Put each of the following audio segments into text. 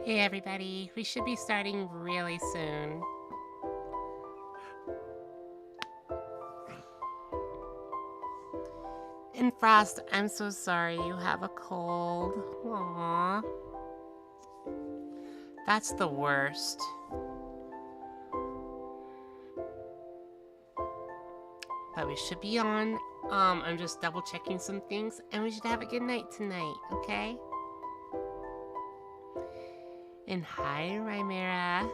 Hey everybody, we should be starting really soon. And Frost, I'm so sorry you have a cold. Aww. That's the worst. But we should be on. I'm just double checking some things and we should have a good night tonight, okay? And hi, Rymera.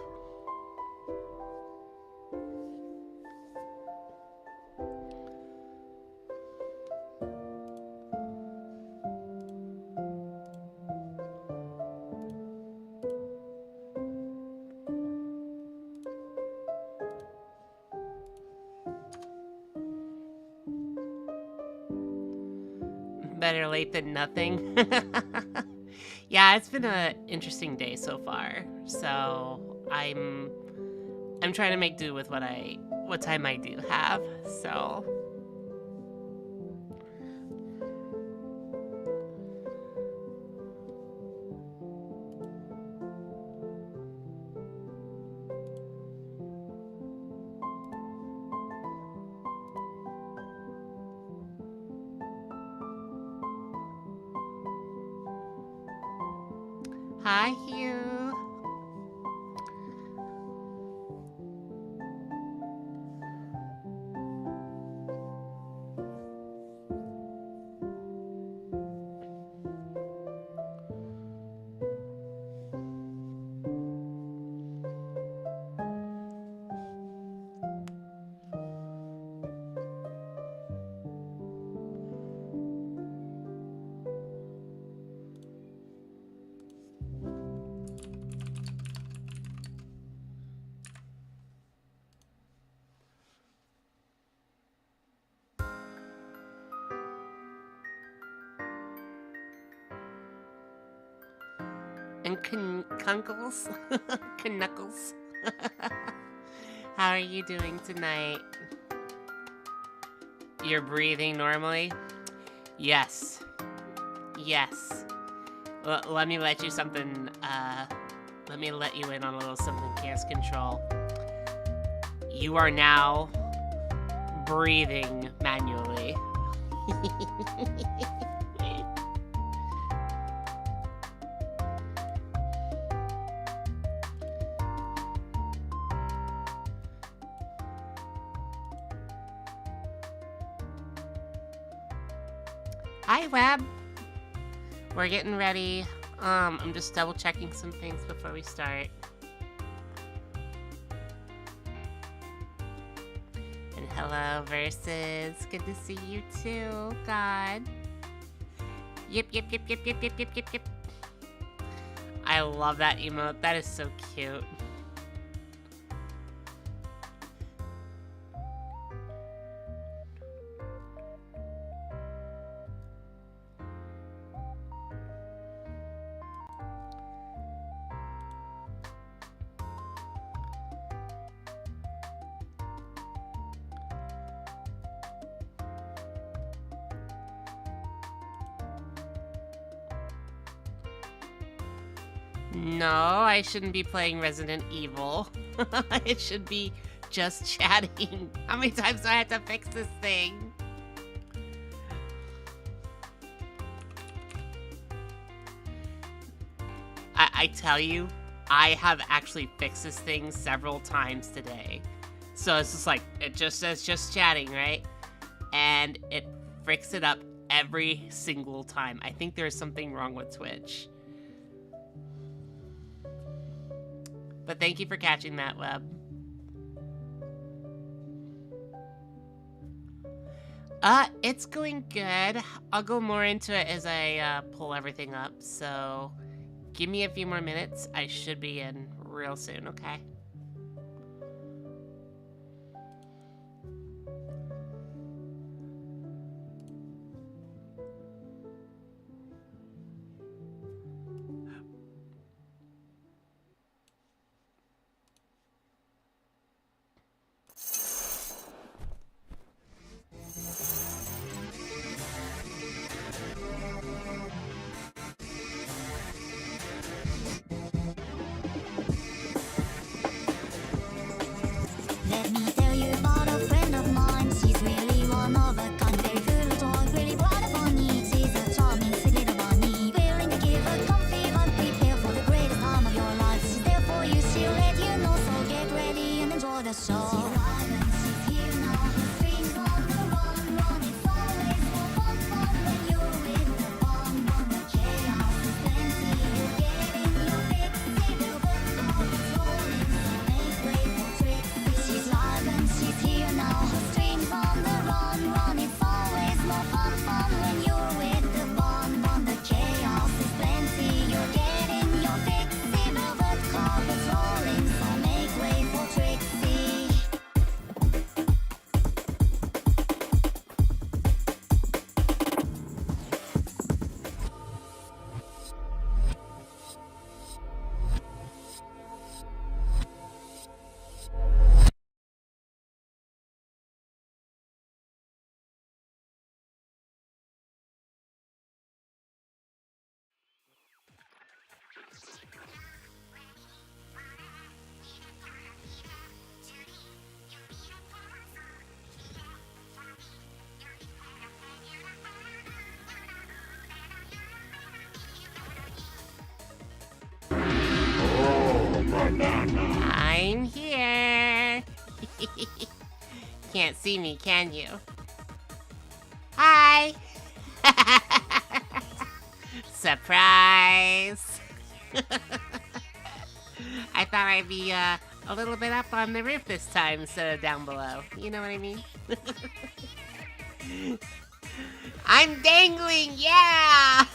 Better late than nothing. Yeah, it's been an interesting day so far. So I'm trying to make do with what time I do have. So hi, Hugh. And Kunkles? Knuckles? How are you doing tonight? You're breathing normally? Yes. Yes. Let me let you something, let me let you in on a little something chaos control. You are now breathing manually. Hi, Web. We're getting ready. I'm just double checking some things before we start. And hello, Versus. Good to see you too, God. Yip, yip, yip, yip, yip, yip, yip, yip, yip. I love that emote. That is so cute. No, I shouldn't be playing Resident Evil. It should be just chatting. How many times do I have to fix this thing? I tell you, I have actually fixed this thing several times today. So it's just like, it just says just chatting, right? And it freaks it up every single time. I think there's something wrong with Twitch. But thank you for catching that, Web. It's going good. I'll go more into it as I pull everything up. So give me a few more minutes. I should be in real soon, okay? the soul. She's alive and she's here now. Her screams on the run, run. It's always more fun, fun when you're with the bomb. The chaos is plenty. You're getting your fix. See the book now is rolling, so make way for Trixie. She's alive and she's here now. Her screams on the run, run. It's always more fun, fun when you're with the bomb. The chaos is plenty. You're getting your fix. See the book carpet's rolling, so make way for Trixie. I'm here. Can't see me, can you? Hi. Surprise. I thought I'd be a little bit up on the roof this time instead of down below. You know what I mean? I'm dangling, yeah!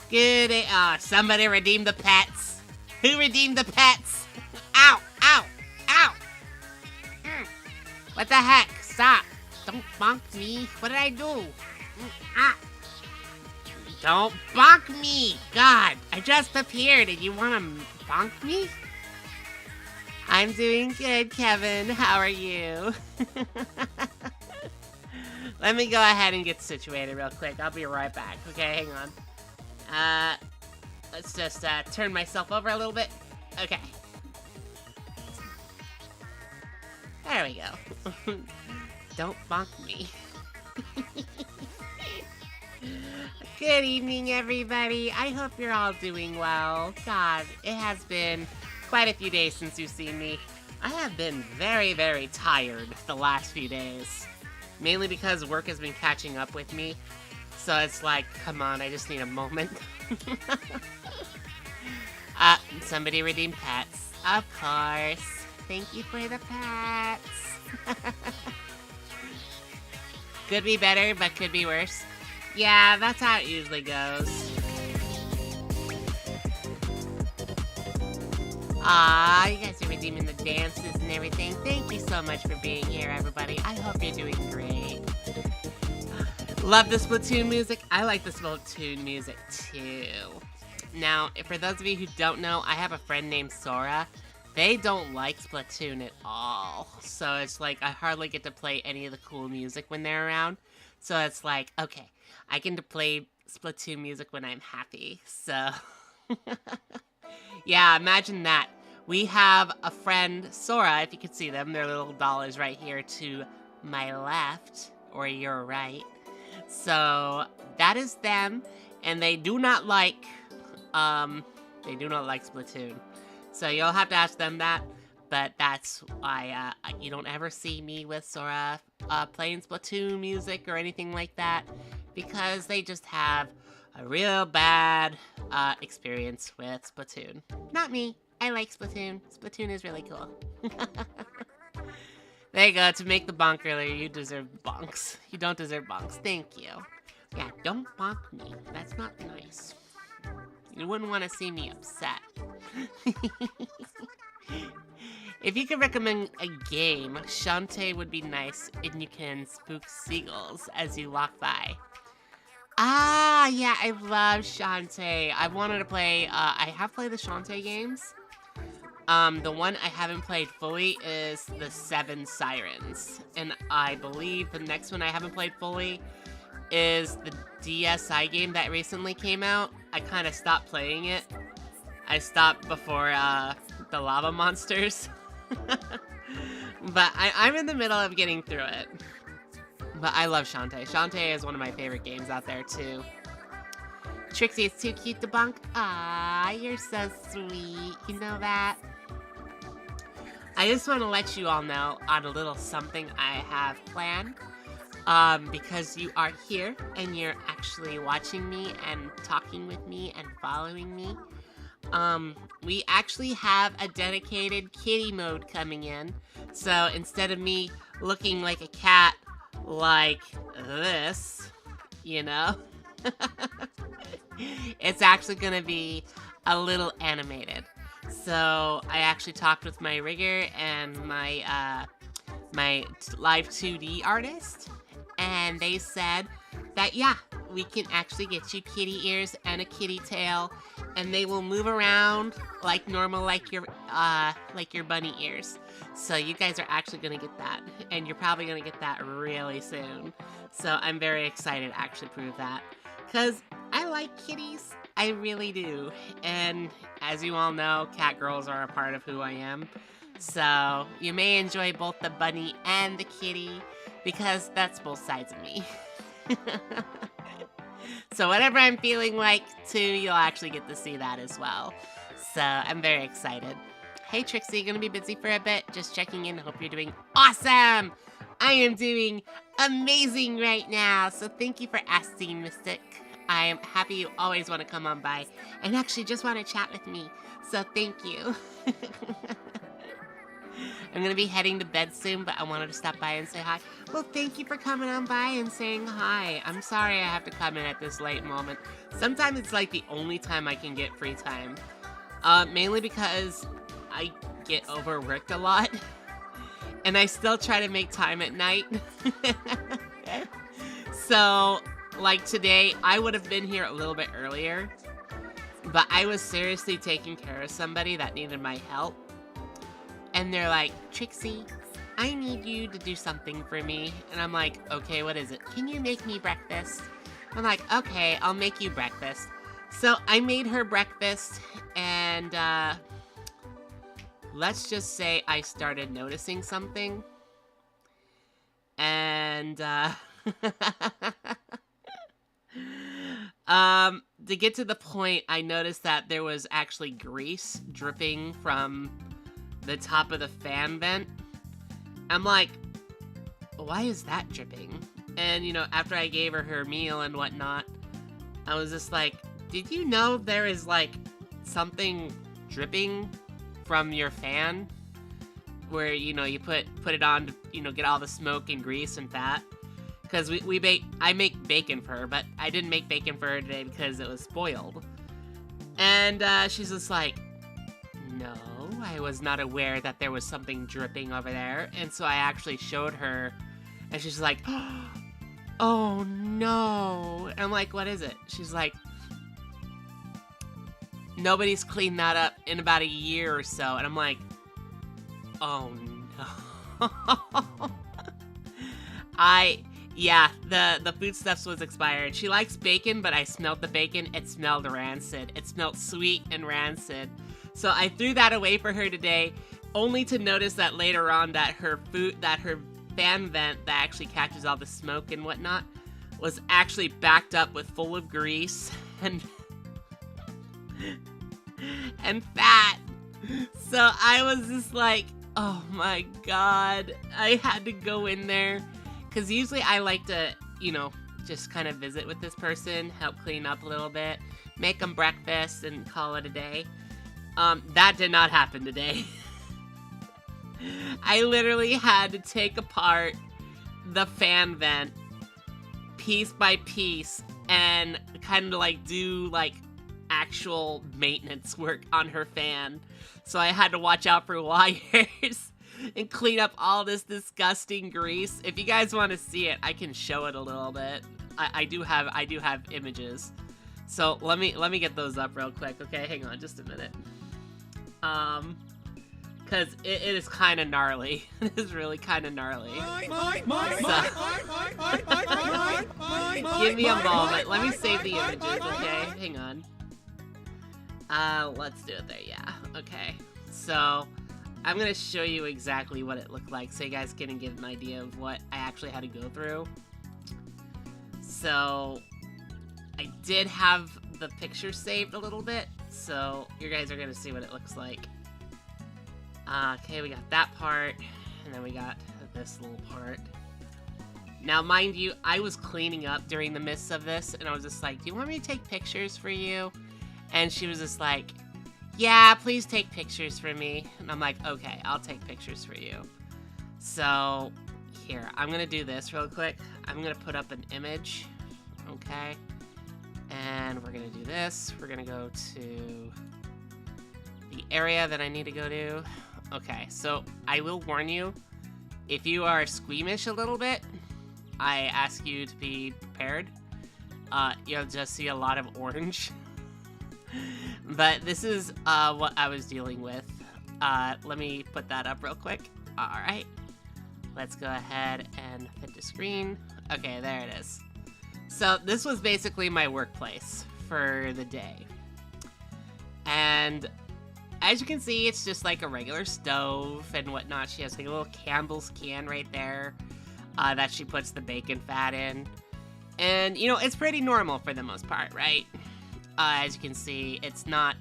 Good. Oh, somebody redeemed the pets. Who redeemed the pets? Ow, ow, ow! What the heck? Stop. Don't bonk me. What did I do? Ah. Don't bonk me! God, I just appeared and you want to bonk me? I'm doing good, Kevin. How are you? Let me go ahead and get situated real quick. I'll be right back. Okay, hang on. Let's just turn myself over a little bit. Okay. There we go. Don't bonk me. Good evening, everybody. I hope you're all doing well. God, it has been quite a few days since you've seen me. I have been very, very tired the last few days. Mainly because work has been catching up with me. So it's like, come on, I just need a moment. Somebody redeemed pets. Of course. Thank you for the pets. Could be better, but could be worse. Yeah, that's how it usually goes. You guys are redeeming the dances and everything. Thank you so much for being here, everybody. I hope you're doing great. Love the Splatoon music. I like the Splatoon music, too. Now, for those of you who don't know, I have a friend named Sora. They don't like Splatoon at all. So it's like, I hardly get to play any of the cool music when they're around. So it's like, okay, I can play Splatoon music when I'm happy. So, yeah, imagine that. We have a friend, Sora, if you can see them. Their little doll is right here to my left, or your right. So, that is them, and they do not like Splatoon. So you'll have to ask them that, but that's why you don't ever see me with Sora playing Splatoon music or anything like that, because they just have a real bad experience with Splatoon. Not me. I like Splatoon. Splatoon is really cool. There you go. To make the bonk earlier, you deserve bonks. You don't deserve bonks. Thank you. Yeah, don't bonk me. That's not nice. You wouldn't want to see me upset. If you could recommend a game, Shantae would be nice, and you can spook seagulls as you walk by. Ah, yeah, I love Shantae. I wanted to play, I have played the Shantae games. The one I haven't played fully is the 7 Sirens. And I believe the next one I haven't played fully is the DSi game that recently came out. I kind of stopped playing it. I stopped before, the lava monsters. But I'm in the middle of getting through it. But I love Shantae. Shantae is one of my favorite games out there, too. Trixie is too cute to bonk. Ah, you're so sweet. You know that? I just want to let you all know on a little something I have planned. Because you are here and you're actually watching me and talking with me and following me. We actually have a dedicated kitty mode coming in. So instead of me looking like a cat like this, you know, it's actually going to be a little animated. So I actually talked with my rigger and my live 2D artist, and they said that yeah, we can actually get you kitty ears and a kitty tail, and they will move around like normal, like your bunny ears. So you guys are actually gonna get that, and you're probably gonna get that really soon. So I'm very excited to actually prove that, cause I like kitties, I really do. And as you all know, cat girls are a part of who I am. So you may enjoy both the bunny and the kitty, because that's both sides of me. So whatever I'm feeling like too, you'll actually get to see that as well. So I'm very excited. Hey Trixie, gonna be busy for a bit? Just checking in, hope you're doing awesome! I am doing amazing right now, so thank you for asking, Mystic. I am happy you always want to come on by and actually just want to chat with me, so thank you. I'm going to be heading to bed soon, but I wanted to stop by and say hi. Well, thank you for coming on by and saying hi. I'm sorry I have to come in at this late moment. Sometimes it's like the only time I can get free time. Mainly because I get overworked a lot. And I still try to make time at night. So, like today, I would have been here a little bit earlier. But I was seriously taking care of somebody that needed my help. And they're like, Trixie, I need you to do something for me. And I'm like, okay, what is it? Can you make me breakfast? I'm like, okay, I'll make you breakfast. So I made her breakfast, and let's just say I started noticing something. And to get to the point, I noticed that there was actually grease dripping from the top of the fan vent. I'm like, why is that dripping? And you know, after I gave her meal and whatnot, I was just like, did you know there is like something dripping from your fan? Where, you know, you put it on to, you know, get all the smoke and grease and fat. Because I make bacon for her, but I didn't make bacon for her today because it was spoiled. And she's just like, no, I was not aware that there was something dripping over there. And so I actually showed her, and she's like, oh no. And I'm like, what is it? She's like, nobody's cleaned that up in about a year or so. And I'm like, oh no. Yeah, the foodstuffs was expired. She likes bacon, but I smelled the bacon. It smelled rancid. It smelled sweet and rancid. So I threw that away for her today, only to notice that later on that her fan vent that actually catches all the smoke and whatnot was actually backed up with full of grease and and fat. So I was just like, oh my god. I had to go in there. Because usually I like to, you know, just kind of visit with this person, help clean up a little bit, make them breakfast, and call it a day. That did not happen today. I literally had to take apart the fan vent piece by piece and kind of like do like actual maintenance work on her fan. So I had to watch out for wires and clean up all this disgusting grease. If you guys want to see it, I can show it a little bit. I do have images. So let me get those up real quick, okay? Hang on just a minute. Cause it is kind of gnarly. It is really kind of gnarly. Give me a moment. Let me save the images, okay? Hang on. Let's do it there, yeah. Okay. So I'm gonna show you exactly what it looked like so you guys can get an idea of what I actually had to go through. So I did have the picture saved a little bit, so you guys are gonna see what it looks like. Okay, we got that part, and then we got this little part. Now, mind you, I was cleaning up during the midst of this, and I was just like, do you want me to take pictures for you? And she was just like, yeah, please take pictures for me. And I'm like, okay, I'll take pictures for you. So, here, I'm going to do this real quick. I'm going to put up an image, okay? And we're going to do this. We're going to go to the area that I need to go to. Okay, so I will warn you, if you are squeamish a little bit, I ask you to be prepared. You'll just see a lot of orange. But this is what I was dealing with. Let me put that up real quick. Alright. Let's go ahead and hit the screen. Okay, there it is. So this was basically my workplace for the day. And as you can see, it's just like a regular stove and whatnot. She has like a little Campbell's can right there that she puts the bacon fat in. And, you know, it's pretty normal for the most part, right? As you can see, it's not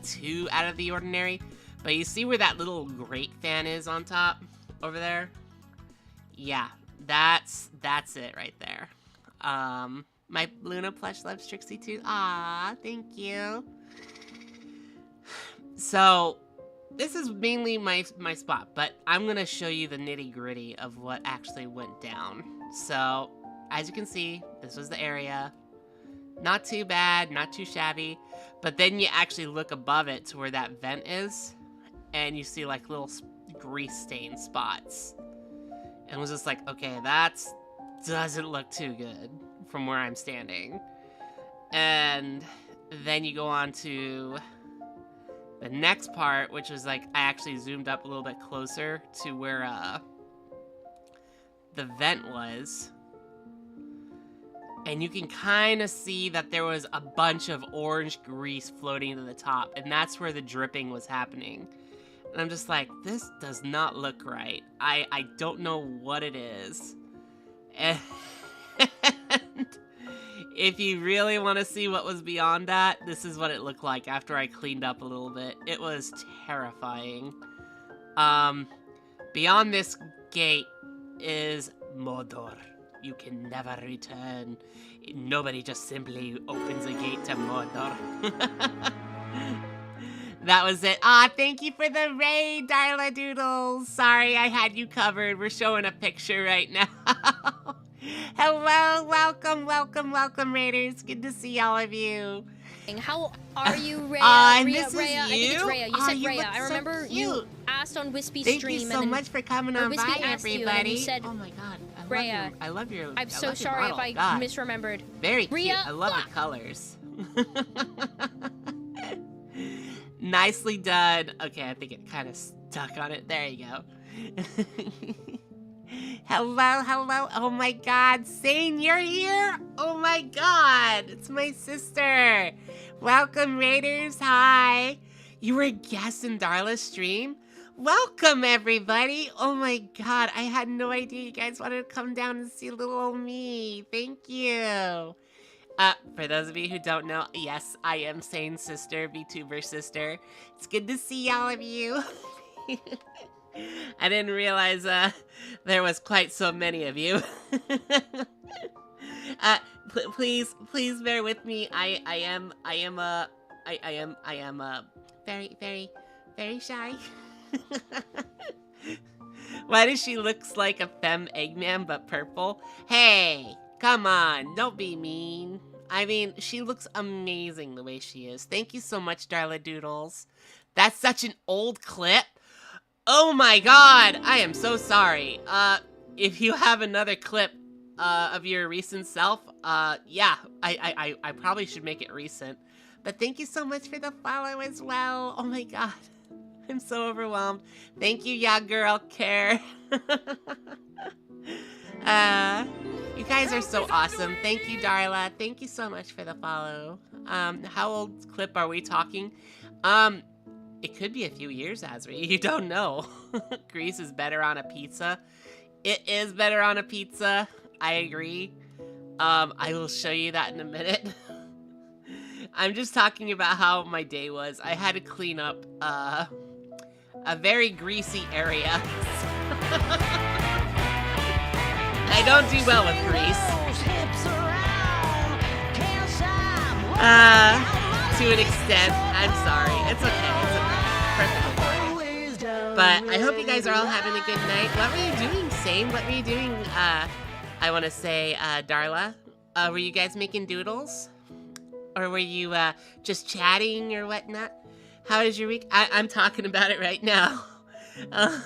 too out of the ordinary. But you see where that little grate fan is on top over there? Yeah, that's it right there. My Luna plush loves Trixie too. Aw, thank you. So, this is mainly my spot, but I'm gonna show you the nitty-gritty of what actually went down. So, as you can see, this was the area. Not too bad, not too shabby, but then you actually look above it to where that vent is, and you see like little grease stain spots. And it was just like, okay, that doesn't look too good from where I'm standing. And then you go on to the next part, which was like, I actually zoomed up a little bit closer to where the vent was. And you can kind of see that there was a bunch of orange grease floating to the top, and that's where the dripping was happening. And I'm just like, this does not look right. I don't know what it is. And if you really want to see what was beyond that, this is what it looked like after I cleaned up a little bit. It was terrifying. Beyond this gate is Mordor. You can never return. Nobody just simply opens a gate to Mordor. That was it. Thank you for the raid, Darla Doodles. Sorry, I had you covered. We're showing a picture right now. Hello, welcome, Raiders. Good to see all of you. How are you, Rhea? And Rhea, this is Rhea. I think it's you? Rhea. You said You Rhea. look I so remember you cute. asked on Wispy's Thank stream. you so and then, much for coming on Wispy by, asked you, and then everybody. you said, oh my god, Rhea, I love your I'm so sorry if I misremembered. Very Rhea, cute. I love the colors. Nicely done. Okay, I think it kind of stuck on it. There you go. Hello. Oh my god, Sane, you're here? Oh my god, it's my sister. Welcome, Raiders. Hi. You were a guest in Darla's stream? Welcome, everybody. Oh my god, I had no idea you guys wanted to come down and see little old me. Thank you. For those of you who don't know, yes, I am Sane's sister, VTuber sister. It's good to see all of you. I didn't realize there was quite so many of you. Please bear with me. I am very shy. Why does she looks like a femme Eggman but purple? Hey, come on, don't be mean. I mean, she looks amazing the way she is. Thank you so much, Darla Doodles. That's such an old clip. Oh my god, I am so sorry. If you have another clip of your recent self, yeah, I probably should make it recent. But thank you so much for the follow as well. Oh my god, I'm so overwhelmed. Thank you, yeah girl, care. You guys are so awesome. Thank you, Darla. Thank you so much for the follow. How old clip are we talking? It could be a few years, Azri. You don't know. Grease is better on a pizza. It is better on a pizza. I agree. I will show you that in a minute. I'm just talking about how my day was. I had to clean up a very greasy area. I don't do well with grease. To an extent. I'm sorry. It's okay. Perfectly fine. But I hope you guys are all having a good night. What were you doing, Sane? What were you doing, I want to say, Darla? Were you guys making doodles? Or were you, just chatting or whatnot? How is your week? I'm talking about it right now. I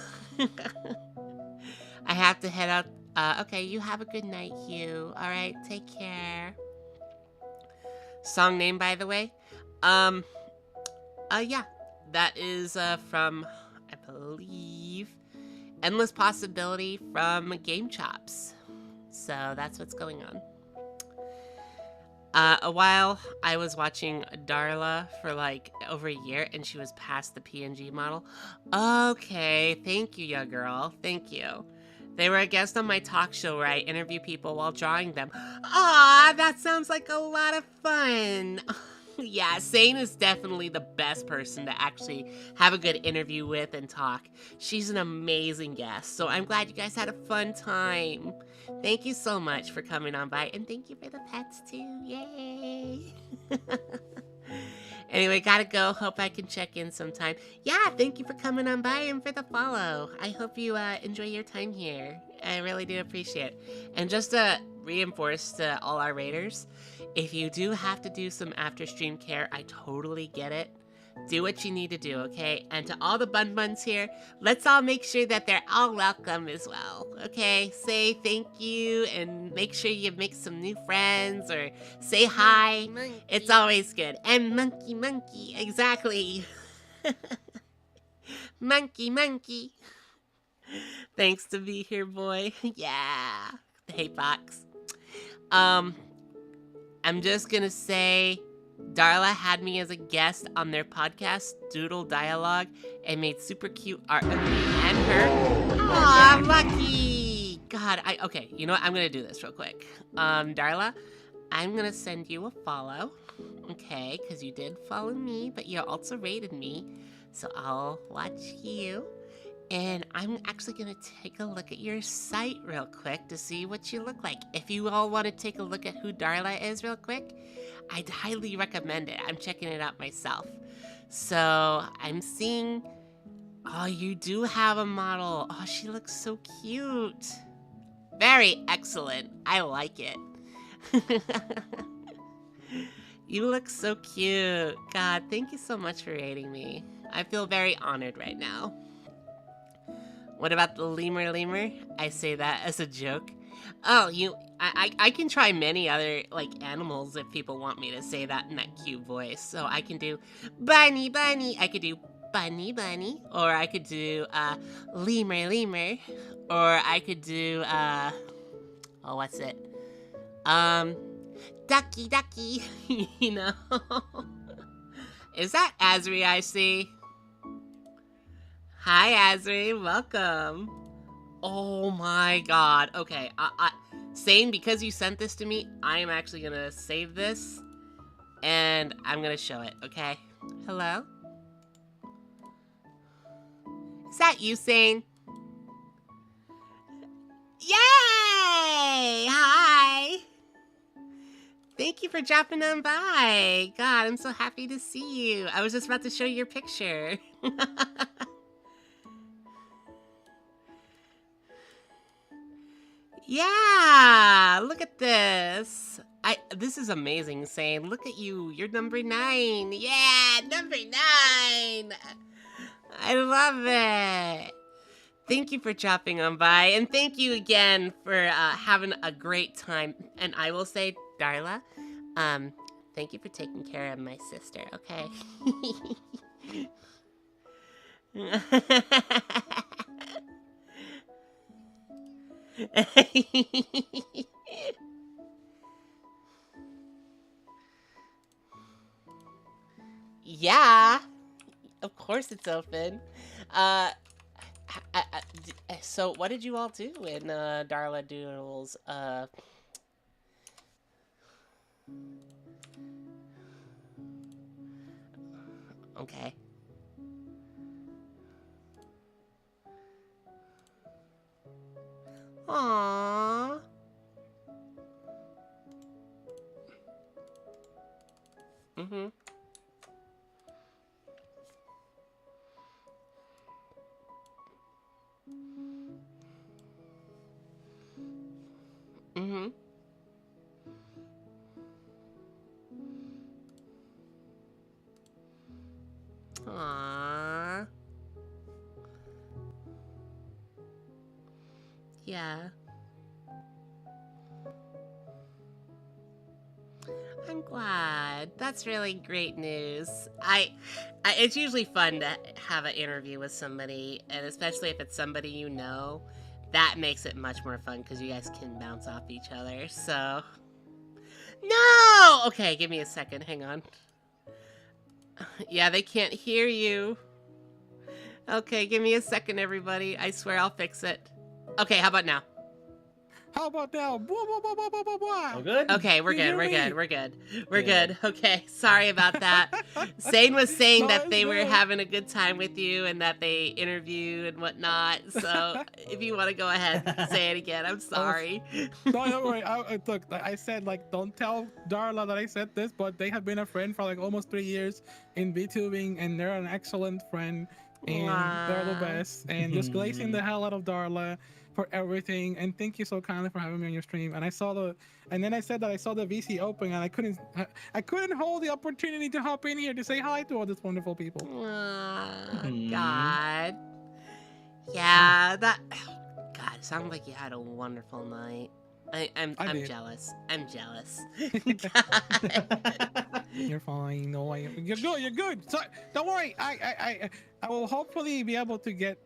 have to head out. Okay, you have a good night, Hugh. All right, take care. Song name, by the way? Yeah. That is, from, I believe, Endless Possibility from Game Chops. So that's what's going on. A while, I was watching Darla for like over a year, and she was past the PNG model. Okay, thank you, ya girl. Thank you. They were a guest on my talk show where I interview people while drawing them. Aw, that sounds like a lot of fun. Yeah, Sane is definitely the best person to actually have a good interview with and talk. She's an amazing guest, so I'm glad you guys had a fun time. Thank you so much for coming on by, and thank you for the pets too. Yay! Anyway, gotta go. Hope I can check in sometime. Yeah, thank you for coming on by and for the follow. I hope you enjoy your time here. I really do appreciate it. And just to reinforce to all our raiders, if you do have to do some after stream care, I totally get it. Do what you need to do, okay? And to all the bun buns here, let's all make sure that they're all welcome as well, okay? Say thank you and make sure you make some new friends or say hi. Monkey. It's always good. And monkey, exactly. Monkey. Thanks to be here, boy. Yeah. Hey, Fox. I'm just gonna say, Darla had me as a guest on their podcast, Doodle Dialogue, and made super cute art of me and her. Aw, lucky! God, okay, you know what? I'm gonna do this real quick. Darla, I'm gonna send you a follow, okay? Because you did follow me, but you also rated me, so I'll watch you. And I'm actually gonna take a look at your site real quick to see what you look like. If you all want to take a look at who Darla is real quick, I'd highly recommend it. I'm checking it out myself. So I'm seeing, oh, you do have a model. Oh, she looks so cute. Very excellent. I like it. You look so cute. God, thank you so much for rating me. I feel very honored right now. What about the lemur? I say that as a joke. Oh, I can try many other, like, animals if people want me to say that in that cute voice. So I can do bunny. I could do bunny. Or I could do, lemur. Or I could do, oh, what's it? Ducky. You know? Is that Azri I see? Hi, Azri. Welcome. Oh my god. Okay, Sane, because you sent this to me, I am actually gonna save this, and I'm gonna show it, okay? Hello? Is that you, Sane? Yay! Hi! Thank you for dropping on by. God, I'm so happy to see you. I was just about to show you your picture. Yeah, look at this. This is amazing, Sane. Look at you. You're number 9. Yeah, number 9. I love it. Thank you for dropping on by, and thank you again for having a great time. And I will say, Darla, thank you for taking care of my sister, okay? Yeah, of course it's open. So what did you all do in Darla Doodles? Okay. Aww. Mm-hmm. Mm-hmm. Aww. Yeah. I'm glad. That's really great news. It's usually fun to have an interview with somebody, and especially if it's somebody you know, that makes it much more fun because you guys can bounce off each other. So, no. Okay, give me a second. Hang on. Yeah, they can't hear you. Okay, give me a second, everybody. I swear I'll fix it. Okay, how about now? How about now? Blah, blah, blah, blah, blah, blah, blah. Oh, good. Okay, we're You good. hear We're me? good. We're good. We're good. Okay, sorry about that. Zane was saying No, that it's they were good. having a good time with you and that they interview and whatnot. So if you want to go ahead and say it again, I'm sorry. No, don't worry. Look, I said, like, don't tell Darla that I said this, but they have been a friend for like almost 3 years in VTubing, and they're an excellent friend, and they're the Aw. best. And just glazing the hell out of Darla for everything. And thank you so kindly for having me on your stream. And then I said that I saw the VC open, and I couldn't hold the opportunity to hop in here to say hi to all these wonderful people. Aw, Mhm. God. Yeah, that. God, it sounds like you had a wonderful night. I'm did. jealous. I'm jealous. You're fine. No, you're good. You're good. So don't worry. I will hopefully be able to get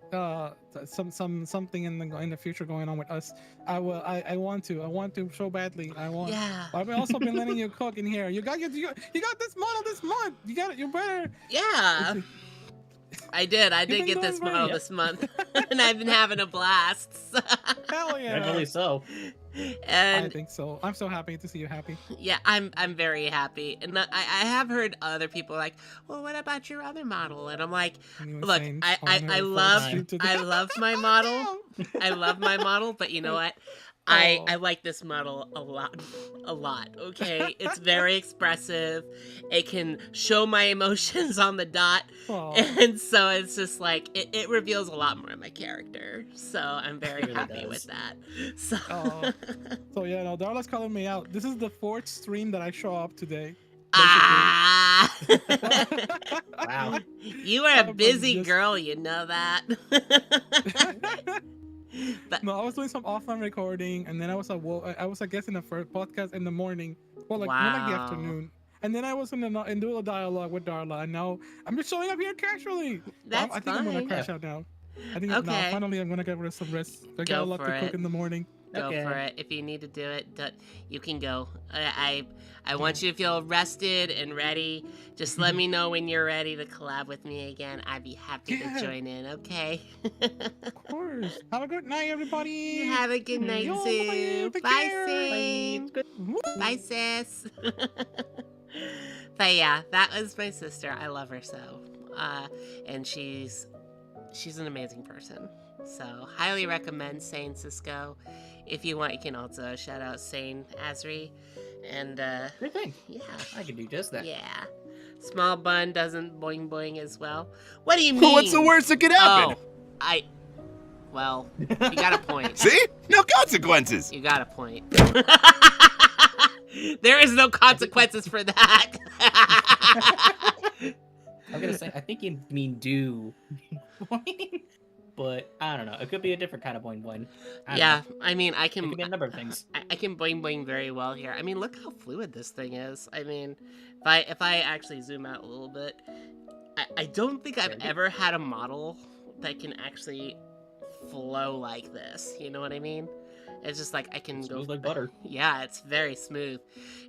something in the future going on with us. I will. I want to so badly. I want. Yeah. I've also been letting you cook in here. You got this model this month. You got it. You better. Yeah. I did been get this doing model great. this month, and I've been having a blast. Hell yeah. Rightfully so. I And think so. I'm so happy to see you happy. yeah, I'm very happy. And I have heard other people like, well, what about your other model? And I'm like, You look, insane I honor love for you to- I love my model. I love my model, but you know what? I like this model a lot, okay? It's very expressive. It can show my emotions on the dot. Aw. And so it's just like, it reveals a lot more of my character. So I'm very It really happy does. with that. So, So yeah, no, Darla's calling me out. This is the 4th stream that I show up today. ah! Wow. You are a But busy just- girl, you know that. But No, I was doing some offline recording, and then I was I guess in the first podcast in the morning, well, like more like the Wow. afternoon, and then I was in doing a dialogue with Darla, and now I'm just showing up here casually. That's I think I'm gonna fine. crash out now. I think Okay. finally I'm gonna get rid of some rest. I got Go a lot for to cook it. in the morning. Go Okay. for it. If you need to do it, you can go. I want you to feel rested and ready. Just let me know when you're ready to collab with me again. I'd be happy Yeah. to join in, okay? Of course. Have a good night, everybody. Have a good night, Yo, Zoo. take Bye, care. Sing. Woo. Bye, sis. But yeah, that was my sister. I love her so. And she's an amazing person. So highly recommend Sane Cisco. If you want, you can also shout out Sane Asri. And Great thing. yeah. I could do just that. Yeah. Small Bun doesn't boing boing as well. What do you mean? Well, what's the worst that could happen? Oh, well, you got a point. See? No consequences. You got a point. There is no consequences for that. I'm gonna say I think you mean do, but I don't know. It could be a different kind of boing boing. I don't Yeah, know. I mean, I It can could be a number of things. I can boing boing very well here. I mean, look how fluid this thing is. I mean, if I actually zoom out a little bit, I don't think I've ever had a model that can actually flow like this. You know what I mean? It's just like I can go Smooth like butter. Yeah, it's very smooth.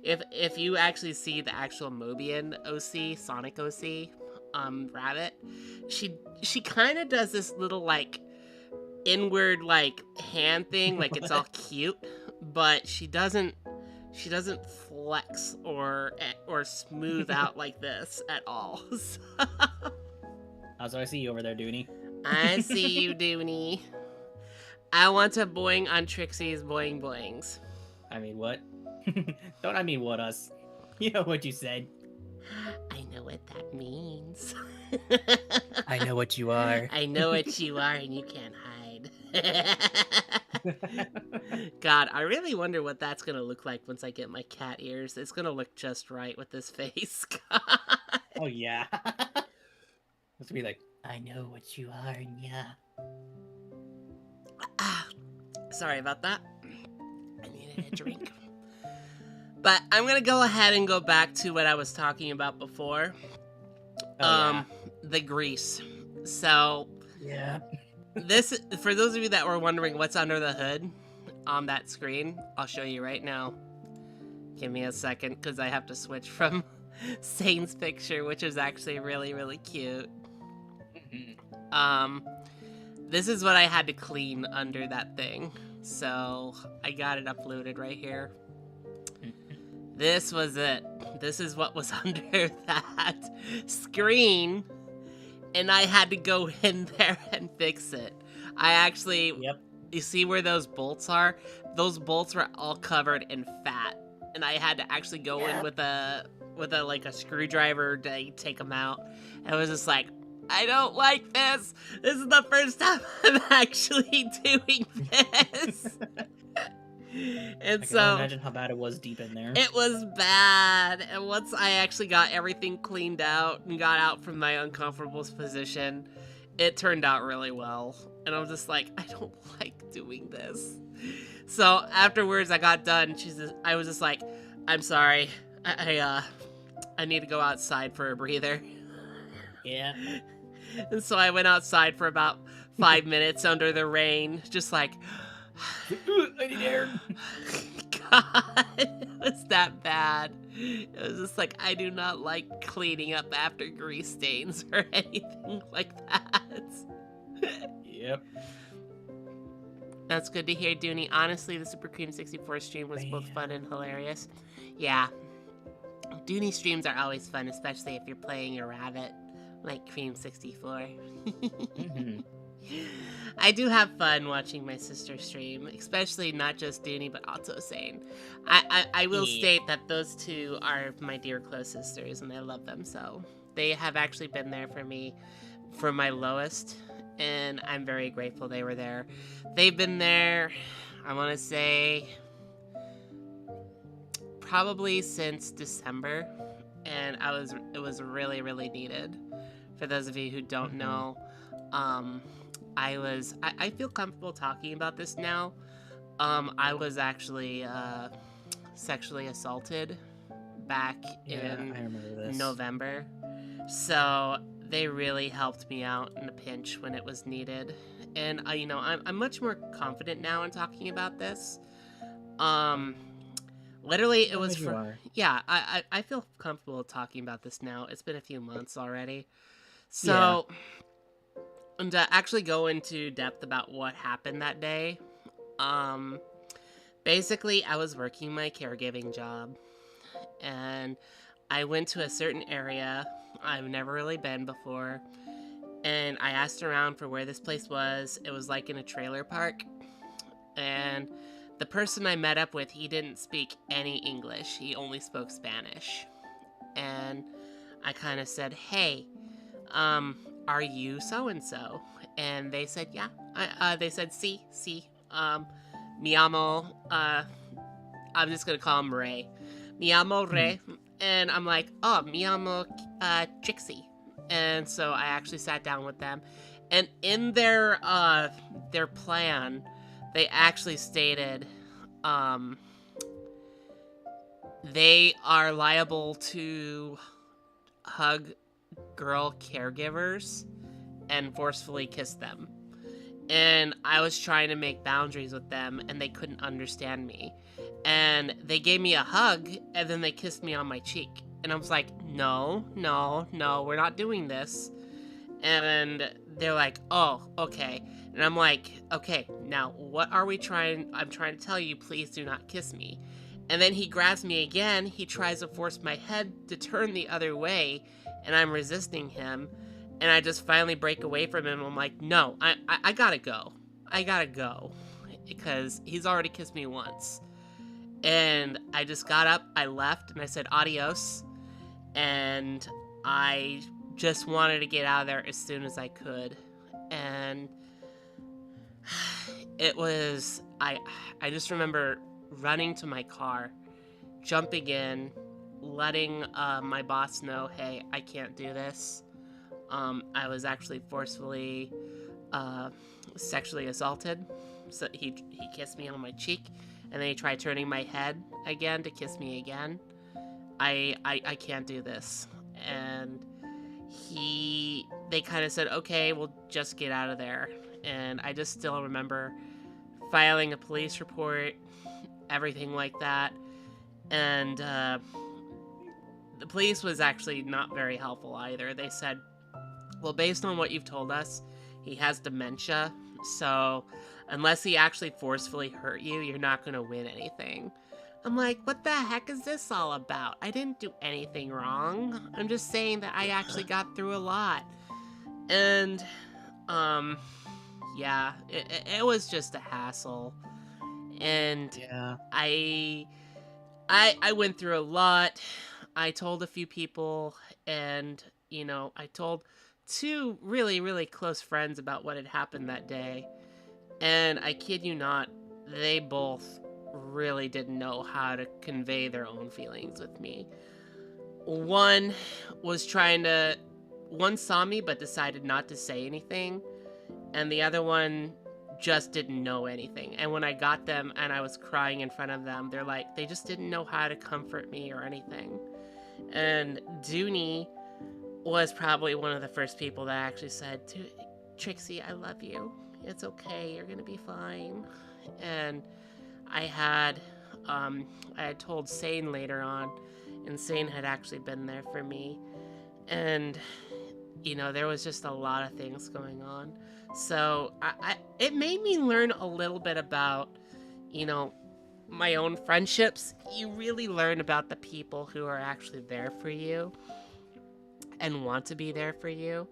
If you actually see the actual Mobian OC, Sonic OC, Rabbit, she kind of does this little like inward like hand thing, like it's all cute, but she doesn't flex or smooth out like this at all. So, So I see you over there, Dooney. I see you, Dooney. I want to boing on Trixie's boing boings. I mean, what? Don't I mean what us? You know what you said. I know what that means. I know what you are. I know what you are, and you can't hide. God, I really wonder what that's gonna look like once I get my cat ears. It's gonna look just right with this face. God. Oh yeah. It's gonna be like, I know what you are, and yeah. Ah, sorry about that. I needed a drink. But I'm gonna go ahead and go back to what I was talking about before. The grease. So Yeah. this, for those of you that were wondering what's under the hood on that screen, I'll show you right now. Give me a second, because I have to switch from Sane's picture, which is actually really, really cute. This is what I had to clean under that thing. So I got it uploaded right here. This was it. This is what was under that screen. And I had to go in there and fix it. I actually, Yep. you see where those bolts are? Those bolts were all covered in fat. And I had to actually go in with a like a screwdriver to take them out. And I was just like, I don't like this. This is the first time I'm actually doing this. And I can so only imagine how bad it was deep in there. it was bad. And once I actually got everything cleaned out and got out from my uncomfortable position, it turned out really well. And I was just like, I don't like doing this. So afterwards I got done. I was just like, I'm sorry. I need to go outside for a breather. Yeah. And so I went outside for about 5 minutes under the rain, just like, I need air. God, it was that bad. It was just like, I do not like cleaning up after grease stains or anything like that. Yep. That's good to hear, Dooney. Honestly, the Super Cream 64 stream was both fun and hilarious. Yeah. Dooney streams are always fun, especially if you're playing a rabbit like Cream 64. I do have fun watching my sister stream, especially not just Dooney, but also Sane. I will state that those two are my dear close sisters, and I love them so. They have actually been there for me for my lowest, and I'm very grateful they were there. They've been there, I want to say, probably since December, and it was really, really needed. For those of you who don't know, I feel comfortable talking about this now. I was actually sexually assaulted back in November. So they really helped me out in a pinch when it was needed. And you know, I'm much more confident now in talking about this. Literally it was yeah, I feel comfortable talking about this now. It's been a few months already. So and to actually go into depth about what happened that day, basically I was working my caregiving job, and I went to a certain area I've never really been before, and I asked around for where this place was. It was like in a trailer park, and the person I met up with, he didn't speak any English. He only spoke Spanish. And I kind of said, hey, are you so-and-so? And they said, yeah. They said, sí. Mi amo, I'm just going to call him Ray. Mi amo Ray. And I'm like, oh, mi amo Trixie. And so I actually sat down with them. And in their plan, they actually stated they are liable to hug girl caregivers and forcefully kiss them. And I was trying to make boundaries with them, and they couldn't understand me. And they gave me a hug, and then they kissed me on my cheek. And I was like, no, we're not doing this. And they're like, oh, okay. And I'm like, okay, now what are we trying? I'm trying to tell you, please do not kiss me. And then he grabs me again. He tries to force my head to turn the other way, and I'm resisting him. And I just finally break away from him. I'm like, no, I gotta go. I gotta go because he's already kissed me once. And I just got up, I left, and I said adios. And I just wanted to get out of there as soon as I could. And it was, I just remember running to my car, jumping in, letting my boss know, hey, I can't do this. I was actually forcefully sexually assaulted. So he kissed me on my cheek, and then he tried turning my head again to kiss me again. I can't do this. And they kind of said, okay, we'll just get out of there. And I just still remember filing a police report, everything like that. And the police was actually not very helpful either. They said, well, based on what you've told us, he has dementia, so unless he actually forcefully hurt you, you're not going to win anything. I'm like, what the heck is this all about? I didn't do anything wrong. I'm just saying that I actually got through a lot. And, yeah, it was just a hassle. And Yeah. I went through a lot. I told a few people, and, you know, I told 2 really, really close friends about what had happened that day. And I kid you not, they both really didn't know how to convey their own feelings with me. One saw me but decided not to say anything, and the other one just didn't know anything. And when I got them and I was crying in front of them, they're like, they just didn't know how to comfort me or anything. And Dooney was probably one of the first people that actually said, Trixie, I love you. It's okay. You're going to be fine. And I had told Sane later on, and Sane had actually been there for me. And, you know, there was just a lot of things going on. So it made me learn a little bit about, you know, my own friendships. You really learn about the people who are actually there for you and want to be there for you.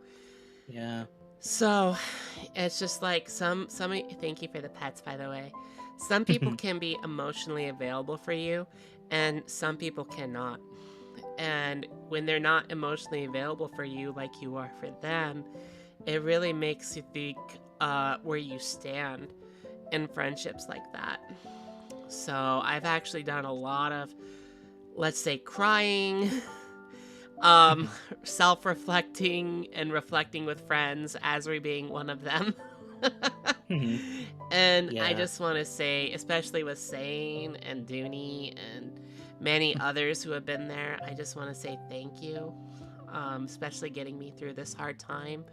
Yeah. So it's just like thank you for the pets, by the way. Some people can be emotionally available for you, and some people cannot. And when they're not emotionally available for you like you are for them, it really makes you think where you stand in friendships like that. So I've actually done a lot of, let's say, crying, self-reflecting, and reflecting with friends, Asri being one of them. And Yeah. I just want to say, especially with Sane and Dooney and many others who have been there, I just want to say thank you, especially getting me through this hard time.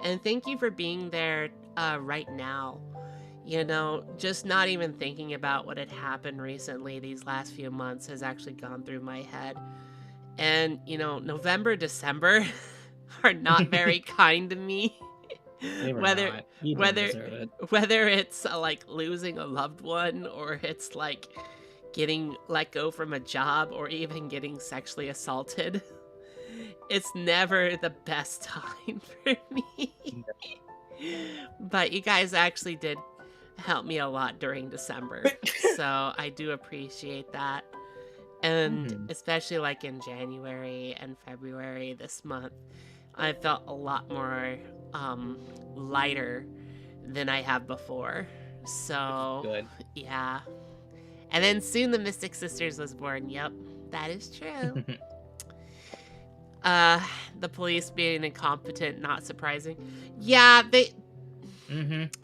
And thank you for being there right now. You know, just not even thinking about what had happened recently these last few months has actually gone through my head. And, you know, November, December are not very kind to me. They were whether not. You didn't deserve it. whether it's like losing a loved one, or it's like getting let go from a job, or even getting sexually assaulted, it's never the best time for me. But you guys actually did help me a lot during December, so I do appreciate that. And especially like in January and February this month, I felt a lot more lighter than I have before. So Good. yeah. And then soon the Mystic Sisters was born. Yep, that is true. The police being incompetent, not surprising. Yeah,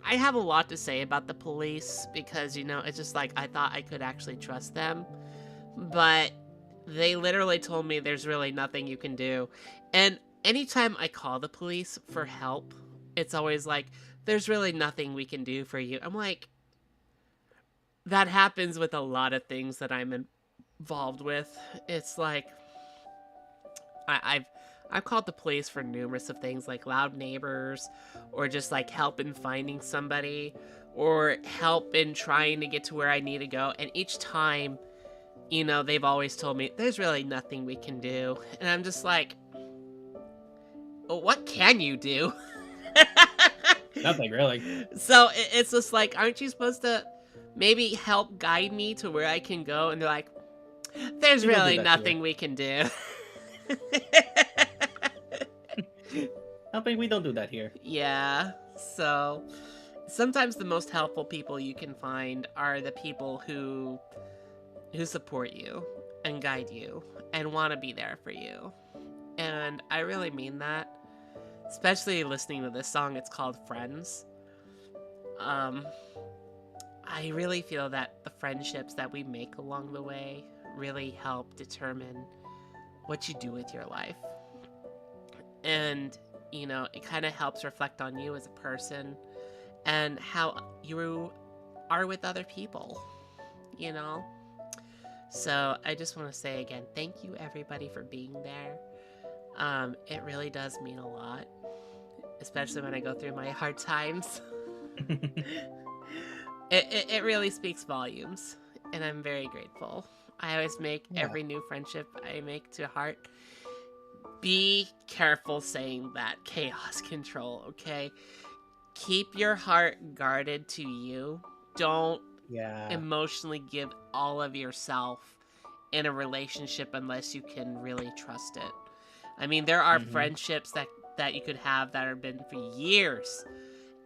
I have a lot to say about the police because, you know, it's just like I thought I could actually trust them. But they literally told me there's really nothing you can do. And anytime I call the police for help, it's always like, there's really nothing we can do for you. I'm like, that happens with a lot of things that I'm involved with. It's like, I've called the police for numerous of things, like loud neighbors, or just like help in finding somebody, or help in trying to get to where I need to go. And each time, you know, they've always told me, there's really nothing we can do. And I'm just like, well, what can you do? Nothing really. So it's just like, aren't you supposed to maybe help guide me to where I can go? And they're like, there's We don't do really that nothing here. we can do. Nothing. We don't do that here. Yeah, so sometimes the most helpful people you can find are the people who support you and guide you and want to be there for you. And I really mean that. Especially listening to this song, it's called Friends. I really feel that the friendships that we make along the way really help determine what you do with your life. And, you know, it kind of helps reflect on you as a person and how you are with other people, you know? So I just want to say again, thank you everybody for being there. It really does mean a lot, especially when I go through my hard times. It really speaks volumes, and I'm very grateful. I always make every new friendship I make to heart. Be careful saying that chaos control, okay? Keep your heart guarded to you. Don't emotionally give all of yourself in a relationship unless you can really trust it. I mean, there are friendships that you could have that have been for years.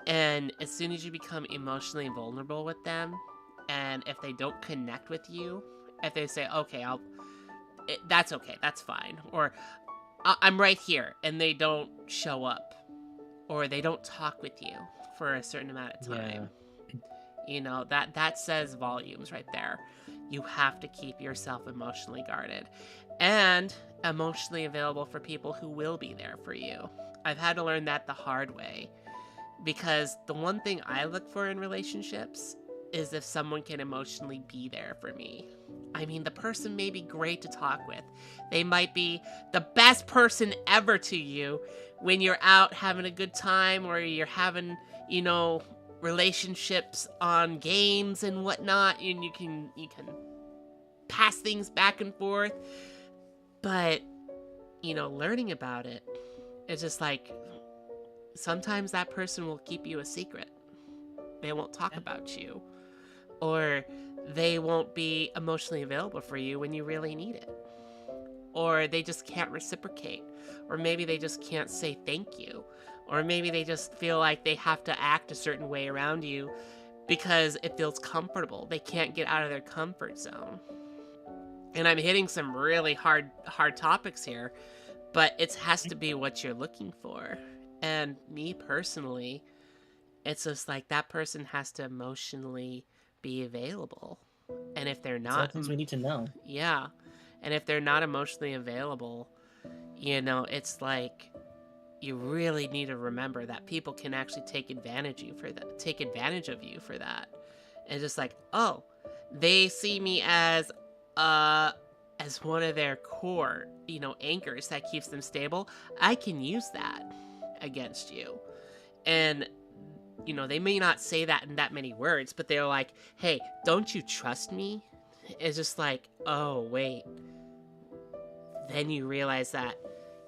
And as soon as you become emotionally vulnerable with them, and if they don't connect with you, if they say, okay, that's okay, that's fine, or I'm right here, and they don't show up, or they don't talk with you for a certain amount of time, you know, that says volumes right there. You have to keep yourself emotionally guarded and emotionally available for people who will be there for you. I've had to learn that the hard way. Because the one thing I look for in relationships is if someone can emotionally be there for me. I mean, the person may be great to talk with. They might be the best person ever to you when you're out having a good time or you're having, you know, relationships on games and whatnot, and you can pass things back and forth. But, you know, learning about it, it's just like, sometimes that person will keep you a secret. They won't talk about you. Or they won't be emotionally available for you when you really need it. Or they just can't reciprocate. Or maybe they just can't say thank you. Or maybe they just feel like they have to act a certain way around you because it feels comfortable. They can't get out of their comfort zone. And I'm hitting some really hard topics here, but it has to be what you're looking for. And me personally, it's just like that person has to emotionally be available. And if they're not, things we need to know. Yeah. And if they're not emotionally available, you know, it's like you really need to remember that people can actually take advantage of you for that. And just like, oh, they see me as one of their core, you know, anchors that keeps them stable. I can use that against you. And, you know, they may not say that in that many words, but they're like, hey, don't you trust me? It's just like, oh, wait. Then you realize that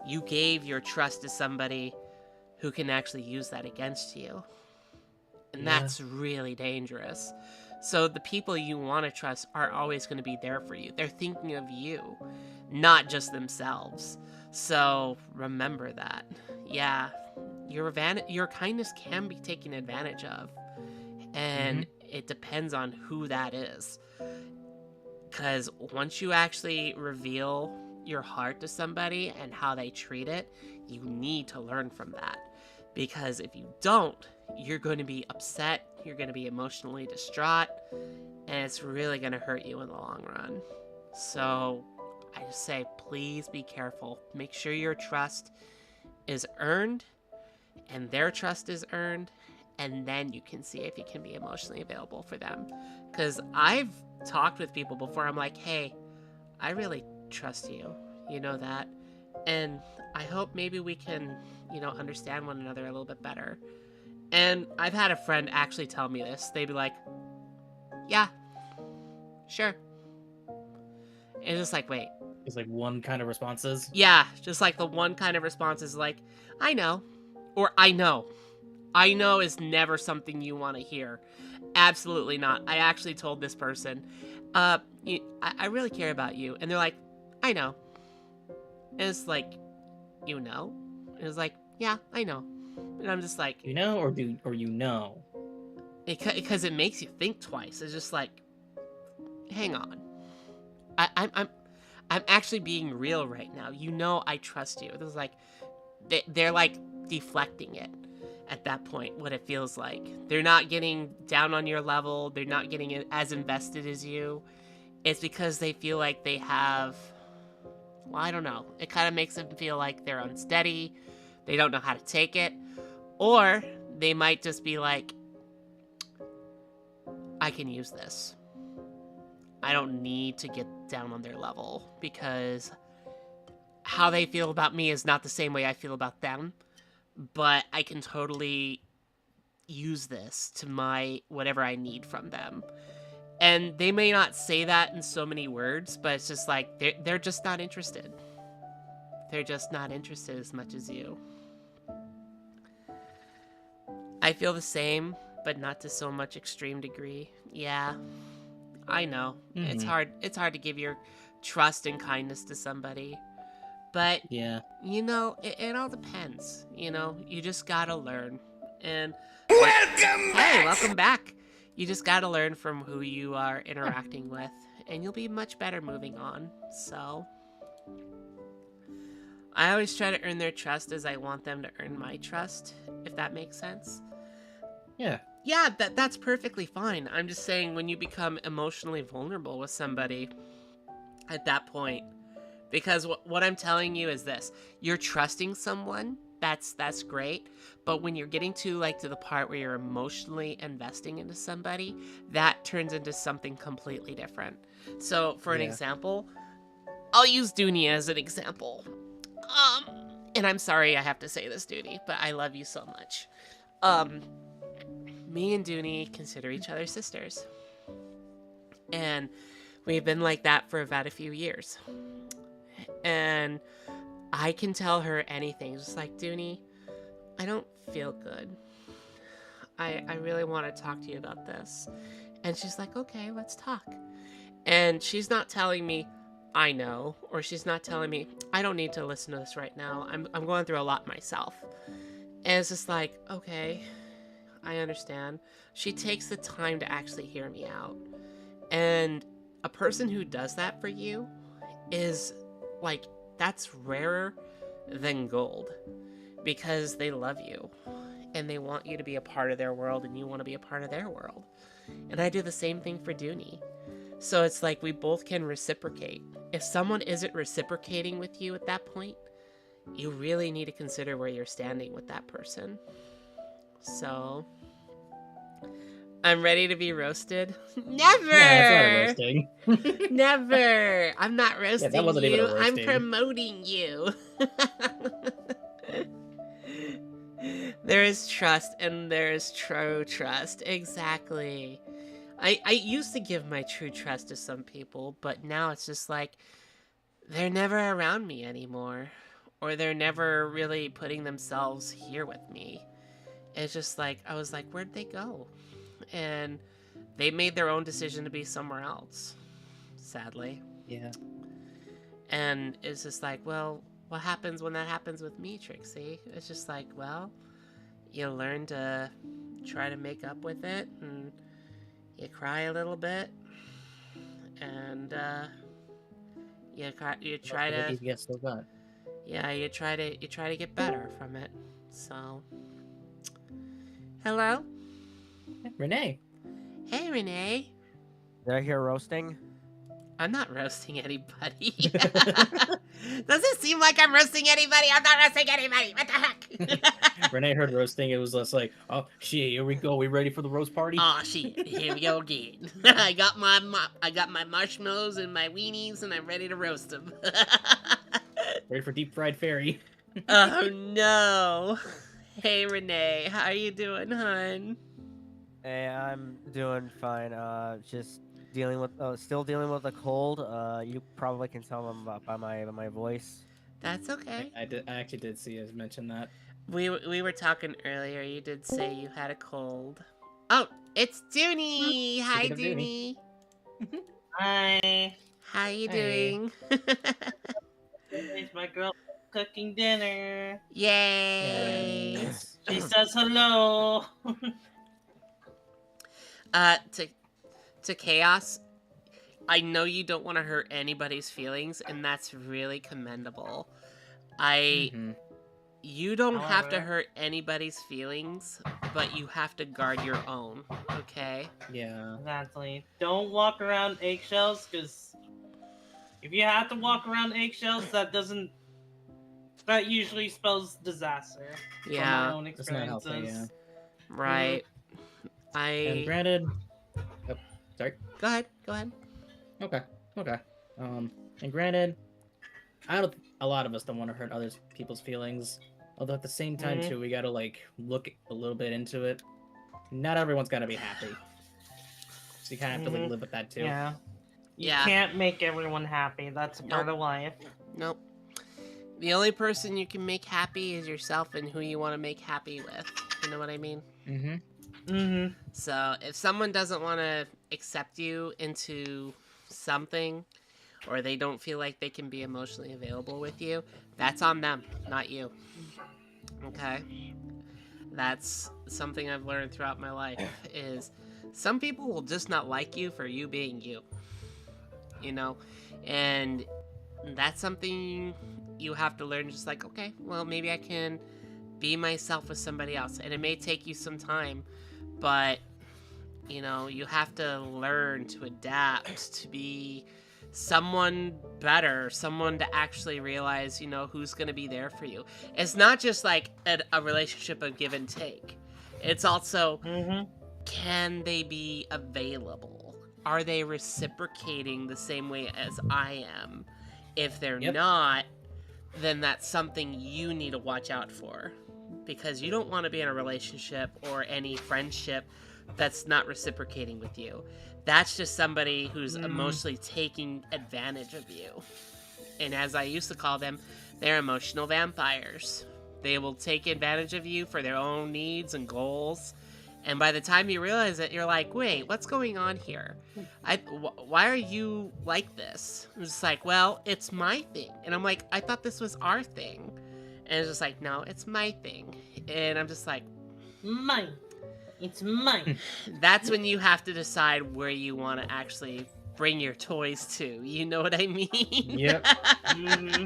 you gave your trust to somebody who can actually use that against you. And that's really dangerous. So the people you want to trust are always going to be there for you. They're thinking of you, not just themselves. So remember that. Yeah, your kindness can be taken advantage of. And it depends on who that is. Because once you actually reveal your heart to somebody and how they treat it, you need to learn from that. Because if you don't, you're going to be upset, you're going to be emotionally distraught, and it's really going to hurt you in the long run. So I just say, please be careful. Make sure your trust is earned and their trust is earned, and then you can see if you can be emotionally available for them. Because I've talked with people before, I'm like, hey, I really trust you, you know that, and I hope maybe we can, you know, understand one another a little bit better. And I've had a friend actually tell me this. They'd be like, yeah, sure. And it's just like, wait. It's like one kind of responses. Yeah, just like the one kind of response is like, I know. Or I know. I know is never something you want to hear. Absolutely not. I actually told this person, I really care about you. And they're like, I know. And it's like, you know? And it's like, yeah, I know. And I'm just like, You know, or you know? because it makes you think twice. It's just like, hang on. I'm actually being real right now. You know I trust you. It's like, they're like deflecting it at that point, what it feels like. They're not getting down on your level. They're not getting as invested as you. It's because they feel like they have, well, I don't know. It kind of makes them feel like they're unsteady. They don't know how to take it. Or they might just be like, I can use this. I don't need to get down on their level because how they feel about me is not the same way I feel about them. But I can totally use this to my whatever I need from them. And they may not say that in so many words, but it's just like they're just not interested. They're just not interested as much as you. I feel the same, but not to so much extreme degree. Yeah, I know. It's hard to give your trust and kindness to somebody. But, Yeah. you know, it all depends. You know, you just gotta learn. And welcome back. You just gotta learn from who you are interacting with, and you'll be much better moving on. So, I always try to earn their trust as I want them to earn my trust, if that makes sense. Yeah. Yeah, that's perfectly fine. I'm just saying when you become emotionally vulnerable with somebody at that point, because what I'm telling you is this: you're trusting someone. That's great, but when you're getting to the part where you're emotionally investing into somebody, that turns into something completely different. So, for an example, I'll use Dooney as an example. And I'm sorry I have to say this, Dooney, but I love you so much. Me and Dooney consider each other sisters, and we've been like that for about a few years. And I can tell her anything, just like, Dooney, I don't feel good. I really want to talk to you about this. And she's like, okay, let's talk. And she's not telling me, I know, or she's not telling me, I don't need to listen to this right now. I'm going through a lot myself. And it's just like, okay, I understand. She takes the time to actually hear me out. And a person who does that for you is like, that's rarer than gold, because they love you and they want you to be a part of their world and you want to be a part of their world. And I do the same thing for Dooney. So it's like we both can reciprocate. If someone isn't reciprocating with you at that point, you really need to consider where you're standing with that person. So I'm ready to be roasted. Never! Yeah, that's not a roasting. Never! I'm not roasting that wasn't even you. a roasting. I'm promoting you. There is trust and there is true trust. Exactly. I used to give my true trust to some people, but now it's just like they're never around me anymore. Or they're never really putting themselves here with me. It's just like, I was like, where'd they go? And they made their own decision to be somewhere else, sadly. Yeah. And it's just like, well, what happens when that happens with me, Trixie? It's just like, well, you learn to try to make up with it, and you cry a little bit, and you try to You get so good. yeah, you try to get better from it. So, hello? Renee. Hey, Renee. Did I hear roasting? I'm not roasting anybody. Does it seem like I'm roasting anybody? I'm not roasting anybody. What the heck? Renee heard roasting. It was less like, oh shit, here we go. We ready for the roast party? Oh shit! Here we go again. I got my marshmallows and my weenies, and I'm ready to roast them. Ready for deep fried fairy. Oh no! Hey Renee, how you doing, hun? Hey, I'm doing fine. Just dealing with, still dealing with a cold. You probably can tell by my voice. That's okay. I actually did see us mention that. We were talking earlier. You did say you had a cold. Oh, it's Dooney. Hi, Speaking of Dooney. Dooney. Hi. How you Hey. doing? It's my girl cooking dinner. Yay. Yes. She says hello. To Chaos, I know you don't want to hurt anybody's feelings, and that's really commendable. Mhm. You don't have to However- hurt anybody's feelings, but you have to guard your own, okay? Yeah. Exactly. Don't walk around eggshells, because if you have to walk around eggshells, that usually spells disaster. From my Yeah, own It's not experiences. healthy, yeah. right. And granted... Oh, sorry. Go ahead, go ahead. Okay. And granted, a lot of us don't want to hurt other people's feelings. Although at the same time, Mhm. too, we gotta, like, look a little bit into it. Not everyone's gotta be happy. So you kind of have to, like, live with that, too. Yeah. You Yeah. can't make everyone happy. That's a part Nope. of life. Nope. The only person you can make happy is yourself and who you want to make happy with. You know what I mean? Mm-hmm. Mm-hmm. So if someone doesn't want to accept you into something, or they don't feel like they can be emotionally available with you, that's on them, not you. Okay? That's something I've learned throughout my life, is some people will just not like you for you being you. You know? And that's something you have to learn, just like, okay, well, maybe I can be myself with somebody else. And it may take you some time, but, you know, you have to learn to adapt, to be someone better, someone to actually realize, you know, who's going to be there for you. It's not just like a relationship of give and take. It's also, Mm-hmm. can they be available? Are they reciprocating the same way as I am? If they're Yep. not, then that's something you need to watch out for. Because you don't want to be in a relationship or any friendship that's not reciprocating with you. That's just somebody who's emotionally taking advantage of you. And as I used to call them, they're emotional vampires. They will take advantage of you for their own needs and goals. And by the time you realize it, you're like, wait, what's going on here? Why are you like this? It's just like, well, it's my thing. And I'm like, I thought this was our thing. And it's just like, no, it's my thing. And I'm just like, Mine. It's mine. that's when you have to decide where you want to actually bring your toys to. You know what I mean? Yep. Mm-hmm.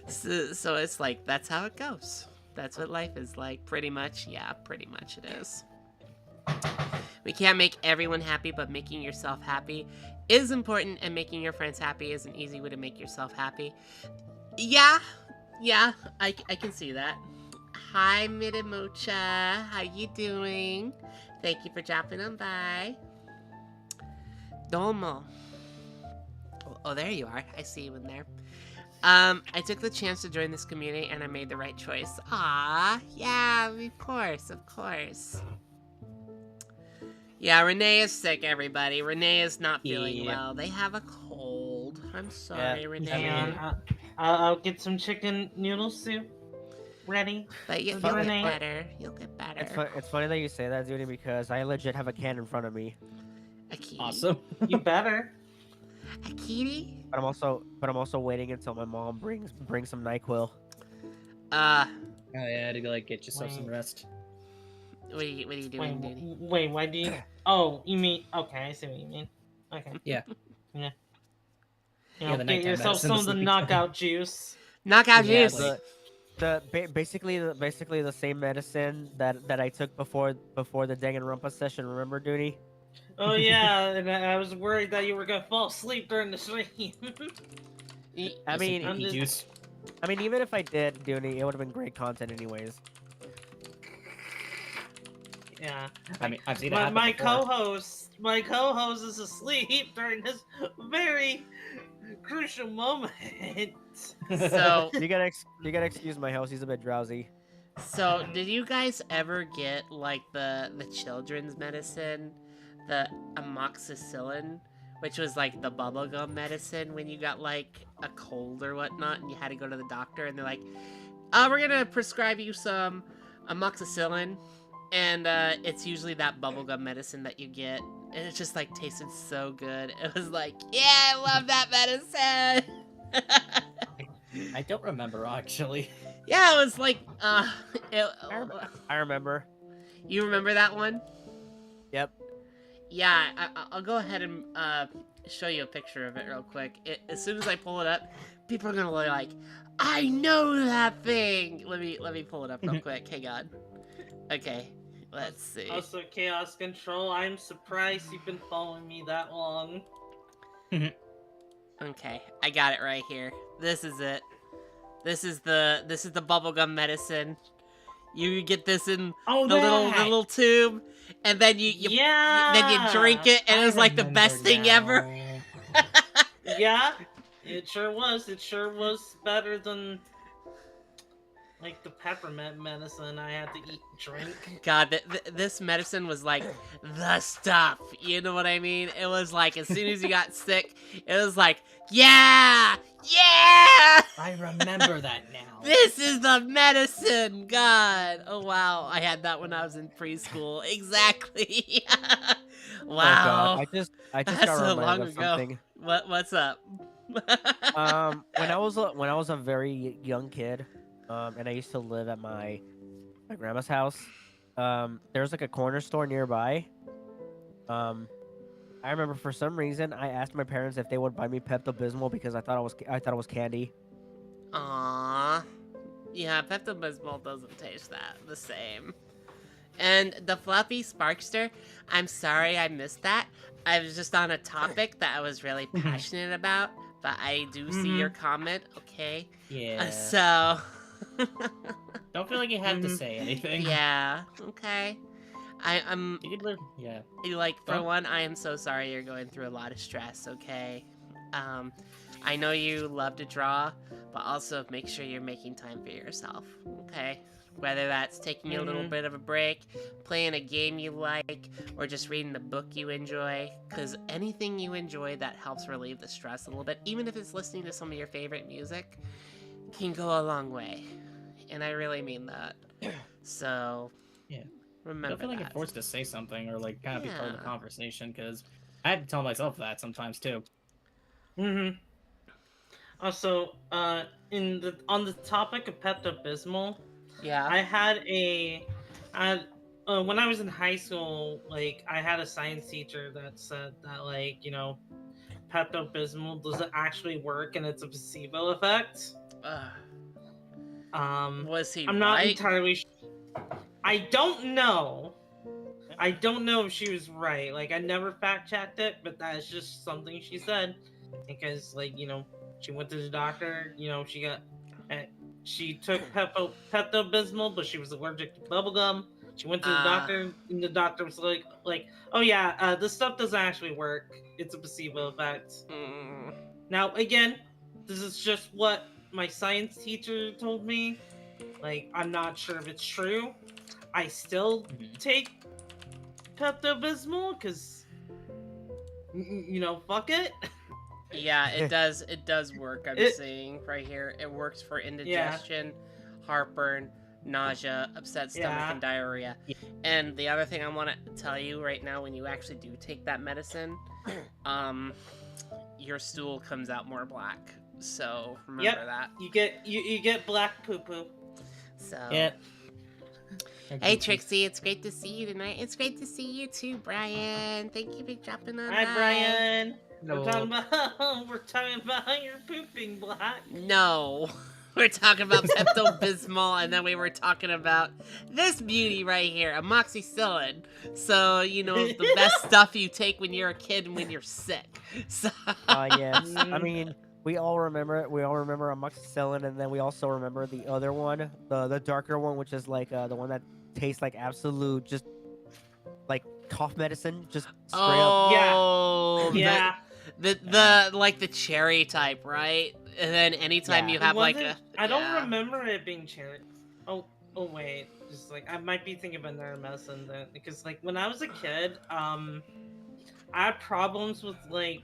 So it's like, that's how it goes. That's what life is like. Pretty much. Yeah, pretty much it is. We can't make everyone happy, but making yourself happy is important, and making your friends happy is an easy way to make yourself happy. Yeah, I can see that. Hi, Midamocha. How you doing? Thank you for dropping on by. Domo. Oh, there you are. I see you in there. I took the chance to join this community, and I made the right choice. Ah, yeah, of course. Yeah, Renee is sick, everybody. Renee is not feeling Yeah. well. They have a cold. I'm sorry, Yeah. Renee. And I'll get some chicken noodle soup ready. But you'll It's get Renee. better. You'll get better. It's funny that you say that, Judy, because I legit have a can in front of me. A kitty. Awesome. You better. A kitty? But I'm also waiting until my mom brings some NyQuil. Oh yeah, to like get yourself some Wait. rest. What are you doing, Duty? Wait, why do you... Oh, you mean... Okay, I see what you mean. Okay. Yeah. Yeah. You Yeah, know, the get nighttime yourself medicine, some the of the sleepy knockout juice. Knockout Yeah, juice. Basically the same medicine that I took before the Danganronpa session. Remember, Duty? Oh yeah, and I was worried that you were gonna fall asleep during the stream. I mean, I'm just- juice. even if I did, Duty, it would have been great content anyways. Yeah. I mean, I've seen it My, happen my before. co-host is asleep during this very crucial moment. So, You gotta excuse my house. He's a bit drowsy. so did you guys ever get like the children's medicine, the amoxicillin, which was like the bubblegum medicine when you got like a cold or whatnot, and you had to go to the doctor, and they're like, We're gonna prescribe you some amoxicillin, and it's usually that bubblegum medicine that you get. And it just like tasted so good. It was like, yeah, I love that medicine. I don't remember actually. Yeah, it was like, it, I remember. you remember that one? Yep. Yeah, I'll go ahead and show you a picture of it real quick. As soon as I pull it up, people are gonna be like, I know that thing. Let me pull it up real quick. Hang on. Okay, let's see. Also, Chaos Control, I'm surprised you've been following me that long. Okay, I got it right here. This is it. This is the bubblegum medicine. You get this in the little tube, and then you then you drink it, and it was like the best thing ever. Yeah, it sure was. It sure was better than like the peppermint medicine I had to drink. God, this medicine was like the stuff. You know what I mean? It was like as soon as you got sick, it was like, yeah, yeah. I remember that now. This is the medicine. God. Oh wow, I had that when I was in preschool. Exactly. Wow. Oh god, I just That's got so reminded long of ago. something. What's up? When I was a very young kid, and I used to live at my grandma's house. There's like a corner store nearby. I remember for some reason I asked my parents if they would buy me Pepto-Bismol because I thought it was candy. Aww. Yeah, Pepto-Bismol doesn't taste the same. And the fluffy Sparkster, I'm sorry I missed that. I was just on a topic that I was really passionate about, but I do see your comment, okay? Yeah. So... Don't feel like you have to say anything. Yeah, okay. I'm... You could live. Yeah. Like, for one, I am so sorry you're going through a lot of stress, okay? I know you love to draw, but also make sure you're making time for yourself, okay? Whether that's taking a little bit of a break, playing a game you like, or just reading a book you enjoy, because anything you enjoy that helps relieve the stress a little bit, even if it's listening to some of your favorite music, can go a long way. And I really mean that. So, yeah. Remember I don't feel like that. you're forced to say something or like kind of be part of the Yeah. conversation because I have to tell myself that sometimes too. Also, on the topic of Pepto-Bismol, Yeah. I had when I was in high school, like I had a science teacher that said that like Pepto-Bismol doesn't actually work and it's a placebo effect. Was he I'm not right? entirely. I don't know. I don't know if she was right. Like I never fact checked it, but that's just something she said. Because she went to the doctor. She took Pepto-Bismol, but she was allergic to bubblegum. She went to the doctor, and the doctor was like, oh yeah, this stuff doesn't actually work. It's a placebo effect. Now again, this is just what my science teacher told me. Like, I'm not sure if it's true. I still take Pepto-Bismol because, fuck it. Yeah, it does. It does work. I'm seeing right here. It works for indigestion, heartburn, nausea, upset stomach, and diarrhea. And the other thing I want to tell you right now, when you actually do take that medicine, your stool comes out more black. So remember that. You get black poo poo. So. Yeah. Hey Trixie, it's great to see you tonight. It's great to see you too, Brian. Thank you for dropping on by. Hi, Brian. No. We're talking about your pooping black. No. We're talking about Pepto-Bismol, and then we were talking about this beauty right here, amoxicillin. So, the best stuff you take when you're a kid and when you're sick. So. Yes. I mean, we all remember it. We all remember amoxicillin, and then we also remember the other one, the darker one, which is like the one that tastes like absolute, just like cough medicine, just straight up. Yeah. The like the cherry type, right? And then anytime you have I don't remember it being cherry. Oh wait, just like I might be thinking of another medicine then, because like when I was a kid, I had problems with like,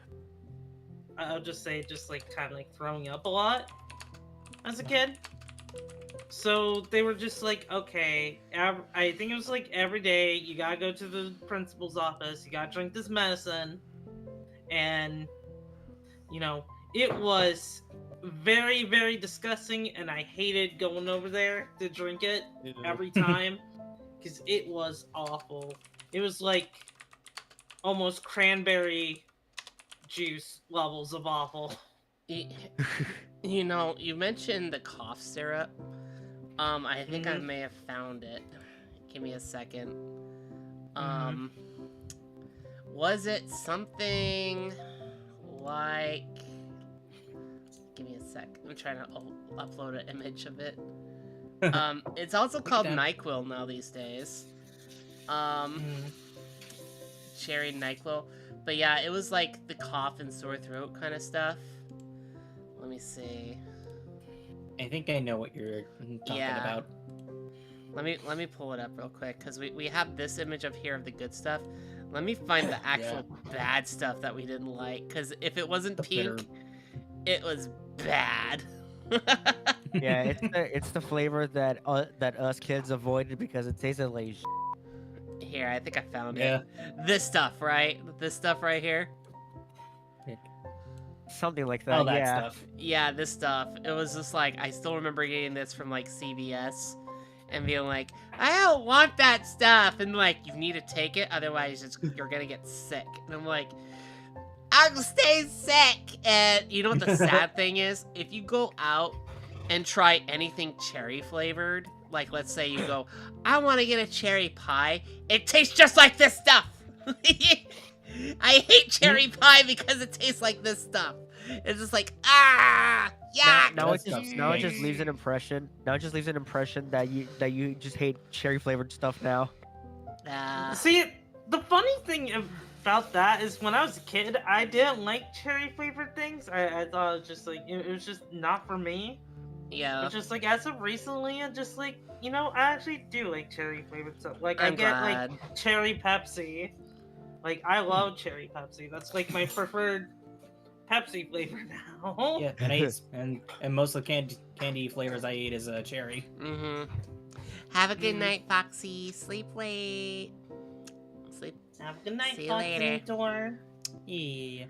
I'll just say just like kind of like throwing up a lot as a kid. So they were just like, okay, I think it was like every day you gotta go to the principal's office, you gotta drink this medicine, and you know, it was very, very disgusting, and I hated going over there to drink it every time because it was awful. It was like almost cranberry juice levels of awful. You know, you mentioned the cough syrup. I think I may have found it. Give me a second. Was it something like... Give me a sec. I'm trying to upload an image of it. It's also called NyQuil now these days. Cherry NyQuil. But yeah, it was like the cough and sore throat kind of stuff. Let me see. I think I know what you're talking about. Let me pull it up real quick, because we have this image of here of the good stuff. Let me find the actual bad stuff that we didn't like, because if it wasn't pink, it was bad. Yeah, it's the flavor that us kids avoided because it tasted like Here, I think I found it. This stuff, right? This stuff right here? something like that. All that stuff. Yeah, this stuff. It was just like, I still remember getting this from like CVS and being like, I don't want that stuff. And like, you need to take it, otherwise you're gonna get sick. And I'm like, I'll stay sick. And you know what the sad thing is? If you go out and try anything cherry flavored, like let's say you go, I want to get a cherry pie, it tastes just like this stuff. I hate cherry pie because it tastes like this stuff. It's just like, yeah. Now it just leaves an impression. Now it just leaves an impression that you just hate cherry flavored stuff now. See, the funny thing about that is when I was a kid, I didn't like cherry flavored things. I thought it was just like, it was just not for me. Yeah. It's just like, as of recently, I'm just like, you know, I actually do like cherry flavored stuff. Like, I'm I get glad. like cherry Pepsi. Like, I love cherry Pepsi. That's like my preferred Pepsi flavor now. Yeah, and most of the candy flavors I eat is cherry. Have a good night, Foxy. Sleep late. Sleep. Have a good night, See you Foxy later. Door. Yeah.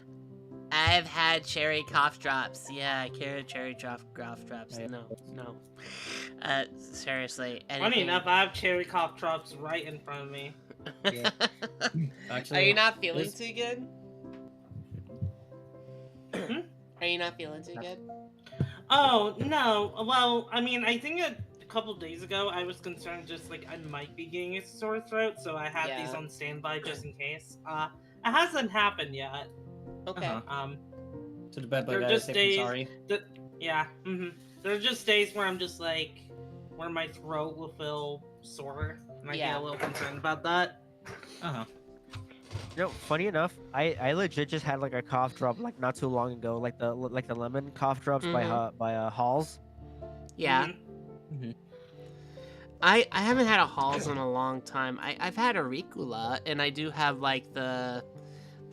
I've had cherry cough drops. Yeah, I carry cherry cough drops. Yeah. No. Seriously. Funny anything- enough, I have cherry cough drops right in front of me. Yeah. Actually, Are you not feeling this- too good? Are you not feeling too good? Oh, no. Well, I mean, I think a couple days ago, I was concerned just like I might be getting a sore throat, so I had these on standby just in case. It hasn't happened yet. Okay. To the bed, They're but just days. sorry. Yeah. There are just days where I'm just like, where my throat will feel sore, and I get a little concerned about that. You know, funny enough, I legit just had like a cough drop like not too long ago, like the lemon cough drops by Halls. Yeah. Mm-hmm. I haven't had a Halls in a long time. I've had a Ricola, and I do have like the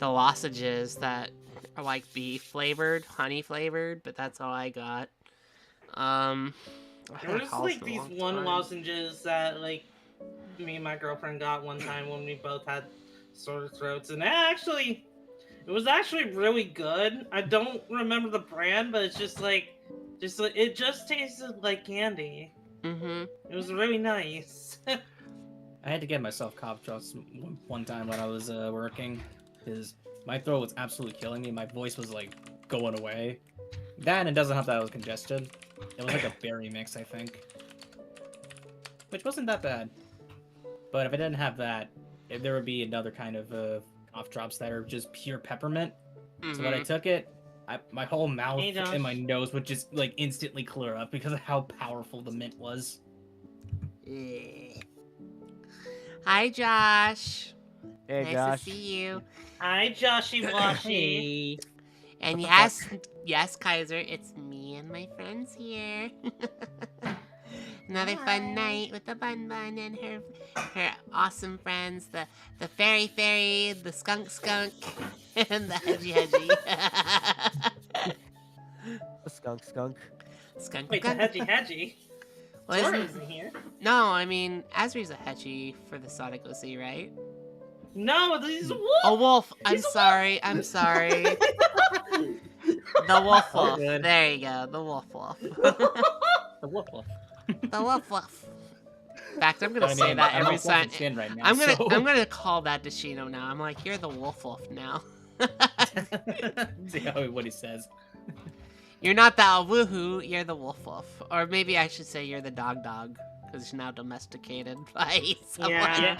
lozenges that are like beef flavored, honey flavored, but that's all I got. There was like these lozenges that like me and my girlfriend got one time when we both had sore throats, and it was actually really good. I don't remember the brand, but it's just like it just tasted like candy. It was really nice. I had to get myself cough drops one time when I was working, because my throat was absolutely killing me. My voice was like going away. That, and it doesn't help that I was congested. It was like a berry mix, I think, which wasn't that bad. But if I didn't have that, there would be another kind of cough drops that are just pure peppermint. So when I took it, my whole mouth and my nose would just like instantly clear up because of how powerful the mint was. Hi, Josh. Hey, nice Josh. to see you. Hi, Joshy Washy. And yes, Kaiser, it's me and my friends here. Another fun night with the Bun and her awesome friends, the fairy, the skunk, and the hedgy. The skunk. Wait, the hedgy. Well, Sora isn't- isn't here. No, I mean, Asri's a Hechi for the Sonic OC, right? No, he's a wolf. A wolf. I'm He's a wolf. sorry. I'm sorry. The wolf Oh, wolf. good. There you go. The wolf wolf. The wolf wolf. The wolf wolf. In fact, I'm gonna I say mean, that I'm every not wolf in time. skin right now, I'm so... gonna call that to Shino now. I'm like, you're the wolf wolf now. See what he says. You're not the woohoo. You're the wolf wolf, or maybe I should say you're the dog dog, because you're now domesticated by someone. Yeah.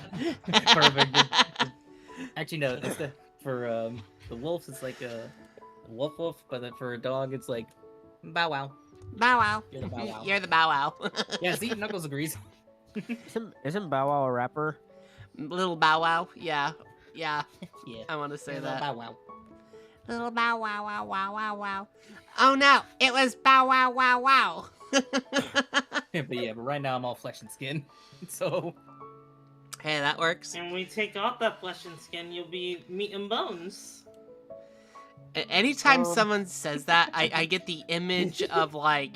Perfect. Actually, no. It's for the wolves, it's like a wolf wolf, but then for a dog, it's like bow wow. Bow wow. You're the bow wow. You're the bow wow. Yeah, see, Knuckles agrees. Isn't Bow Wow a rapper? Little bow wow. Yeah. Yeah. Yeah. I want to say You're the that. bow wow. Little bow wow wow wow wow wow. Oh no! It was bow wow wow wow. But right now I'm all flesh and skin. So Hey, that works. And when we take off that flesh and skin, you'll be meat and bones. Anytime someone says that, I get the image of like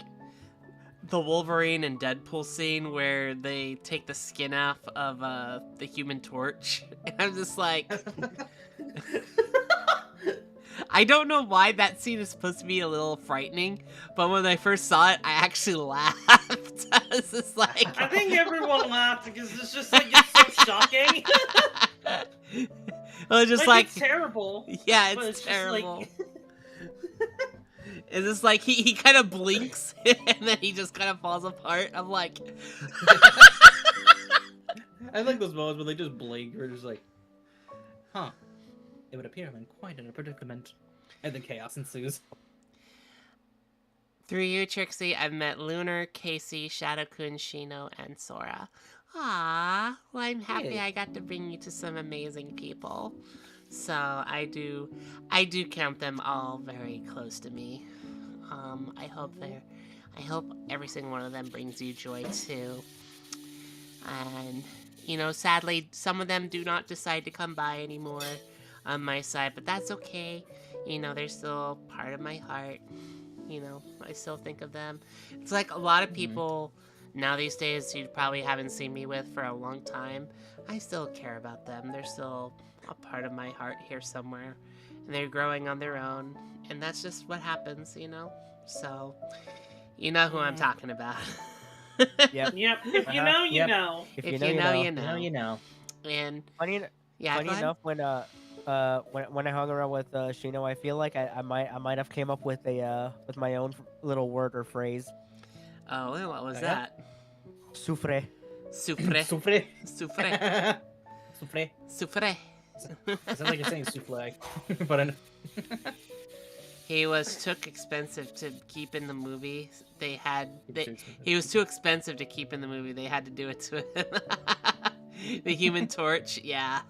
the Wolverine and Deadpool scene where they take the skin off of the Human Torch, and I'm just like, I don't know why that scene is supposed to be a little frightening, but when I first saw it, I actually laughed. I was just like, I think everyone laughed because it's just like it's so shocking. I was just like, it's terrible. yeah, but it's just like- terrible. It's just like he kind of blinks and then he just kind of falls apart. I'm like, I like those moments where they just blink or just like, huh. It would appear I'm in quite a predicament. And then chaos ensues. through you, Trixie, I've met Lunar, Casey, Shadow-kun, Shino, and Sora. Ah, well, I'm happy Hey. I got to bring you to some amazing people. So I do count them all very close to me. I hope every single one of them brings you joy too. And sadly, some of them do not decide to come by anymore on my side, but that's okay. They're still part of my heart. I still think of them. It's like a lot of people now these days you probably haven't seen me with for a long time. I still care about them. They're still a part of my heart here somewhere. And they're growing on their own. And that's just what happens, So, you know who I'm talking about. Yep. Yep. If you know, you Yep. know. If If you know, you know. you know. You know. And, Funny, yeah, funny go ahead. enough, when I hung around with Shino, I feel like I might have came up with with my own little word or phrase. Oh, and what was Oh, yeah? that? Soufre. Souffle. Souffle. Souffle. Souffle. Souffle. It sounds like you're saying souffle. But He was too expensive to keep in the movie. He was too expensive to keep in the movie. They had to do it to him. The Human Torch, yeah.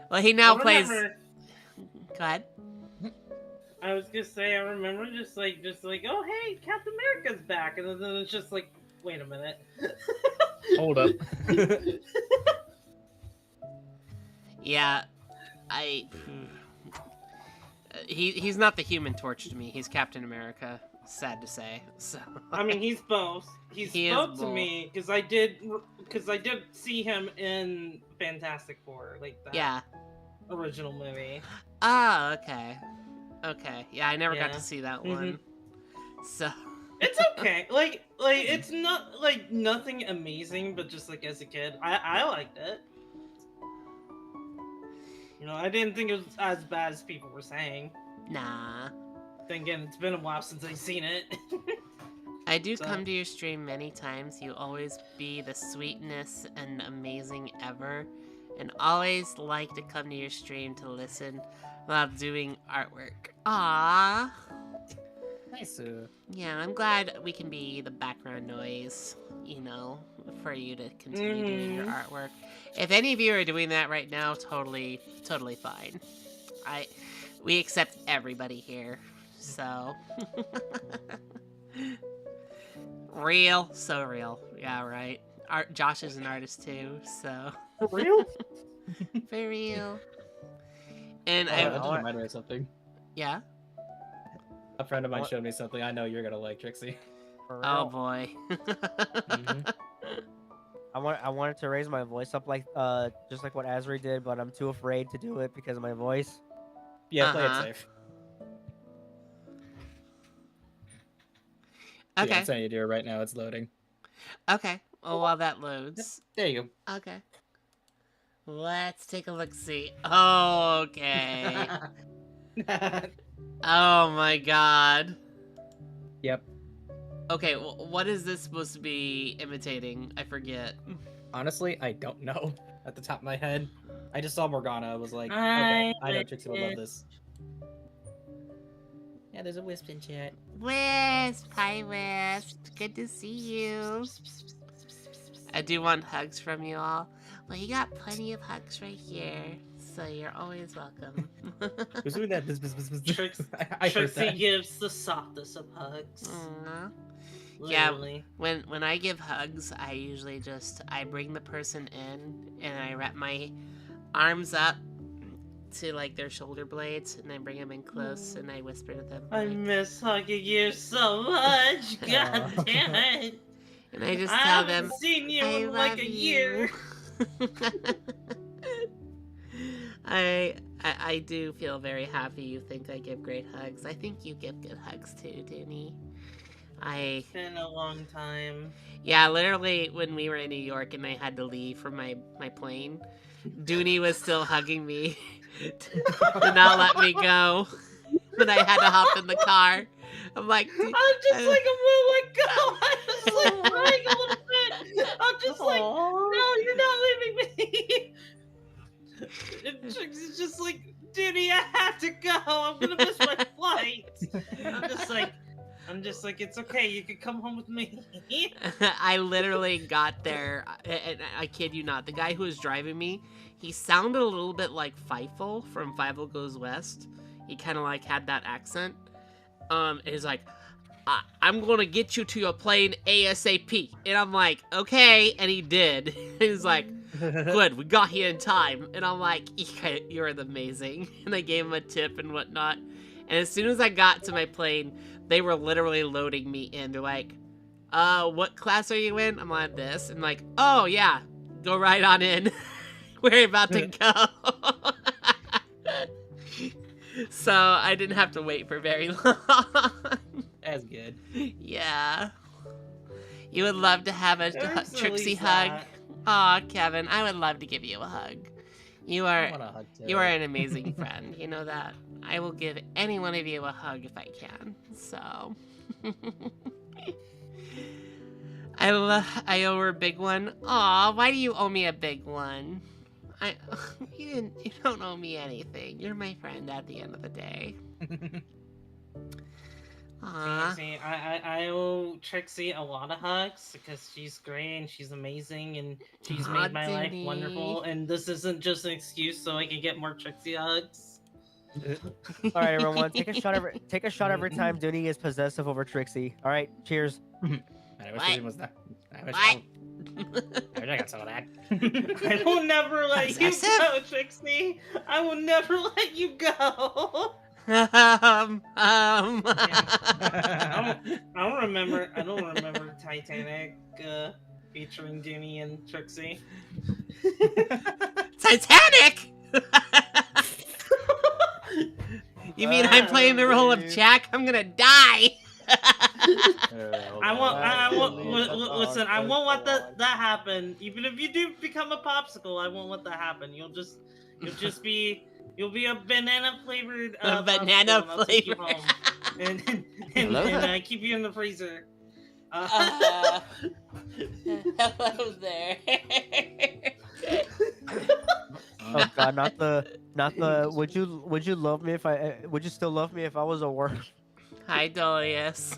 Well, he now I plays. remember- Go ahead. I was gonna say, I remember just like, oh hey, Captain America's back, and then it's just like, wait a minute. hold up. Yeah, he's not the Human Torch to me. He's Captain America. Sad to say. So. I mean, he's both. He's He is both to both. me because I did see him in Fantastic Four, like that Yeah. original movie. Oh, okay. Okay. Yeah, I never got Yeah. to see that one. So. It's okay. like it's not like nothing amazing, but just like as a kid, I liked it. I didn't think it was as bad as people were saying. Nah. Then again, it's been a while since I've seen it. I do So- come to your stream many times. You always be the sweetness and amazing ever. And always like to come to your stream to listen while doing artwork. Aww. Nice. Yeah, I'm glad we can be the background noise, for you to continue doing your artwork. If any of you are doing that right now, totally fine. We accept everybody here, so. Real, so real. Yeah, right. Josh is an artist too, so. For real? For real. And That I, just reminded me of something. yeah. A friend of mine showed me something I know you're gonna like, Trixie. For Oh real. boy. Mhm. I wanted to raise my voice up like just like what Asri did, but I'm too afraid to do it because of my voice. Yeah, play it Uh-huh. safe. Yeah, Okay. I'm sending you to it right now. It's loading. Okay. Well, while that loads. There you Okay. Let's take a look. See. Oh, okay. go. Oh my god. Yep. Okay, what is this supposed to be imitating? I forget. Honestly, I don't know at the top of my head. I just saw Morgana. I was like, okay, I I know Trixie would love wish- this. Yeah, there's a wisp in chat. Wisp! Hi, Wisp. Good to see you. I do want hugs from you all. Well, you got plenty of hugs right here, so you're always welcome. Who's doing that? Bzz, bzz, bzz, bzz. Trix- I heard Trixie that. gives the softest of hugs. Aw. Yeah. Literally. When I give hugs, I usually I bring the person in and I wrap my arms up to like their shoulder blades and I bring them in close and I whisper to them. I like- miss hugging you so much. God Aw. damn it. and I just I tell haven't them, seen you I in like love a year. you. I do feel very happy you think I give great hugs. I think you give good hugs too, Dooney. It's been a long time. Yeah, literally when we were in New York and I had to leave from my plane, Dooney was still hugging me to not let me go. But I had to hop in the car. I'm like, I'm just like, I'm gonna let go. I'm just like crying a little bit. I'm just like, no, you're not leaving me. And Trixie's just like, Duty, I have to go. I'm gonna miss my flight. I'm just like, it's okay. You can come home with me. I literally got there, and I kid you not, the guy who was driving me, he sounded a little bit like Fievel from Fievel Goes West. He kind of like had that accent. He's like, I'm gonna get you to your plane ASAP. And I'm like, okay, and he did. He's like, good, we got here in time. And I'm like, you're amazing. And I gave him a tip and whatnot. And as soon as I got to my plane, they were literally loading me in. They're like, what class are you in? I'm on this. And like, oh yeah, go right on in. We're about to go. So I didn't have to wait for very long. That's good. Yeah. You would love to have a There's Trixie always hug. that. Aw, Kevin, I would love to give you a hug. You I are want a hug too. you are an amazing friend. You know that. I will give any one of you a hug if I can. So I owe her a big one. Aw, why do you owe me a big one? You don't owe me anything. You're my friend at the end of the day. Aw. See, I owe Trixie a lot of hugs because she's great and she's amazing and she's Aw, made my life Dooney. wonderful. And this isn't just an excuse so I can get more Trixie hugs. All right, everyone, take a shot every time Dooney is possessive over Trixie. All right, cheers. I wish it was that. I wish What? I wish I got some of that. I will never let you Possessive? go, Trixie. I will never let you go. um. I don't remember Titanic featuring Dooney and Trixie. Titanic. You mean I'm playing the role of Jack? I'm gonna die. I won't listen. I won't let that happen. Even if you do become a popsicle, I won't let that happen. You'll be a banana flavored. A banana popsicle, and I'll take you flavor. home. and keep you in the freezer. Hello there. Oh God, not the. Would you love me if I? Would you still love me if I was a worm? Hi, Dolius.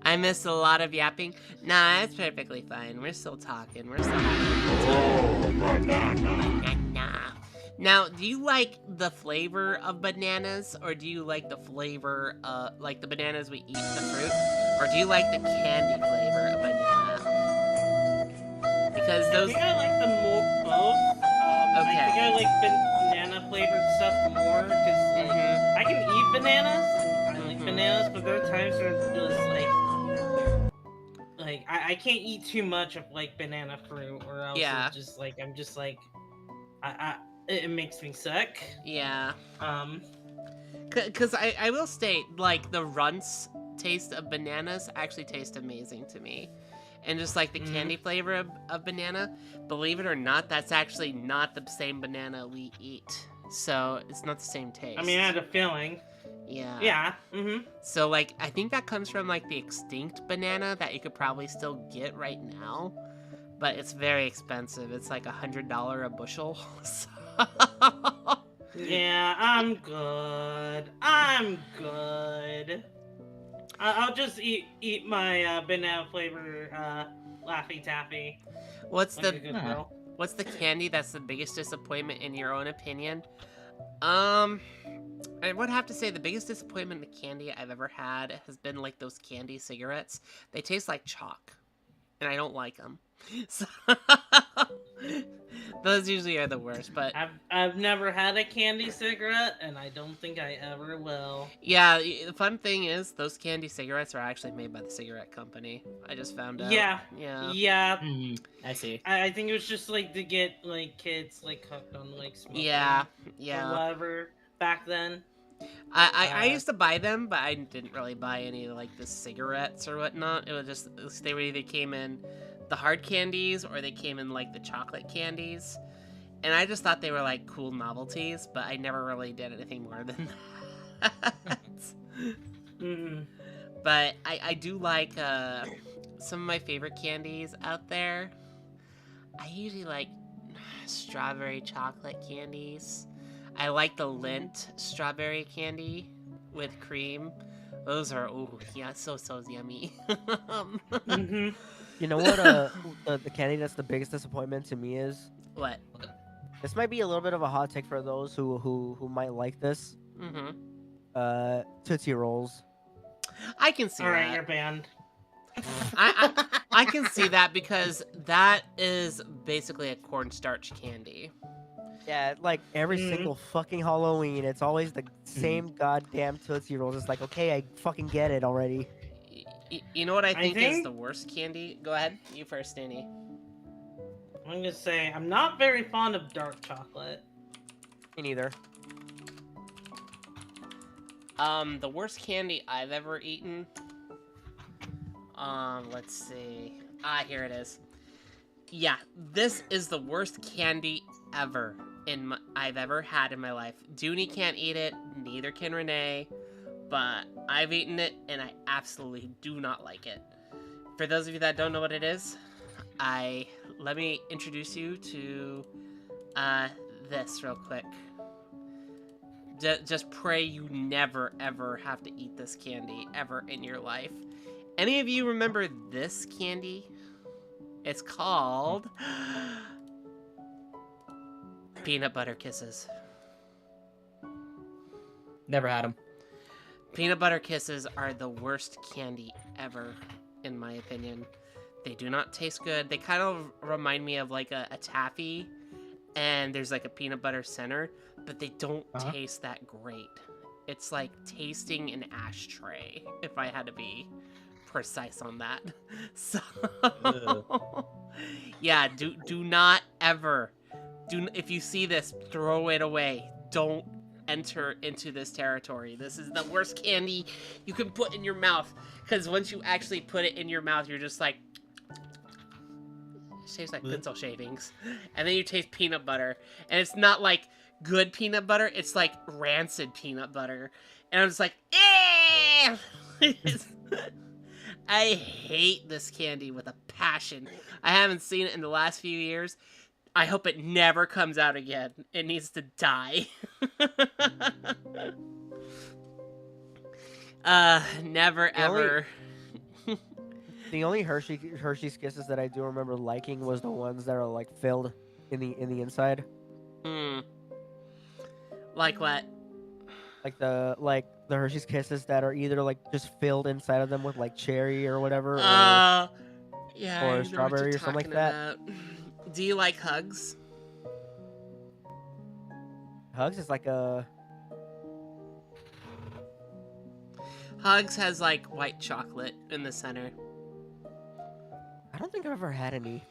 I missed a lot of yapping. Nah, it's perfectly fine. We're still talking. We're still having a good time. Banana. Now, do you like the flavor of bananas, or do you like the flavor, like the bananas we eat, the fruit, or do you like the candy flavor of banana? Because I those. think I like them both. I Okay. think I like banana flavored stuff more because Mhm. I can eat bananas. I like bananas, but there are times where it's just like I can't eat too much of like banana fruit, or else Yeah. it's just like I'm just like it makes me sick. Yeah. Um, Because I will state, like, the runts taste of bananas actually taste amazing to me. And just like the candy flavor of banana, believe it or not, that's actually not the same banana we eat. So it's not the same taste. I mean, I had a feeling. Yeah. Yeah. So, like, I think that comes from, like, the extinct banana that you could probably still get right now. But it's very expensive. It's like $100 a bushel. So... Yeah, I'm good. I'm good. I'll just eat my banana flavor Laffy Taffy. What's like a the good girl. What's the candy that's the biggest disappointment in your own opinion? I would have to say the biggest disappointment in candy I've ever had has been like those candy cigarettes. They taste like chalk, and I don't like them. So those usually are the worst. But I've never had a candy cigarette, and I don't think I ever will. yeah, the fun thing is those candy cigarettes are actually made by the cigarette company. I just found out. Yeah. I see. I think it was just like to get like kids like hooked on like smoking. Yeah. Or whatever back then. I used to buy them, but I didn't really buy any like the cigarettes or whatnot. It was just they either came in the hard candies or they came in like the chocolate candies, and I just thought they were like cool novelties, but I never really did anything more than that. But I do like some of my favorite candies out there. I usually like strawberry chocolate candies. I like the Lindt strawberry candy with cream. Those are, oh yeah, so yummy. You know what? The candy that's the biggest disappointment to me is. What? This might be a little bit of a hot take for those who might like this. Tootsie Rolls. I can see All right, that. you're banned. I can see that because that is basically a cornstarch candy. Yeah, like every single fucking Halloween, it's always the same goddamn Tootsie Rolls. It's like, okay, I fucking get it already. You know what I think is the worst candy? Go ahead, you first, Danny. I'm gonna say I'm not very fond of dark chocolate. Me neither. The worst candy I've ever eaten. Let's see. Here it is. Yeah, this is the worst candy ever I've ever had in my life. Dooney can't eat it, neither can Renee, but I've eaten it and I absolutely do not like it. For those of you that don't know what it is, let me introduce you to this real quick. Just pray you never ever have to eat this candy ever in your life. Any of you remember this candy? It's called Peanut Butter Kisses. Never had them. Peanut Butter Kisses are the worst candy ever, in my opinion. They do not taste good. They kind of remind me of like a taffy, and there's like a peanut butter center, but they don't taste that great. It's like tasting an ashtray, if I had to be precise on that. So yeah, do not ever if you see this, throw it away. Don't enter into this territory. This is the worst candy you can put in your mouth, because once you actually put it in your mouth, you're just like, it tastes like pencil shavings, and then you taste peanut butter, and it's not like good peanut butter, it's like rancid peanut butter, and I'm just like, eh! I hate this candy with a passion. I haven't seen it in the last few years. I hope it never comes out again. It needs to die. Never ever. The only Hershey's Kisses that I do remember liking was the ones that are like filled in the inside. Like what? Like the Hershey's Kisses that are either like just filled inside of them with like cherry or whatever, Yeah, or strawberry or something like that. Do you like Hugs? Hugs is like a Hugs has like white chocolate in the center. I don't think I've ever had any.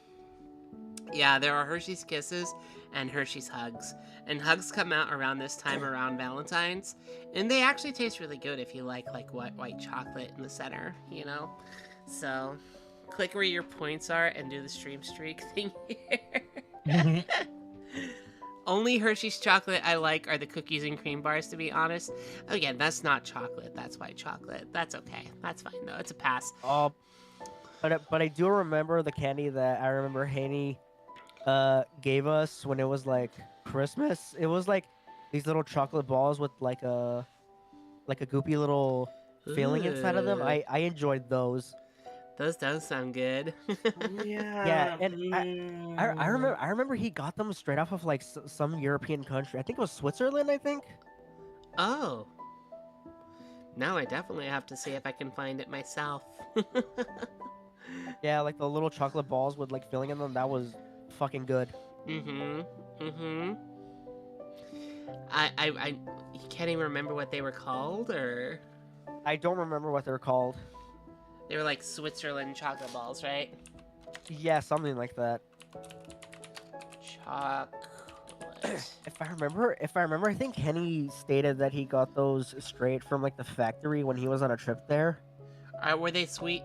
Yeah, there are Hershey's Kisses and Hershey's Hugs. And Hugs come out around this time around Valentine's. And they actually taste really good if you like white chocolate in the center, you know? So, click where your points are and do the stream streak thing here. Only Hershey's chocolate I like are the cookies and cream bars, to be honest. Again, that's not chocolate. That's white chocolate. That's okay. That's fine, though. It's a pass. But I do remember the candy that I remember Haney gave us when it was like Christmas. It was like these little chocolate balls with like a goopy little filling inside of them. Ooh. I enjoyed those. Those don't sound good. Yeah, and I remember he got them straight off of like some European country. I think it was Switzerland. I think. Oh. Now I definitely have to see if I can find it myself. Yeah, like the little chocolate balls with like filling in them. That was fucking good. I you can't even remember what they were called, or I don't remember what they're called. they were like Switzerland chocolate balls, right? Yeah, something like that. Chocolate. If I remember, I think Kenny stated that he got those straight from like the factory when he was on a trip there. Were they sweet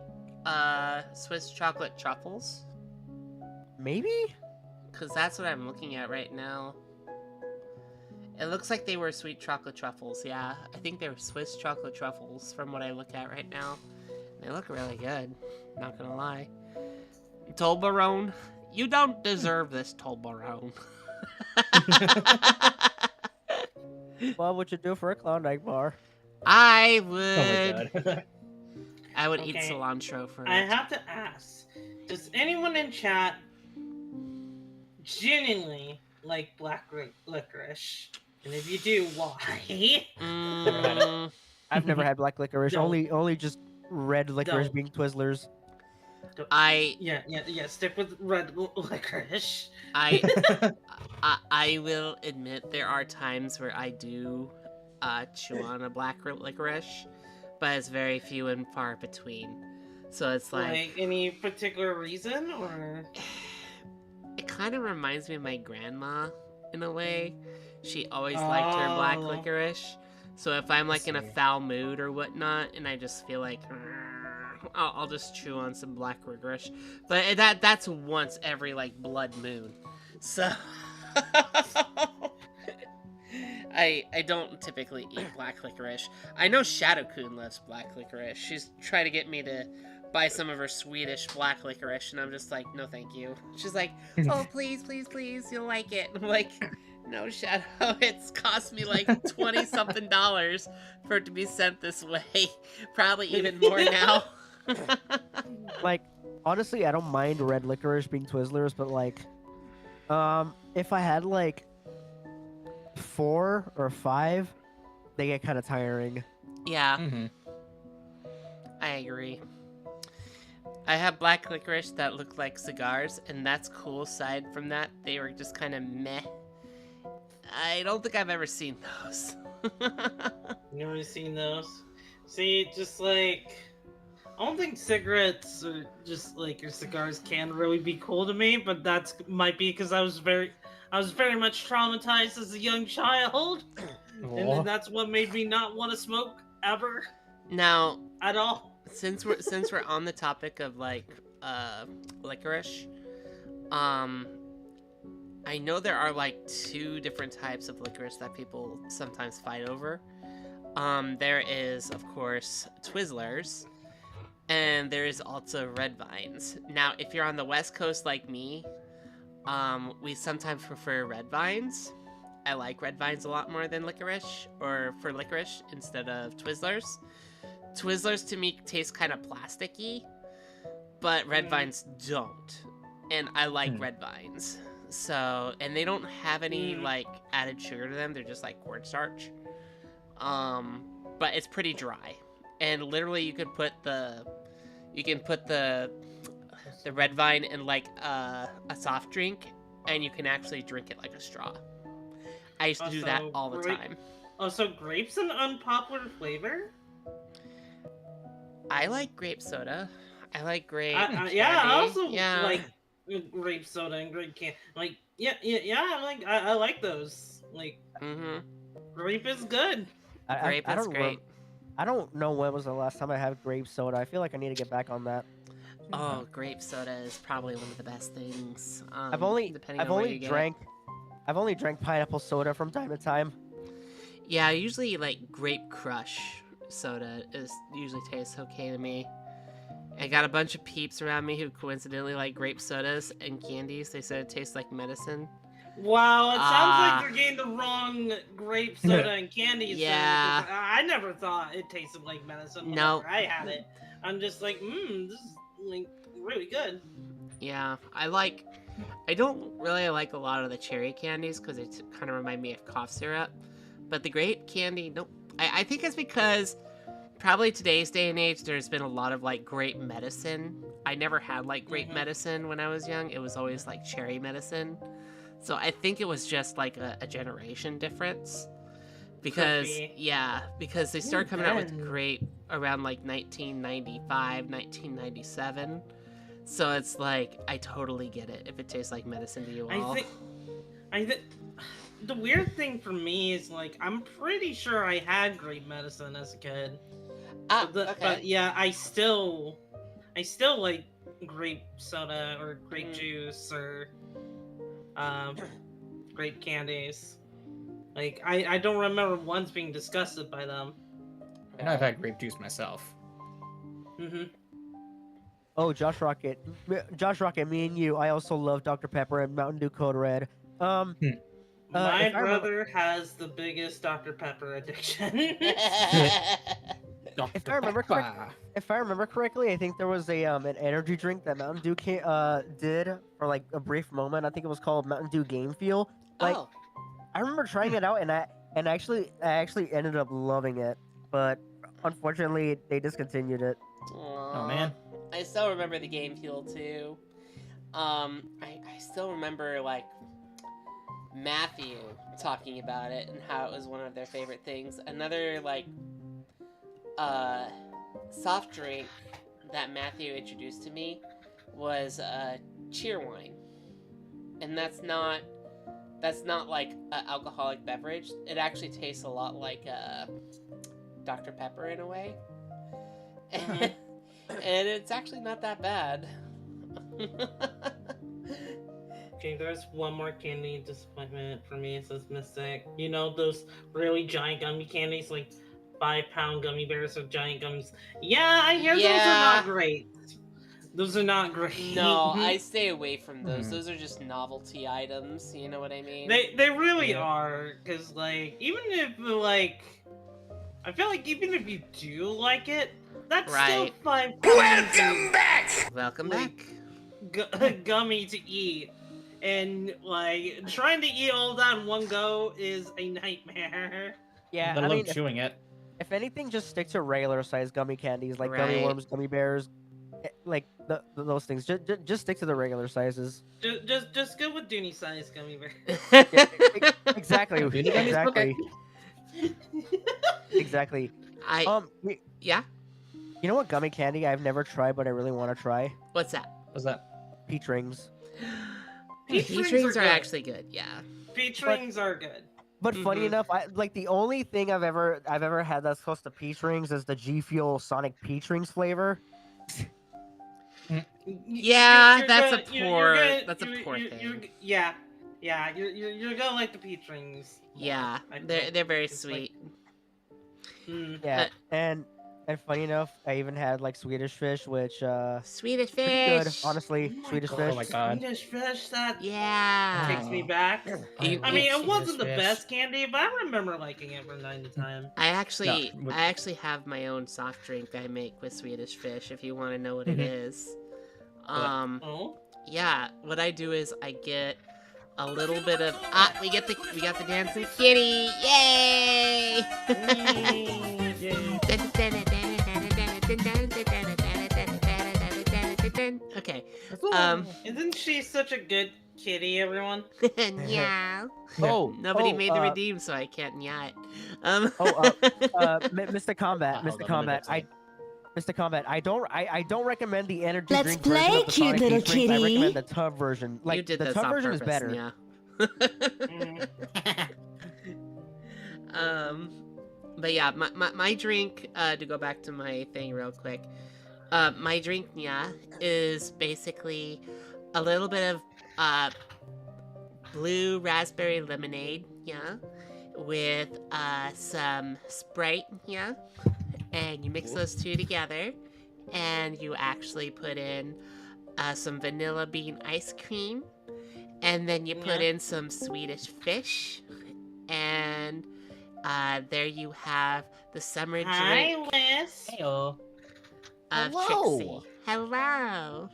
Swiss chocolate truffles? Maybe? Because that's what I'm looking at right now. It looks like they were sweet chocolate truffles, yeah. I think they were Swiss chocolate truffles from what I look at right now. They look really good, not gonna lie. Toblerone, you don't deserve this Toblerone. What would you do for a Klondike bar? I Oh would... my god. I would eat Okay. cilantro for it. I have to ask, does anyone in chat genuinely like black licorice? And if you do, why? Mm, I've never had black licorice. Don't. Only just red licorice Don't. being Twizzlers. Yeah, stick with red licorice. I will admit there are times where I do chew on a black licorice, but it's very few and far between. So it's Like any particular reason, or it kind of reminds me of my grandma in a way. She always liked her black Oh. licorice. So if I'm like in a see. foul mood or whatnot, and I just feel like I'll just chew on some black licorice. But that's once every like blood moon. So I don't typically eat black licorice. I know Shadow-kun loves black licorice. She's trying to get me to buy some of her Swedish black licorice, and I'm just like, no thank you. She's like, oh please, please, please, you'll like it. I'm like, no, Shadow, it's cost me like $20-something for it to be sent this way. Probably even more now. Like, honestly, I don't mind red licorice being Twizzlers, but like, if I had like 4 or 5, they get kind of tiring. Yeah, Mm-hmm. I agree. I have black licorice that look like cigars, and that's cool. Aside from that, they were just kind of meh. I don't think I've ever seen those. you ever seen those? See, just like I don't think cigarettes or just like your cigars can really be cool to me, but that's might be because I was very much traumatized as a young child, and then that's what made me not want to smoke ever Now, at all. since we're on the topic of like licorice, I know there are like 2 different types of licorice that people sometimes fight over. There is, of course, Twizzlers, and there is also red vines. Now, if you're on the West Coast like me, we sometimes prefer red vines. I like red vines a lot more than licorice, or for licorice instead of Twizzlers. Twizzlers to me taste kind of plasticky, but red vines don't. And I like red vines. So, and they don't have any like added sugar to them. They're just like cornstarch. But it's pretty dry. And literally you can put the red vine in like a soft drink, and you can actually drink it like a straw. I used to do that all the time. Oh, so grapes an unpopular flavor? I like grape soda. I like grape. Yeah, I candy. also Yeah. like grape soda and grape can. Like, yeah. I like those. Like, Mm-hmm. grape is good. Grape I is don't great. I don't know when was the last time I had grape soda. I feel like I need to get back on that. Oh, grape soda is probably one of the best things. I've only depending I've on where only you get it. drank pineapple soda from time to time. Yeah, usually like grape crush soda usually tastes okay to me. I got a bunch of peeps around me who coincidentally like grape sodas and candies. They said it tastes like medicine. Wow, it sounds Ah. like you're getting the wrong grape soda and candy. Yeah. Soda, 'cause I never thought it tasted like medicine Nope. whenever I had it. I'm just like, this is like really good. Yeah, I don't really like a lot of the cherry candies because they kind of remind me of cough syrup. But the grape candy, nope. I think it's because probably today's day and age, there's been a lot of like grape medicine. I never had like grape medicine when I was young. It was always like cherry medicine. So I think it was just like a generation difference. Because, because they started coming out with grape around like 1995, 1997. So it's like, I totally get it if it tastes like medicine to you all. I think the weird thing for me is like, I'm pretty sure I had grape medicine as a kid. But yeah, I still like grape soda or grape juice or grape candies. Like, I don't remember once being disgusted by them. I know I've had grape juice myself. Oh, Josh Rocket, me and you. I also love Dr. Pepper and Mountain Dew Code Red. My if I remember- brother has the biggest Dr. Pepper addiction. If I remember correctly, I think there was a an energy drink that Mountain Dew did for like a brief moment. I think it was called Mountain Dew Game Fuel. Like, I remember trying it out, and I actually ended up loving it, but unfortunately they discontinued it. Oh man. I still remember the Game Fuel too. I still remember like Matthew talking about it and how it was one of their favorite things. Another like soft drink that Matthew introduced to me was cheer wine, and that's not like an alcoholic beverage. It actually tastes a lot like Dr. Pepper in a way. And it's actually not that bad. Okay, there's one more candy disappointment for me. It says Mystic. You know those really giant gummy candies, like 5-pound gummy bears with giant gummies? Yeah, I hear those are not great. Those are not great. No, I stay away from those. Those are just novelty items. You know what I mean? They really are, because like, even if like, I feel like even if you do like it, that's still 5 pounds. Welcome back. Gummy to eat, and like trying to eat all that in one go is a nightmare. Yeah, I love chewing it. If anything, just stick to regular size gummy candies like gummy worms, gummy bears, like those things. Just stick to the regular sizes. Just go with Dooney size gummy bear. Exactly. Exactly. Yeah. You know what gummy candy I've never tried, but I really want to try? What's that? What's that? Peach rings. Peach rings are actually good. Yeah. Peach rings are good. But funny enough, like the only thing I've ever had that's close to peach rings is the G Fuel Sonic Peach Rings flavor. Yeah, that's a poor thing. Yeah, you're gonna like the peach rings. Yeah, they're very sweet. Like, yeah, and funny enough, I even had like Swedish Fish, which Swedish pretty good, Fish. honestly. Swedish Fish. Oh my god. Swedish Fish, that Yeah. takes me back. I mean, it wasn't the Fish. best candy, but I remember liking it from time to time. I actually have my own soft drink I make with Swedish Fish. If you want to know what it is. Yeah, what I do is I get a little bit of we got the dancing kitty, yay! Okay. Isn't she such a good kitty, everyone? Yeah. Nobody made the redeem, so I can't yacht. Mr. Combat, Mr. Combat, I don't recommend the energy Let's drink play, version of the cute Sonic little Youth drinks. I kitty. recommend the tub version. Like you did the this tub on version purpose, is better. Yeah. But yeah, my drink, to go back to my thing real quick, my drink, yeah, is basically a little bit of blue raspberry lemonade, yeah, with some Sprite, yeah, and you mix those two together, and you actually put in some vanilla bean ice cream, and then you put in some Swedish fish, and there you have the summer drink Hi, Liz. Heyo. of Hello. Trixie. Hello.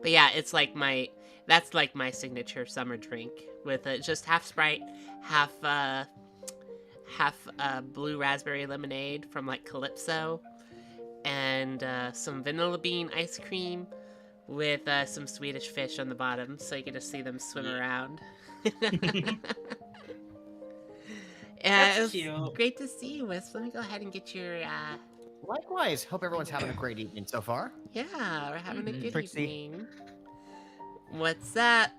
But yeah, it's like that's like my signature summer drink with just half Sprite, half blue raspberry lemonade from like Calypso, and some vanilla bean ice cream with some Swedish fish on the bottom, so you can just see them swim around. That's It was cute. great to see you, Wisp. Let me go ahead and get your Likewise. Hope everyone's having a great evening so far. yeah, we're having a good Trixie. evening. What's up?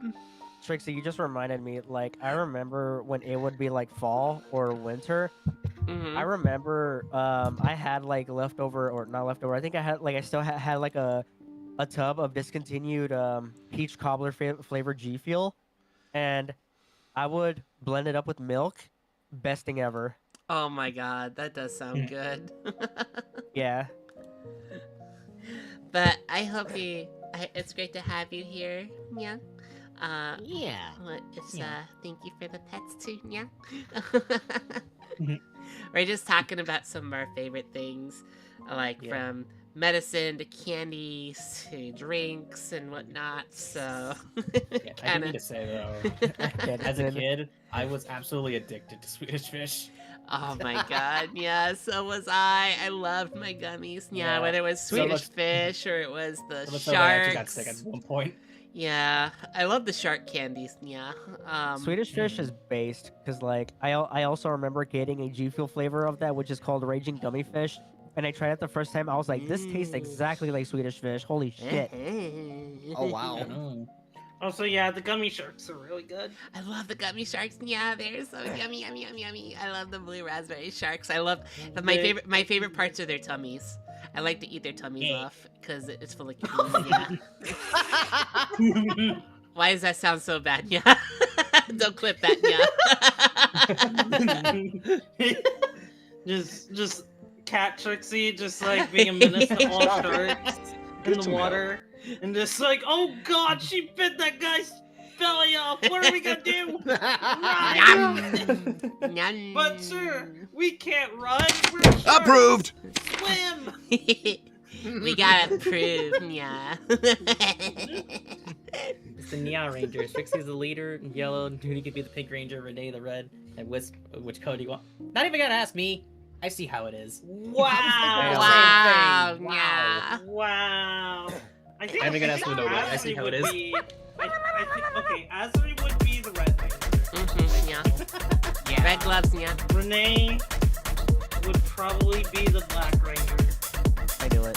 Trixie, you just reminded me. Like I remember when it would be like fall or winter. Mm-hmm. I remember I had like leftover or not leftover. I think I still had like a tub of discontinued peach cobbler flavored G Fuel, and I would blend it up with milk. Best thing ever. Oh my god, that does sound good. Yeah. But I hope it's great to have you here, yeah. Yeah. Thank you for the pets too, yeah. Mhm. We're just talking about some of our favorite things, like from medicine to candies to drinks and whatnot. So, Yeah, I do need to say though, as a kid, I was absolutely addicted to Swedish fish. oh my god, yeah, so was I. I loved my gummies. Yeah, whether it was So Swedish much- fish or it was the So much so that I actually got sharks. sick at one point. Yeah, I love the shark candies. Yeah. Swedish fish is based because like I also remember getting a G Fuel flavor of that, which is called Raging Gummy Fish. And I tried it the first time. I was like, this tastes exactly like Swedish fish. Holy shit. Oh wow. Mm. Oh, so yeah, the gummy sharks are really good. I love the gummy sharks. Yeah, they're so yummy, yummy, yummy, yummy. I love the blue raspberry sharks. I love my favorite parts are their tummies. I like to eat their tummies off because it's full of cream. Yeah. Why does that sound so bad? Yeah. Don't clip that. Yeah. just cat Trixie, just like being a menace to all sharks in the water, and just like, oh god, she bit that guy's belly off. What are we gonna do? Run! Yum. But sir, we can't run. We're sharks. Approved. Swim. We gotta prove, yeah. It's the Nya Rangers. Trixie's the leader, yellow. Duty could be the pink ranger, Renee the red, and Wisp, which color do you want? Not even gonna ask me. I see how it is. Wow. Wow, Wow. yeah. Wow. I think I'm gonna ask Lenovo. I see Azri how it would is. be- I think, okay, Azri would be the red ranger. Yeah. Red gloves, yeah. Renee would probably be the black ranger. I knew it.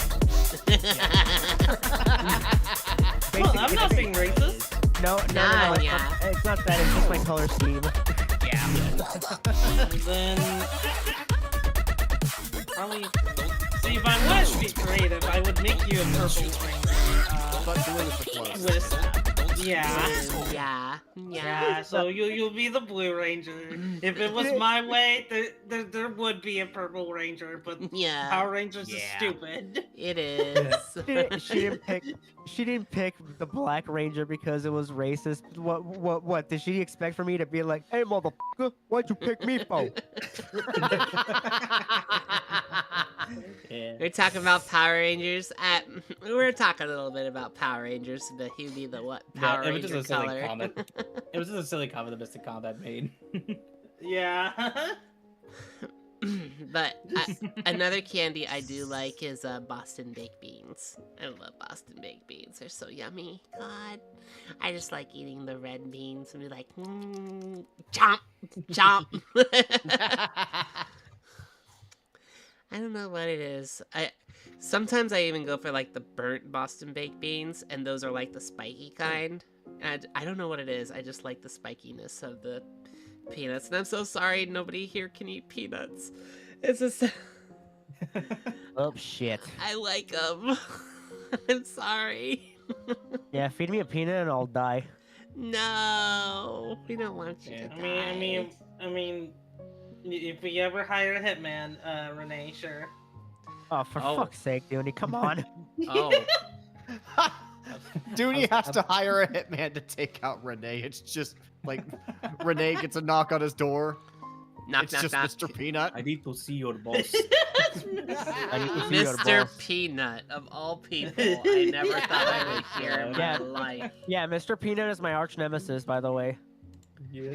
Well, I'm not being racist. No, Nah, it's, yeah. not, it's not that. It's just my color scheme. And then probably. See, if I wanted to be creative, I would make you a purple ranger. Yeah. Yeah, so you'll be the Blue Ranger. If it was my way, there would be a Purple Ranger, but Yeah. Power Rangers is stupid. It is. She didn't pick the Black Ranger because it was racist. What did she expect for me to be like, hey motherfucker, why'd you pick me for? Yeah. We're talking about Power Rangers. We're talking a little bit about Power Rangers, but who'd be the what Power it was just Ranger a silly color? comment. It was just a silly comment that Mr. Combat made. Yeah. But another candy I do like is Boston baked beans. I love Boston baked beans. They're so yummy. God, I just like eating the red beans and be like, chomp, chomp. I don't know what it is. Sometimes I even go for like the burnt Boston baked beans, and those are like the spiky kind. And I don't know what it is. I just like the spikiness of the peanuts, and I'm so sorry nobody here can eat peanuts. It's just Oh shit. I like them. I'm sorry. Yeah, feed me a peanut and I'll die. No, we don't want you Yeah. to I die. mean, if we ever hire a hitman, Renee, sure. Oh, for Oh. fuck's sake, Dooney, come on. Oh, Dooney has to hire a hitman to take out Renee. It's just like Renee gets a knock on his door. knock, It's knock, just knock. Mr. Peanut. I need to see your boss. I need to see your Mr. boss. Peanut, of all people, I never thought I would hear in my Yeah. life. Yeah, Mr. Peanut is my arch nemesis, by the way. Yeah.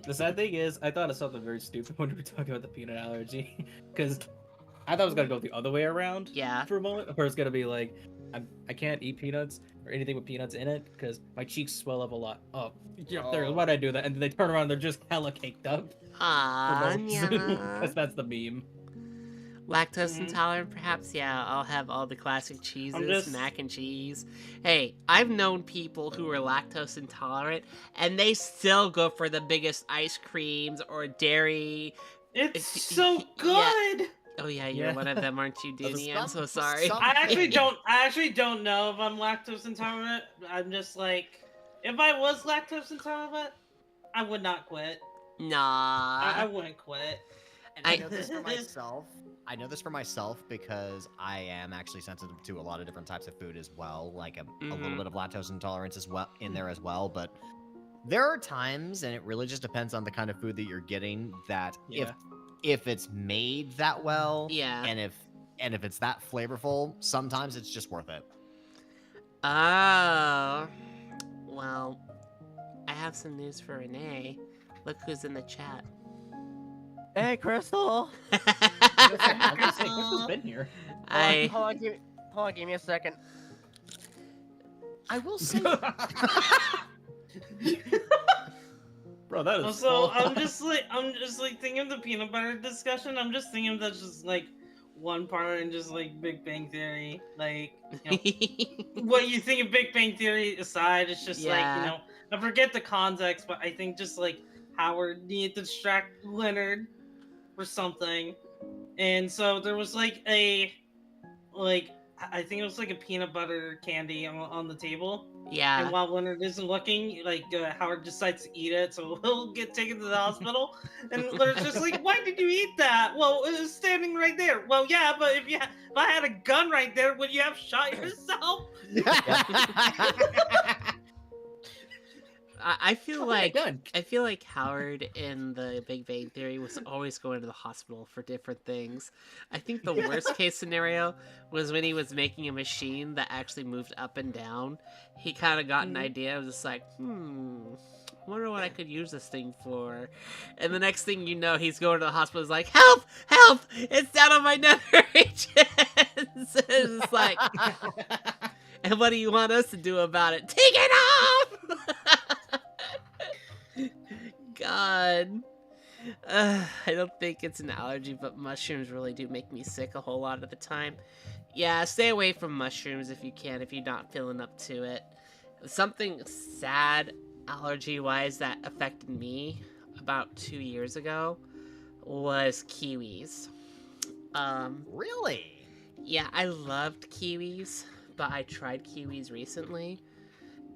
The sad thing is, I thought of something very stupid when we were talking about the peanut allergy, because I thought it was gonna go the other way around. Yeah. For a moment, where it's gonna be like, I can't eat peanuts or anything with peanuts in it because my cheeks swell up a lot. Oh, yeah, why'd I do that? And then they turn around, they're just hella caked up. Aw, yeah. Because that's the meme. Lactose intolerant, perhaps? Yeah, I'll have all the classic cheeses, just- mac and cheese. Hey, I've known people who are lactose intolerant, and they still go for the biggest ice creams or dairy. It's If- so yeah. good. Oh yeah, you're Yeah. one of them, aren't you, Dooney? I'm so Some- sorry. some- I actually don't know if I'm lactose intolerant. I'm just like, if I was lactose intolerant, I would not quit. I Nah. wouldn't quit. And I know this for myself. I know this for myself because I am actually sensitive to a lot of different types of food as well, like a little Mhm. bit of lactose intolerance as well in there as well. But there are times, and it really just depends on the kind of food that you're getting, that Yeah. if it's made that well, Yeah. and if it's that flavorful, sometimes it's just worth it. Oh. Well, I have some news for Renee. Look who's in the chat. Hey, Crystal. I was gonna say, Crystal's been here. Hold on, give me a second. I will say, Bro, that is Also, so I'm hot. just like thinking of the peanut butter discussion. I'm just thinking that's just like one part in just like Big Bang Theory. Like, you know, what you think of Big Bang Theory aside, it's just like, Yeah. you know, I forget the context, but I think just like Howard needed to distract Leonard for something, and so there was like I think it was like a peanut butter candy on the table. Yeah. And while Leonard isn't looking, like Howard decides to eat it, so he'll get taken to the hospital. And Leonard's just like, "Why did you eat that?" Well, it was standing right there. Well, yeah, but if I had a gun right there, would you have shot yourself? I feel Oh, like yeah, good. I feel like Howard in the Big Bang Theory was always going to the hospital for different things. I think the worst case scenario was when he was making a machine that actually moved up and down. He kind of got an idea. It was just like, wonder what I could use this thing for. And the next thing you know, he's going to the hospital. He's like, help, help! It's down on my nether regions. It's just like, and what do you want us to do about it? Take it off! God. I don't think it's an allergy, but mushrooms really do make me sick a whole lot of the time. Yeah, stay away from mushrooms if you can, if you're not feeling up to it. Something sad allergy-wise that affected me about 2 years ago was kiwis. Really? Yeah, I loved kiwis, but I tried kiwis recently.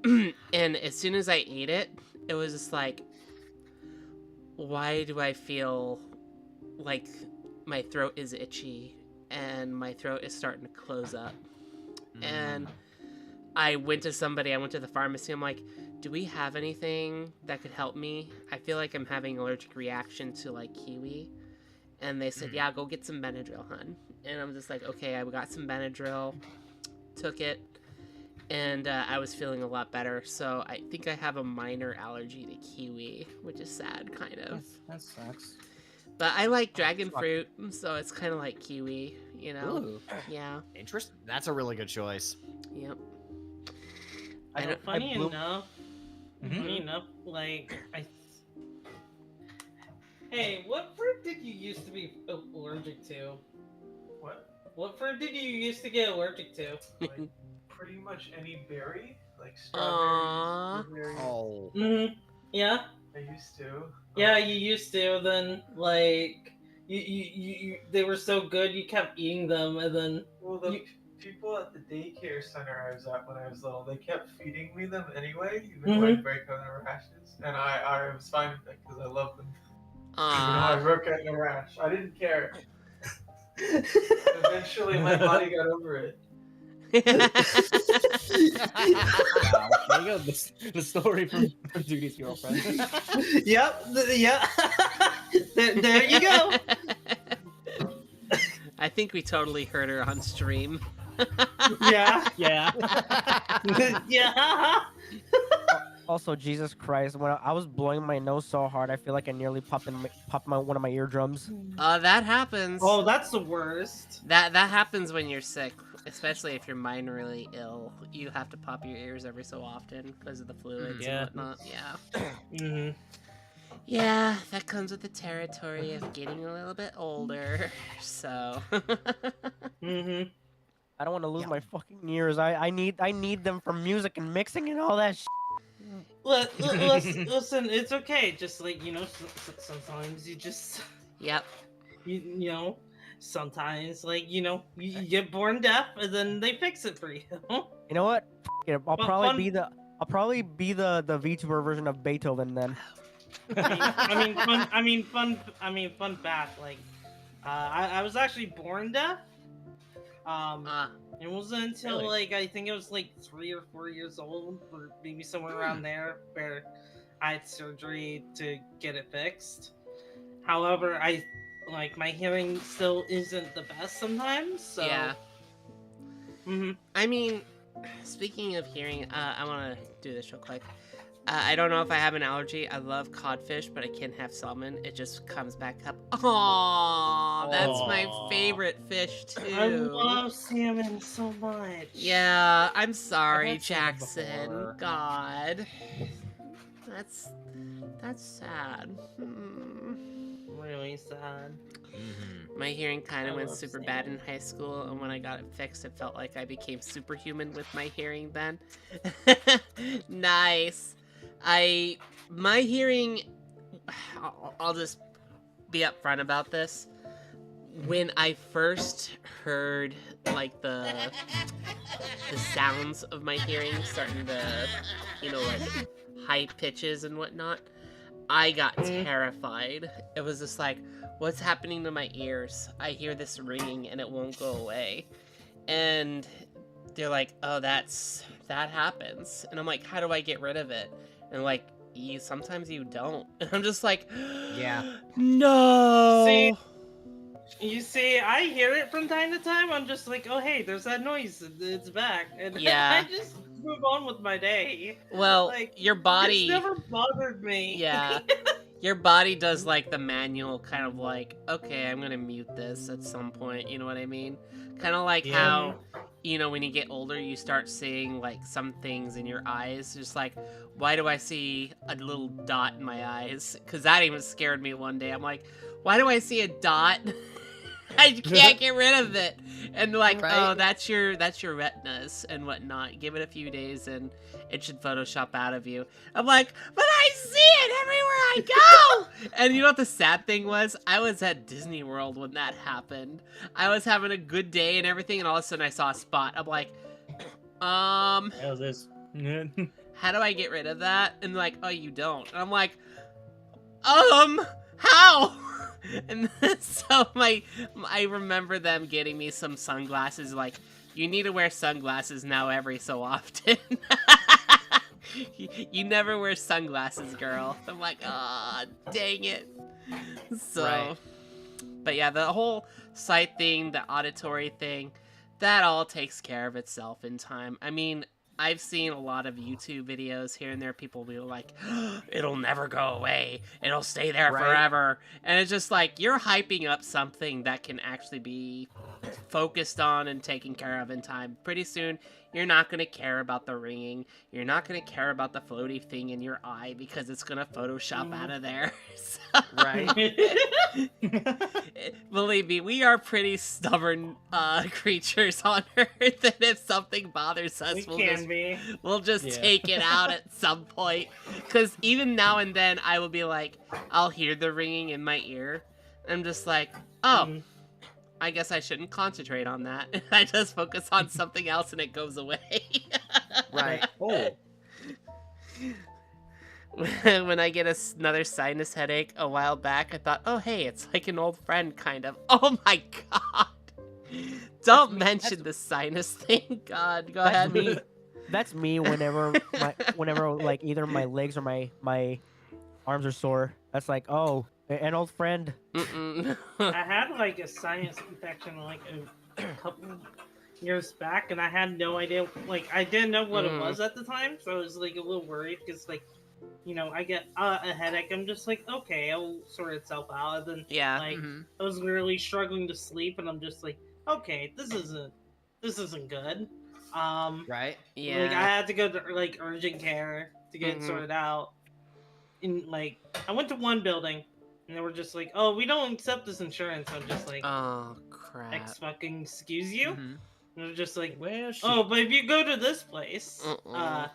And as soon as I ate it, it was just like, why do I feel like my throat is itchy and my throat is starting to close up? And I went to the pharmacy. I'm like, do we have anything that could help me? I feel like I'm having an allergic reaction to like kiwi. And they said, yeah, go get some Benadryl, hun. And I'm just like, okay, I got some Benadryl, took it, and I was feeling a lot better. So I think I have a minor allergy to kiwi, which is sad, kind of. That sucks. But I like dragon fruit, so it's kind of like kiwi, you know? Ooh. Yeah, Interesting. That's a really good choice. yep. Funny enough, Mhm. funny enough, like Hey, what fruit did you used to be allergic to? What? What fruit did you used to get allergic to? Like pretty much any berry, like Aww. strawberries, blueberries. Oh. Yeah. I used to. Yeah, you used to. Then like they were so good, you kept eating them, and then Well, the people at the daycare center I was at when I was little, they kept feeding me them anyway, even though I'd break out in rashes, and I was fine with it because I love them. Even though I broke out in a rash, I didn't care. Eventually, my body got over it. Wow. There you go. The story from Judy's girlfriend. Yep. Yeah. there you go. I think we totally heard her on stream. Yeah. Yeah. Yeah. Also, Jesus Christ, when I was blowing my nose so hard, I feel like I nearly popped one of my eardrums. That happens. Oh, that's the worst. That happens when you're sick, especially if you're minorly ill. You have to pop your ears every so often because of the fluids Yeah. and whatnot. Yeah. Mm-hmm. Yeah, that comes with the territory of getting a little bit older. So. Mm-hmm. I don't want to lose my fucking ears. I need them for music and mixing and all that shit. Listen, it's okay. Just like, sometimes you just, Yep. you know, sometimes like, you get born deaf and then they fix it for you. You know what? F- it. I'll Well, probably fun- be the VTuber version of Beethoven then. Fun fact. Like, I was actually born deaf. It wasn't until Really? like I think it was like 3 or 4 years old, or maybe somewhere around there, where I had surgery to get it fixed. However, my hearing still isn't the best sometimes. So Yeah. hmm I mean, speaking of hearing, I want to do this real quick. I don't know if I have an allergy. I love codfish, but I can't have salmon. It just comes back up. Aww, that's my Aw. favorite fish too. I love salmon so much. Yeah, I'm sorry, had salmon Jackson. before. God, that's sad. Really sad. My hearing kind I of went love super salmon. bad in high school, and when I got it fixed, it felt like I became superhuman with my hearing then. Nice. My hearing, I'll just be upfront about this. When I first heard, like, the sounds of my hearing starting to, like, high pitches and whatnot, I got terrified. It was just like, what's happening to my ears? I hear this ringing and it won't go away. And they're like, oh, that happens. And I'm like, how do I get rid of it? And like, sometimes you don't. And I'm just like, Yeah. no. You see, I hear it from time to time. I'm just like, oh hey, there's that noise. It's back, and Yeah. I just move on with my day. Well, Like, your body. It's never bothered me. Yeah. Your body does like the manual kind of like, okay, I'm gonna mute this at some point, you know what I mean? Kind of like how, when you get older, you start seeing like some things in your eyes. Just like, why do I see a little dot in my eyes? Because that even scared me one day. I'm like, why do I see a dot? I can't get rid of it. And like, oh, that's your retinas and whatnot. Give it a few days and it should Photoshop out of you. I'm like, but I see it everywhere I go. And you know what the sad thing was? I was at Disney World when that happened. I was having a good day and everything, and all of a sudden I saw a spot. I'm like, How's this? how do I get rid of that? And they're like, oh, you don't. And I'm like, how? And so I remember them getting me some sunglasses, like, you need to wear sunglasses now every so often. You never wear sunglasses, girl. I'm like, dang it. So, but yeah, the whole sight thing, the auditory thing, that all takes care of itself in time. I mean, I've seen a lot of YouTube videos here and there. People be like, "It'll never go away. It'll stay there Right. forever." And it's just like you're hyping up something that can actually be focused on and taken care of in time. Pretty soon, you're not gonna care about the ringing. You're not gonna care about the floaty thing in your eye because it's gonna Photoshop out of there. So- Right. Believe me, we are pretty stubborn creatures on Earth, and if something bothers us, We we'll can just, be. we'll just Yeah. take it out at some point. Because even now and then, I will be like, I'll hear the ringing in my ear. I'm just like, oh, Mm. I guess I shouldn't concentrate on that. I just focus on something else, and it goes away. Right. Oh. When I get another sinus headache a while back, I thought, oh, hey, it's like an old friend, kind of. Oh, my God. Don't mention the sinus thing. God, go That's ahead. me. That's me whenever like either my legs or my arms are sore. That's like, oh, an old friend. Mm-mm. I had like a sinus infection like a couple years back, and I had no idea. Like, I didn't know what it was at the time, so I was like a little worried because, like, you know, I get a headache. I'm just like, okay, it'll sort itself out. And then, Yeah. like, mhm. I was literally struggling to sleep, and I'm just like, okay, this isn't good. Right? Yeah. Like, I had to go to like urgent care to get it Mhm. sorted out. And like, I went to one building, and they were just like, "Oh, we don't accept this insurance." I'm just like, Oh, crap. "X fucking excuse you." Mhm. And they're just like, Where she? "Oh, but if you go to this place, Uh-uh.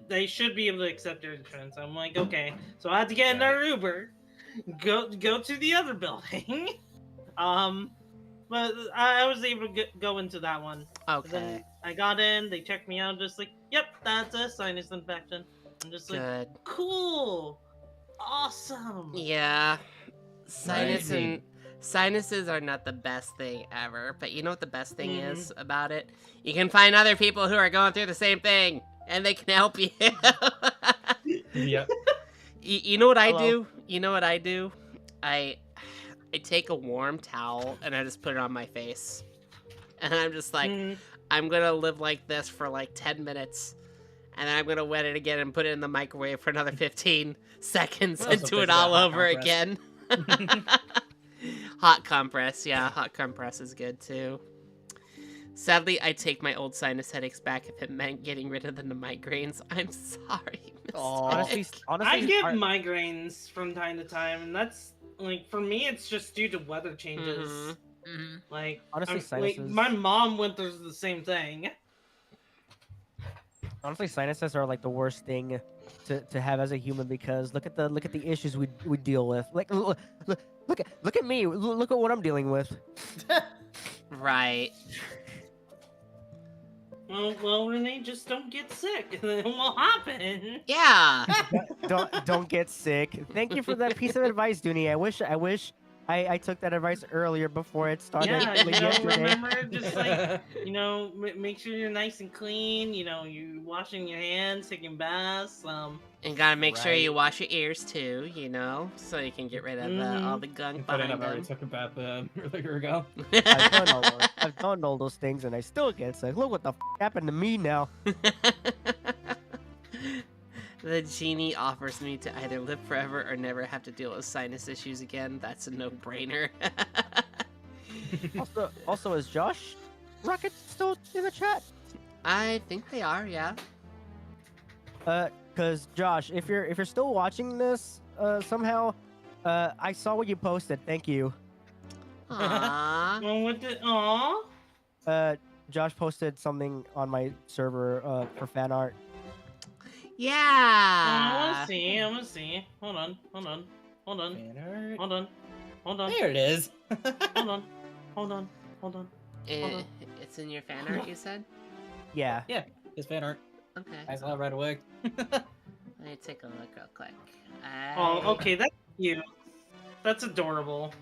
they should be able to accept your insurance." I'm like, "Okay." So I had to get another Uber, go to the other building. But I was able to go into that one. Okay. Then I got in, they checked me out, just like, "Yep, that's a sinus infection." I'm just like, Good. "Cool, awesome." Yeah. Right. Sinuses are not the best thing ever, but you know what the best thing Mhm. is about it? You can find other people who are going through the same thing, and they can help you. Yep. You know what I Hello. do? You know what I do? I take a warm towel and I just put it on my face. And I'm just like, Mhm. I'm gonna live like this for like 10 minutes. And then I'm gonna wet it again and put it in the microwave for another 15 seconds Well, and so do it basically a all hot over compress. again. Hot compress, yeah, hot compress is good too. Sadly, I take my old sinus headaches back if it meant getting rid of the migraines. I'm sorry. Aw. Honestly, I get our- migraines from time to time, and that's like, for me, it's just due to weather changes. Mhm. Mhm. Like, Honestly, like, sinuses- my mom went through the same thing. honestly, sinuses are like the worst thing to have as a human because look at the issues we deal with. Like look at me. Look at what I'm dealing with. Right. Well, Renee, just don't get sick, and then it won't happen. Yeah. Don't get sick. Thank you for that piece of advice, Dooney. I wish I took that advice earlier before it started. Yeah, you like know, yesterday. remember, just like, you know, make sure you're nice and clean. You know, you washing your hands, taking baths. And gotta make sure you Right. wash your ears too, you know, so you can get rid of all the gunk But behind I've already them. took a bath earlier ago. I've done all those things and I still get sick. Look what the happened to me now. The genie offers me to either live forever or never have to deal with sinus issues again. That's a no-brainer. Also, is Josh Rocket still in the chat? I think they are, yeah. Cause Josh, if you're still watching this, somehow, I saw what you posted. Thank you. Aww. Well, what the? Aw. Josh posted something on my server, for fan art. I Yeah. wanna see. I wanna see. Hold on. Hold on. Hold on. Fan art. Hold on. Hold on. There it is. Hold on. Hold on. Hold on. It, it's in your fan art, you said? Yeah. Yeah, it's fan art. Okay. I saw it right away. Let me take a look real quick. Oh, okay. That's cute. That's adorable.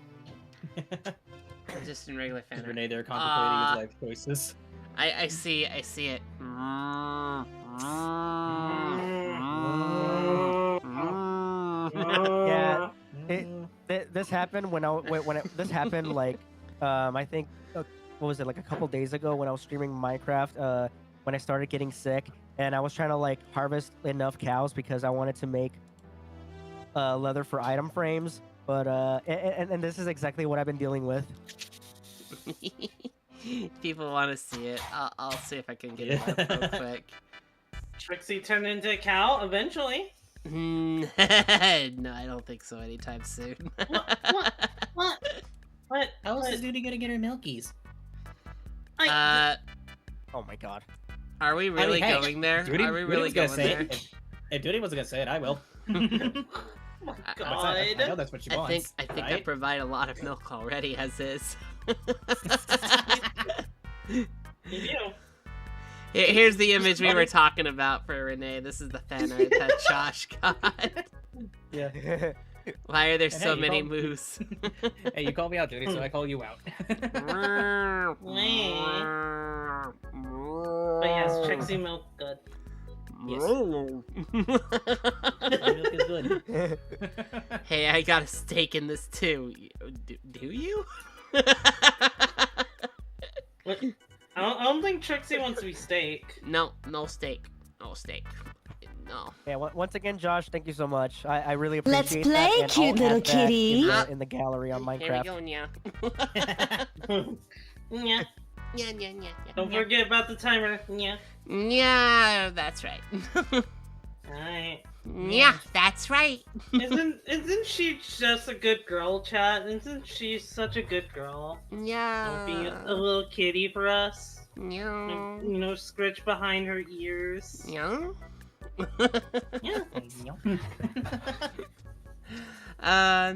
Just in regular fan art. Renee there contemplating his life choices. I see it. Yeah. This happened when this happened like I think what was it, like a couple days ago when I was streaming Minecraft. when I started getting sick, and I was trying to like harvest enough cows because I wanted to make leather for item frames. But and this is exactly what I've been dealing with. People want to see it. I'll see if I can get it up real quick. Trixie turned into a cow eventually. No, I don't think so anytime soon. What? How is the duty gonna get her milkies? Oh my god. Are we really hey, going there? Duty, Are we really going there? If Duty wasn't gonna say it, I will. Oh my god. I know that's what she wants. I think right? I provide a lot of milk already as is. You do. Here's the image we were talking about for Renee. This is the fan art that Josh got. Yeah. Why are there And so hey, many moose? Hey, you call me out, Duty, so I call you out. But yes, Trixie milk good. Yes. Milk is good. Hey, I got a stake in this too. Do you? What? I don't think Trixie wants to be steak. No stake. No stake. No. Yeah, once again, Josh, thank you so much. I really Let's appreciate play, that. And cute I'll little add that kitty. in the gallery on Here we Minecraft. go, yeah. Yeah. Yeah. Don't forget about the timer. Yeah. Yeah, that's right. Alright. Yeah, that's right. Isn't she just a good girl, chat? Isn't she such a good girl? Yeah. Being a little kitty for us. Yeah. You know, scritch behind her ears. Yeah. Yeah.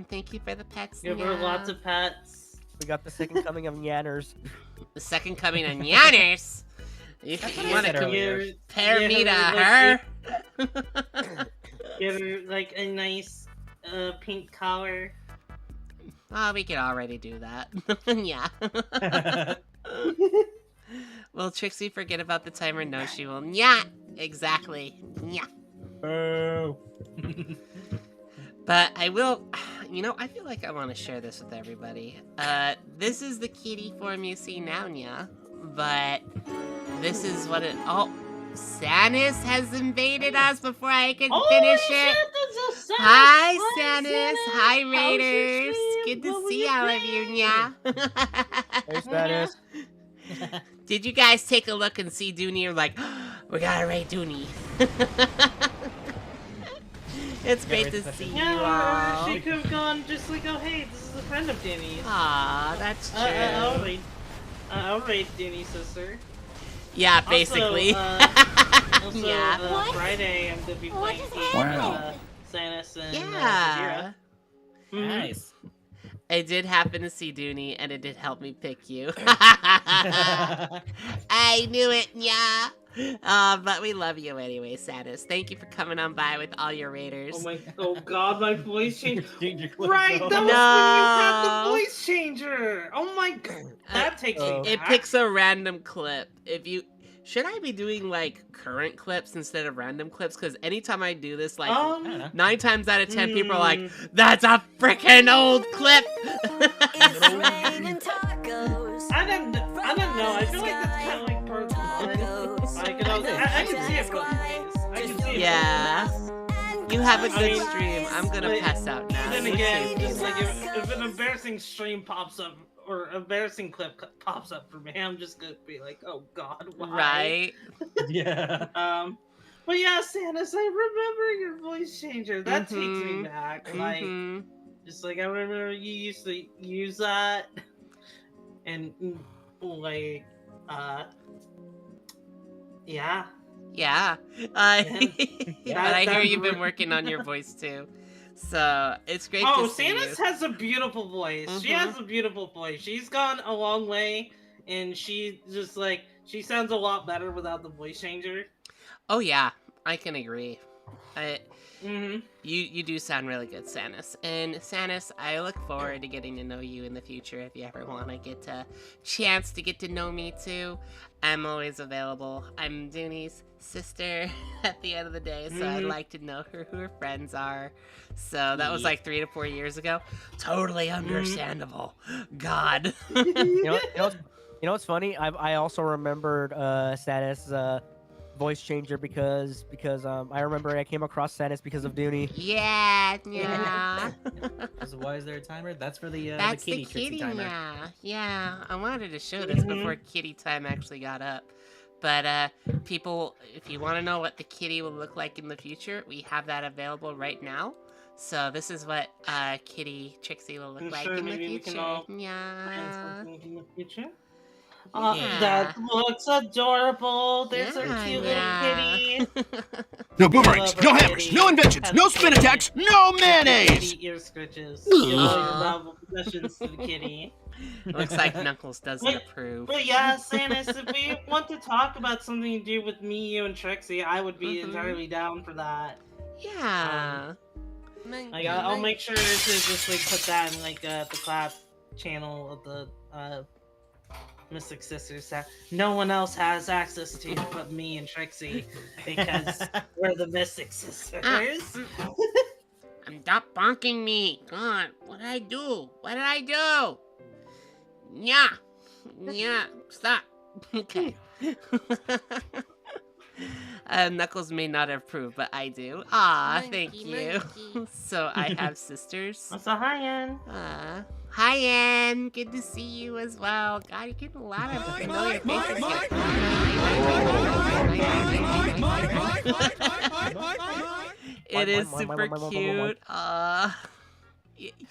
Thank you for the pets. Give her lots of pets. We got the second coming of Yanners. The second coming of Yanners. You want to compare me to her? Give her like a nice pink collar. Oh, we can already do that. Yeah. Will Trixie forget about the timer? No, she will. Yeah, exactly. Yeah. Oh. But I will, you know, I feel like I want to share this with everybody. This is the kitty form you see now, yeah. But this is what it, oh, Sanis has invaded us before I can finish it. Hi, Sanis. Hi, Raiders. Good to see all of you, yeah. Hey, Status. Did you guys take a look and see Dooney? You're like, oh, we gotta raid Dooney. It's great to see you all. She could have gone just like, oh hey, this is a friend of Danny's. Aw, that's true. I'll raid Danny's sister. Yeah, basically. Also, Yeah. Friday I'm gonna be playing Sanis and Yeah. Nice. I did happen to see Dooney, and it did help me pick you. I knew it, yeah. But we love you anyway, Sanis. Thank you for coming on by with all your raiders. Oh god, my voice changed. Right, Right, that was when you had the voice changer. Oh my god, that takes me It back. picks a random clip. Should I be doing like current clips instead of random clips? Because anytime I do this, like 9 times out of 10, people are like, "That's a freaking old clip." I didn't know. I feel like that's kind of like personal. Like, I can see it both ways. I can see it Yeah. You have a good mean, stream. I'm gonna like, pass out now. Then You again, too. just like if an embarrassing stream pops up or embarrassing clip pops up for me, I'm just gonna be like, oh god, why? Right? Yeah. But yeah, Sanis, I remember your voice changer. That takes me Mhm. back. Like, Mhm. just like I remember you used to use that, and like, yeah. Yeah. But I hear That- you've been working on your voice too. So it's great Oh, to see Sanis you. has a beautiful voice. She has a beautiful voice. She's gone a long way, and she just like she sounds a lot better without the voice changer. Oh yeah, I can agree. Mm-hmm. You do sound really good, Sanis. And Sanis, I look forward to getting to know you in the future if you ever want to get a chance to get to know me too. I'm always available. I'm Dooney's sister at the end of the day, so I'd like to know who her friends are. So that was like 3 to 4 years ago. Totally understandable. God. You know You know what's funny? I also remembered Satis voice changer because I remember I came across Satis because of Dooney. Yeah. So why is there a timer? That's for the That's kitty the Trixie kitty, timer. yeah. I wanted to show this before kitty time actually got up. But people, if you want to know what the kitty will look like in the future, we have that available right now. So this is what kitty Trixie will look I'm like sure in the maybe we can future. all plan Yeah. something in the future. Yeah. That looks adorable. There's our cute little kitty. No boomerangs, love no our hammers, kitty. no inventions, no spin attacks, no mayonnaise! Kitty ear scratches. Give all your valuable possessions to the kitty. Looks like Knuckles doesn't Wait, approve. But yeah, Sanis, if we want to talk about something to do with me, you, and Trixie, I would be entirely down for that. Yeah. Like, I'll make sure to just like put that in like the clap channel of the Mystic Sisters that no one else has access to but me and Trixie because we're the Mystic Sisters. Stop bonking me. God, what did I do? What did I do? Yeah. Stop. Okay. Knuckles may not approve, but I do. Thank you. So I have sisters. What's a hi, Ann? Hi, Ann. Good to see you as well. God, you're getting a lot of familiar faces. It is super cute. I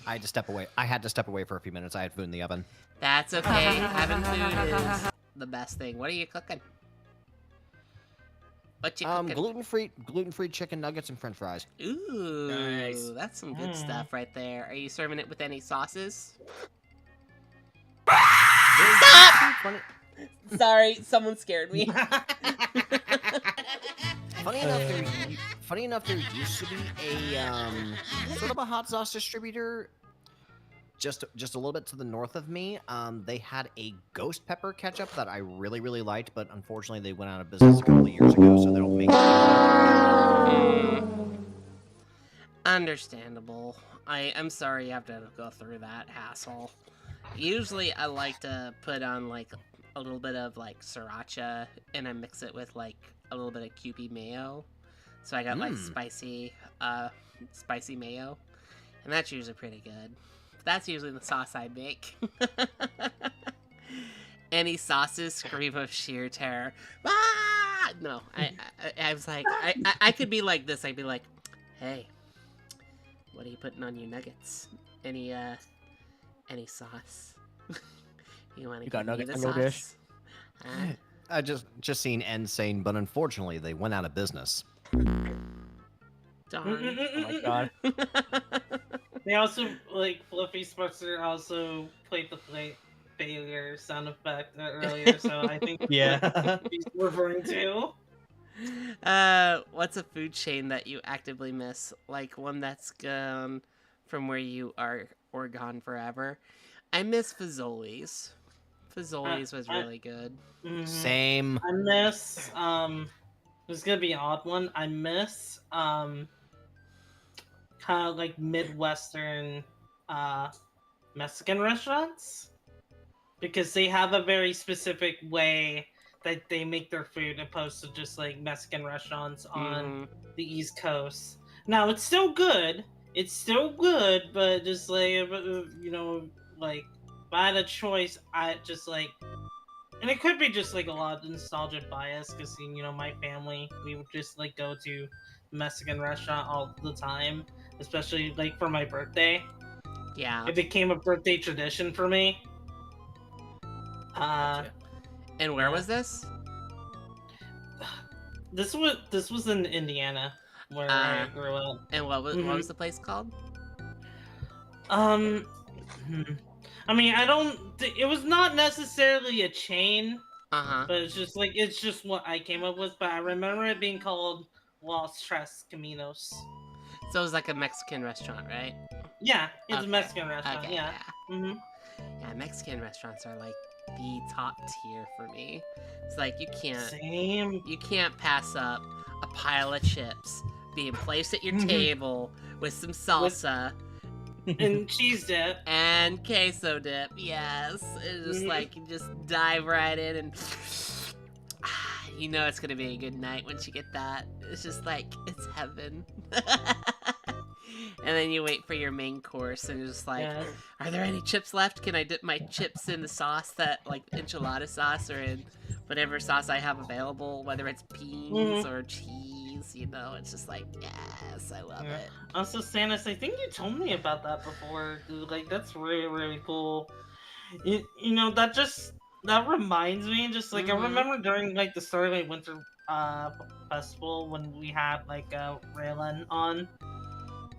had to step away. I had to step away for a few minutes. I had food in the oven. That's okay. Having food is the best thing. What are you cooking? What you cooking? Gluten-free chicken nuggets and French fries. Ooh, Nice. that's some good stuff right there. Are you serving it with any sauces? Stop! Sorry, someone scared me. Funny enough, there used to be a sort of a hot sauce distributor just a little bit to the north of me. They had a ghost pepper ketchup that I really, really liked, but unfortunately they went out of business a couple of years ago, so they don't make it anymore. Understandable. I'm sorry you have to go through that hassle. Usually I like to put on like a little bit of like sriracha and I mix it with like a little bit of Kewpie mayo. So I got like spicy mayo. And that's usually pretty good. That's usually the sauce I make. Any sauces scream of sheer terror. Ah! No, I was like, I could be like this. I'd be like, hey, what are you putting on your nuggets? Any sauce? You want to got give me nuggets the on your sauce? dish? I just seen N saying, but unfortunately they went out of business. Darn. Oh my god. They also, like, Fluffy Spencer also played the failure sound effect earlier, so I think Yeah. he's referring to. What's a food chain that you actively miss? Like one that's gone from where you are or gone forever? I miss Fazoli's. Fazoli's was really good. Same. I miss, it's gonna be an odd one. I miss, kind of like Midwestern, Mexican restaurants. Because they have a very specific way that they make their food opposed to just like Mexican restaurants on the East Coast. Now it's still good. It's still good, but just like, you know, like if I had a choice, I just like, and it could be just like a lot of nostalgia bias because, you know, my family, we would just like go to Mexican restaurant all the time, especially like for my birthday. Yeah. It became a birthday tradition for me. And where was this? This was in Indiana where I grew up. And what was the place called? I mean, it was not necessarily a chain, but it's just what I came up with. But I remember it being called Los Tres Caminos. So it was like a Mexican restaurant, right? Yeah, it's a Mexican restaurant. Okay, yeah. Yeah, Mexican restaurants are like the top tier for me. It's like you can't pass up a pile of chips being placed at your table with some salsa, And cheese dip. And queso dip, yes. It's just like, you just dive right in and you know it's gonna be a good night once you get that. It's just like, it's heaven. And then you wait for your main course and you're just like, Yes. are there any chips left? Can I dip my chips in the sauce that, like, enchilada sauce or in whatever sauce I have available, whether it's beans or cheese, you know? It's just like, yes, I love it. Also, Stannis, I think you told me about that before, dude. Like, that's really, really cool. You know, that reminds me, just like, I remember during, like, the Starlight Winter Festival when we had, like, Raylan on.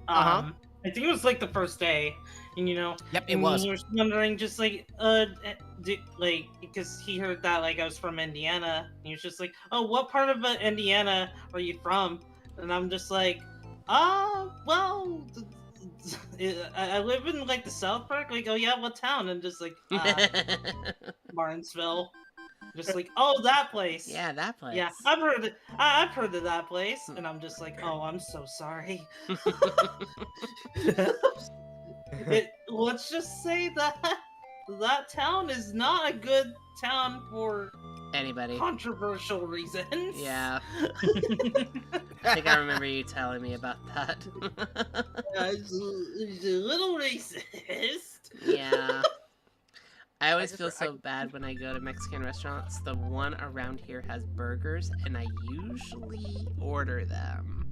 I think it was, like, the first day, and, you know... Yep, it was. He was wondering, just, like, like, because he heard that, like, I was from Indiana, and he was just like, oh, what part of Indiana are you from? And I'm just like, well... I live in, like, the South Park. Like, oh yeah, what town? And just like Martinsville. Just like, oh, that place. Yeah, that place. Yeah, I've heard it. I've heard of that place, and I'm just like, oh, I'm so sorry. Let's just say that town is not a good town for anybody. Controversial reasons. Yeah. I think I remember you telling me about that. It's a little racist. Yeah. I always feel so bad when I go to Mexican restaurants. The one around here has burgers, and I usually order them.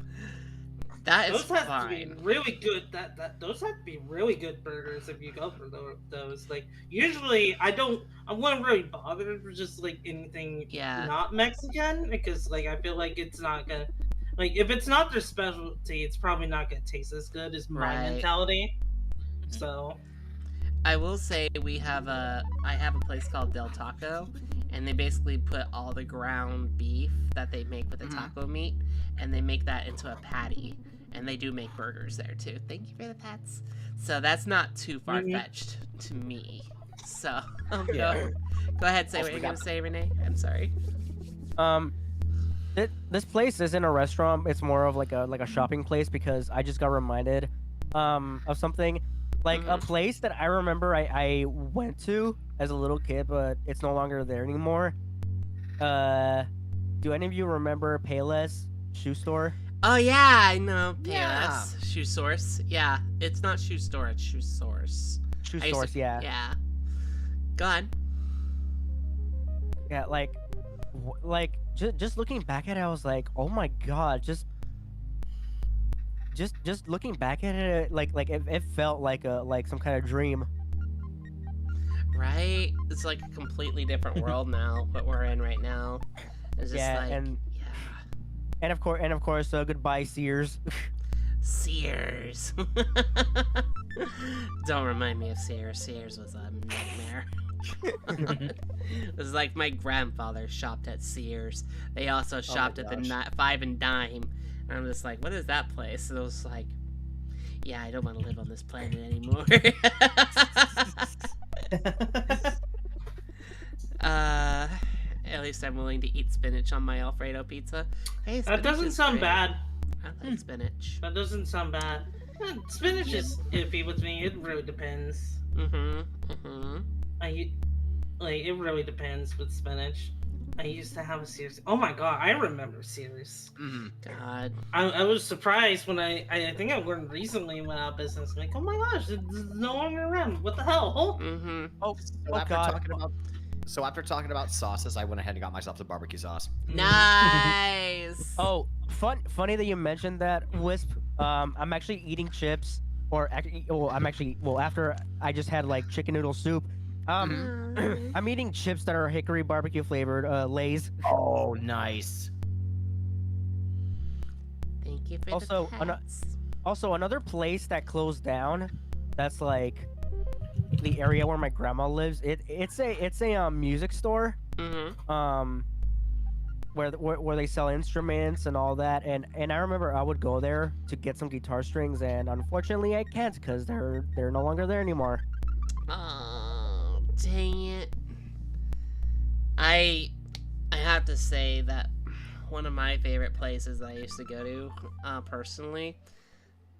That is those have fine. to be really good. Those have to be really good burgers if you go for those. Like, usually I wouldn't really bother for just like anything not Mexican, because like I feel like it's not gonna, like, if it's not their specialty, it's probably not gonna taste as good as my mentality. So I will say I have a place called Del Taco, and they basically put all the ground beef that they make with the taco meat, and they make that into a patty, and they do make burgers there too. Thank you for the pets. So that's not too far-fetched to me. So go ahead, say what you're gonna say, Renee. I'm sorry. This place isn't a restaurant. It's more of like a shopping place, because I just got reminded of something. Like a place that I remember I went to as a little kid, but it's no longer there anymore. Do any of you remember Payless Shoe Store? Oh yeah, I know Payless Shoe Source. Yeah, it's not Shoe Store, it's Shoe Source. Shoe Source, yeah. Yeah. Go on. Yeah, like just looking back at it, I was like, oh my god, just looking back at it, like it felt like some kind of dream. Right? It's like a completely different world now, what we're in right now. It's just like, and of course, goodbye Sears. Sears. Don't remind me of Sears. Sears was a nightmare. It was like my grandfather shopped at Sears. They also shopped at the 5 and Dime. And I'm just like, what is that place? And I was like, yeah, I don't want to live on this planet anymore. At least I'm willing to eat spinach on my Alfredo pizza. Hey, that doesn't sound bad. I like spinach. That doesn't sound bad. Spinach is iffy with me. It really depends. It really depends with spinach. I used to have a Sears. Oh my god, I remember Sears. God. I was surprised when I think I learned recently went out of business. I'm like, oh my gosh, it's no longer around. What the hell? So after talking about sauces, I went ahead and got myself some barbecue sauce. Nice. Funny that you mentioned that, Wisp. I'm actually eating chips, after I just had like chicken noodle soup. I'm eating chips that are hickory barbecue flavored, Lay's. Oh, nice. Thank you for the pets. Also, another place that closed down, that's like the area where my grandma lives. It's a music store. Where they sell instruments and all that, and I remember I would go there to get some guitar strings, and unfortunately I can't because they're no longer there anymore. Oh, dang it! I have to say that one of my favorite places that I used to go to, personally,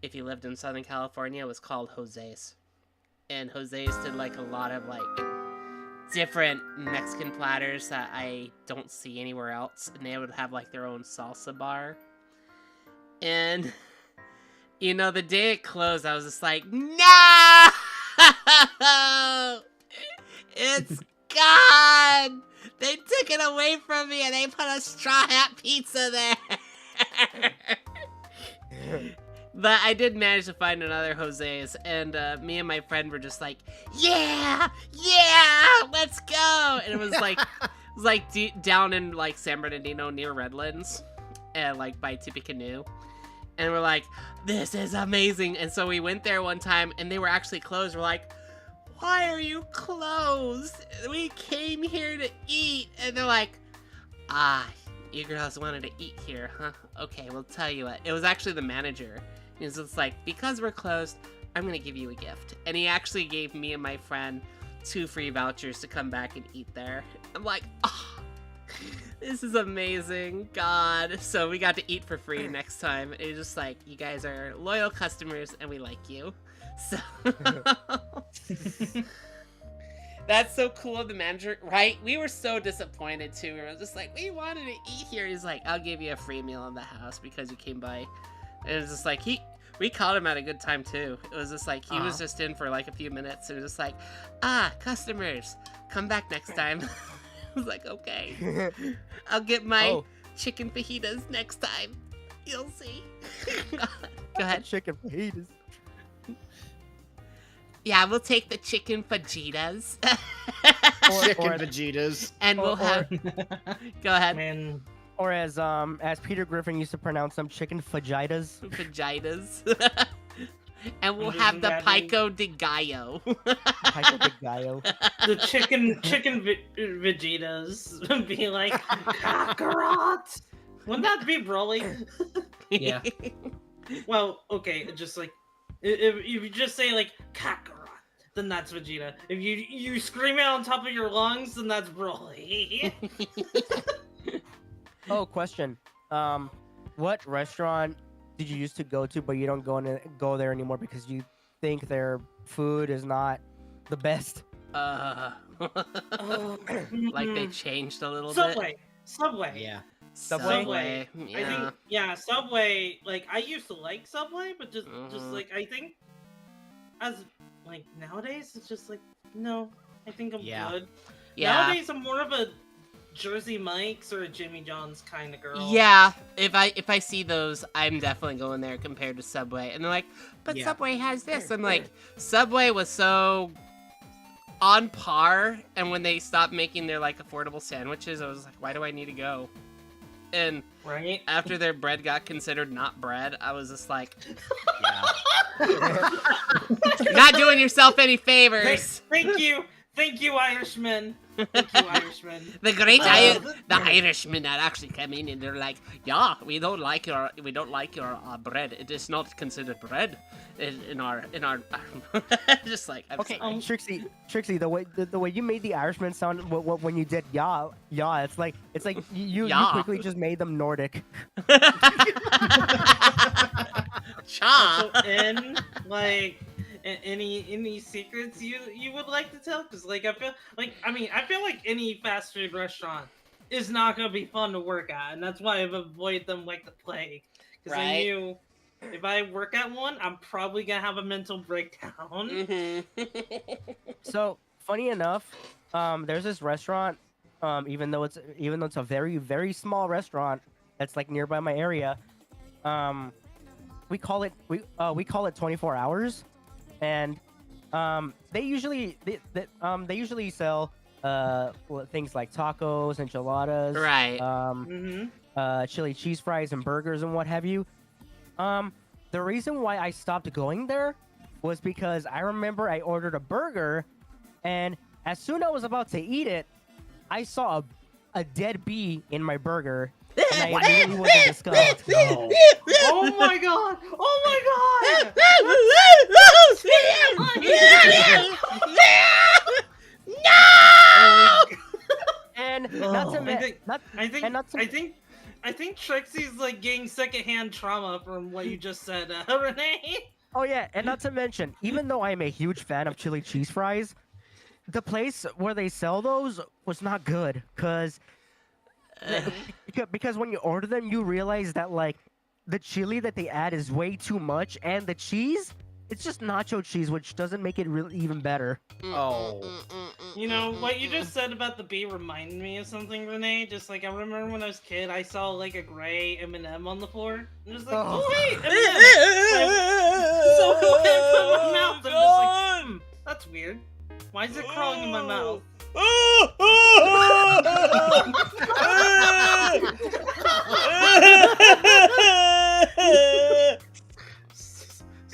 if you lived in Southern California, was called Jose's. And Jose's did like a lot of like different Mexican platters that I don't see anywhere else. And they would have like their own salsa bar. And, you know, the day it closed, I was just like, no! It's gone! They took it away from me and they put a Straw Hat Pizza there! But I did manage to find another Jose's, and me and my friend were just like, yeah, let's go. And it was like down in like San Bernardino near Redlands, and like by Tippecanoe. And we're like, this is amazing. And so we went there one time, and they were actually closed. We're like, why are you closed? We came here to eat. And they're like, you girls wanted to eat here, huh? Okay, we'll tell you what. It was actually the manager. He's just like, because we're closed, I'm gonna give you a gift. And he actually gave me and my friend 2 free vouchers to come back and eat there. I'm like, oh, this is amazing, God. So we got to eat for free next time. It's just like, you guys are loyal customers and we like you. So that's so cool of the manager, right? We were so disappointed too. We were just like, we wanted to eat here. He's like, I'll give you a free meal in the house because you came by. And it was just like, we caught him at a good time too. It was just like, he was just in for like a few minutes. And it was just like, customers, come back next time. I was like, okay. I'll get my chicken fajitas next time. You'll see. Go ahead. Chicken fajitas. Yeah, we'll take the chicken fajitas. Chicken fajitas. And we'll have... Go ahead. Man. Or as Peter Griffin used to pronounce them, chicken fajitas. Fajitas. And we'll have the pico de gallo. Pico de gallo. The chicken Vegetas be like, Kakarot! Wouldn't that be Broly? Yeah. Well, okay, just like, if you just say like, Kakarot, then that's Vegeta. If you scream it on top of your lungs, then that's Broly. Oh, question. What restaurant did you used to go to, but you don't go there anymore because you think their food is not the best? Like they changed a little Subway. bit. Subway. Yeah. Subway? Yeah. I think, yeah, Subway. Like I used to like Subway, but just like I think, as like nowadays, it's just like no. I think I'm good. Yeah. Nowadays, I'm more of a Jersey Mike's or a Jimmy John's kind of girl. Yeah, if I see those, I'm definitely going there compared to Subway. And they're like, but Subway has this. I'm like, Subway was so on par, and when they stopped making their like affordable sandwiches, I was like, why do I need to go? And after their bread got considered not bread, I was just like, not doing yourself any favors. Thank you, Irishman. Thank you, Irishman. The Irishmen that actually come in and they're like, yeah, we don't like your bread. It is not considered bread in our just like I'm okay. sorry. Trixie, the way you made the Irishman sound when you did it's like you quickly just made them Nordic. Cha. And like. Any secrets you would like to tell? Because like I feel like any fast food restaurant is not gonna be fun to work at, and that's why I've avoided them like the plague. Because I knew if I work at one, I'm probably gonna have a mental breakdown. So funny enough, there's this restaurant. Even though it's a very, very small restaurant that's like nearby my area, we call it 24 hours. And they usually sell things like tacos, enchiladas, right? Chili cheese fries and burgers and what have you. The reason why I stopped going there was because I remember I ordered a burger, and as soon as I was about to eat it, I saw a dead bee in my burger. And I immediately was in disgust. No. Oh my god! Oh my god! No! And not to mention, I think I think Trixie's like getting secondhand trauma from what you just said, Renee. Oh yeah, and not to mention, even though I'm a huge fan of chili cheese fries, the place where they sell those was not good, because when you order them, you realize that like the chili that they add is way too much, and the cheese, it's just nacho cheese, which doesn't make it really even better. Oh. You know, what you just said about the bee reminded me of something, Renee. Just like, I remember when I was a kid, I saw like a gray M&M on the floor. And just like, oh hey, M&M! So when I put it in my mouth, I'm just like, that's weird. Why is it crawling in my mouth?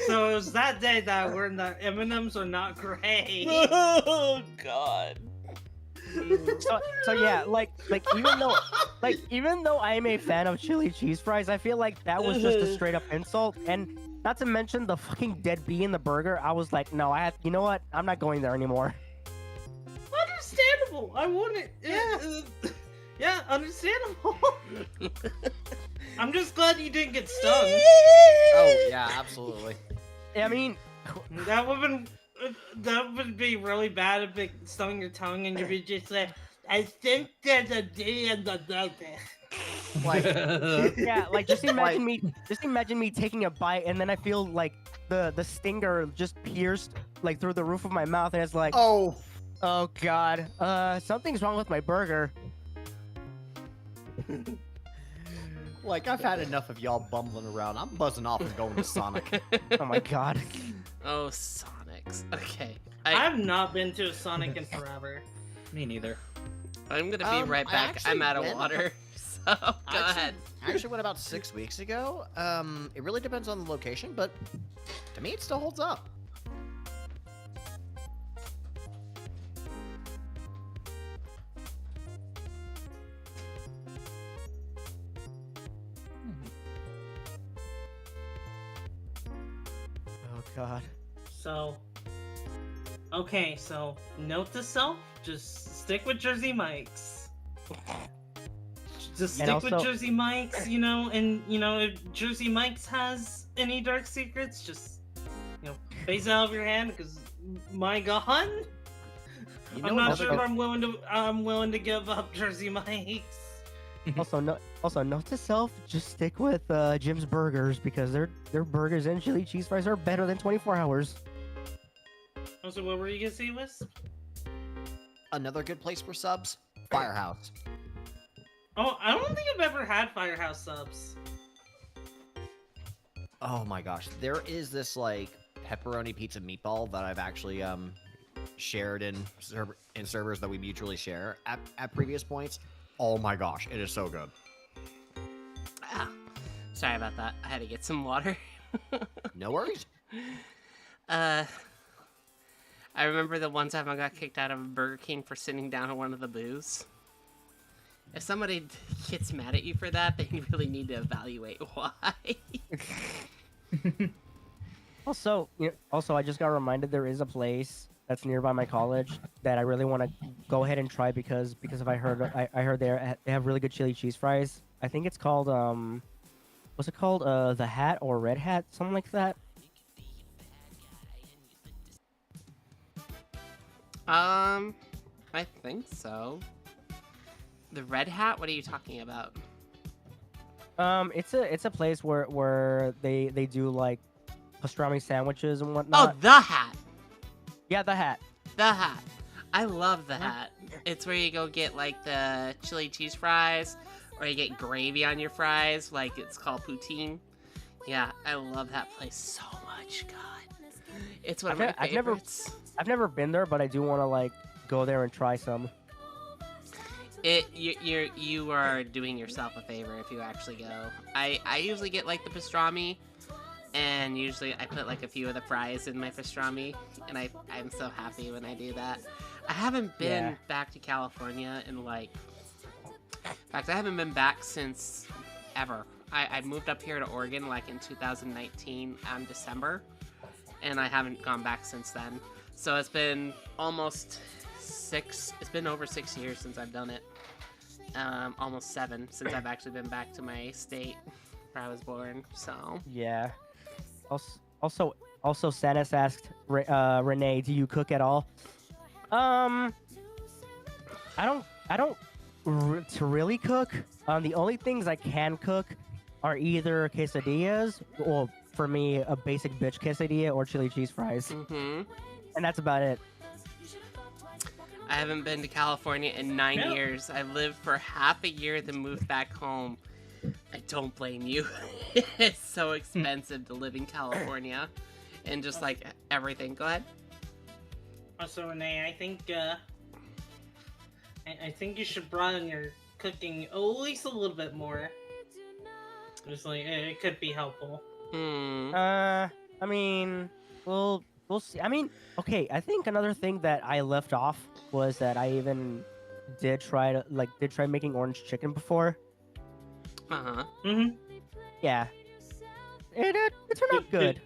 So it was that day that I learned that M&Ms are not gray. Oh God. So yeah, like even though I am a fan of chili cheese fries, I feel like that was just a straight up insult. And not to mention the fucking dead bee in the burger. I was like, no, you know what? I'm not going there anymore. Understandable. I want it. Yeah. Yeah, understandable. I'm just glad you didn't get stung. Oh yeah, absolutely. I mean, that would be really bad if it stung your tongue and you'd be just like, I think there's a D in the note. Like, yeah, like just imagine me taking a bite and then I feel like the stinger just pierced like through the roof of my mouth, and it's like, oh God, something's wrong with my burger. Like, I've had enough of y'all bumbling around. I'm buzzing off and going to Sonic. Oh my God. Oh, Sonics. Okay. I've not been to a Sonic in forever. Me neither. I'm gonna be right back. I'm out of water. So go ahead. I actually went about 6 weeks ago. It really depends on the location, but to me, it still holds up. Oh God. So, okay, so note to self: just stick with Jersey Mike's. Just stick with Jersey Mike's, you know, and you know if Jersey Mike's has any dark secrets, just phase it out of your hand, because my God, I'm not sure if I'm willing to give up Jersey Mike's. Also, note to self: just stick with Jim's Burgers, because their burgers and chili cheese fries are better than 24 hours. Oh, so what were you gonna say, Wisp? Another good place for subs: Firehouse. Oh, I don't think I've ever had Firehouse subs. Oh my gosh, there is this like pepperoni pizza meatball that I've actually shared in servers that we mutually share at previous points. Oh my gosh, it is so good. Ah, sorry about that. I had to get some water. No worries. I remember the one time I got kicked out of Burger King for sitting down at one of the booths. If somebody gets mad at you for that, then you really need to evaluate why. Also, I just got reminded there is a place that's nearby my college that I really want to go ahead and try because if I heard they have really good chili cheese fries. I think it's called what's it called? The Hat or Red Hat, something like that. I think so. The Red Hat? What are you talking about? It's a place where they do like pastrami sandwiches and whatnot. Oh, the Hat. Yeah, the Hat. The Hat. I love the Hat. It's where you go get like the chili cheese fries, or you get gravy on your fries, like it's called poutine. Yeah, I love that place so much. God, it's one of my favorites. I've never been there, but I do want to like go there and try some. You are doing yourself a favor if you actually go. I usually get like the pastrami, and usually I put like a few of the fries in my pastrami, and I'm so happy when I do that. I haven't been back to California in like, in fact, I haven't been back since ever. I moved up here to Oregon like in 2019 December, and I haven't gone back since then. So it's been almost it's been over 6 years since I've done it. almost 7 since I've actually been back to my state where I was born. So Yeah. Also, Sanis asked Renee, "Do you cook at all?" I don't to really cook. The only things I can cook are either quesadillas, or for me, a basic bitch quesadilla or chili cheese fries, and that's about it. I haven't been to California in 9 Yeah. years. I lived for half a year, then moved back home. I don't blame you. It's so expensive to live in California, and just like everything. Go ahead. Also, Renee, I think I think you should broaden your cooking at least a little bit more. Just like it could be helpful. I mean, we'll see. I mean, okay. I think another thing that I left off was that I even did try making orange chicken before. Mm-hmm. Yeah. It turned out good.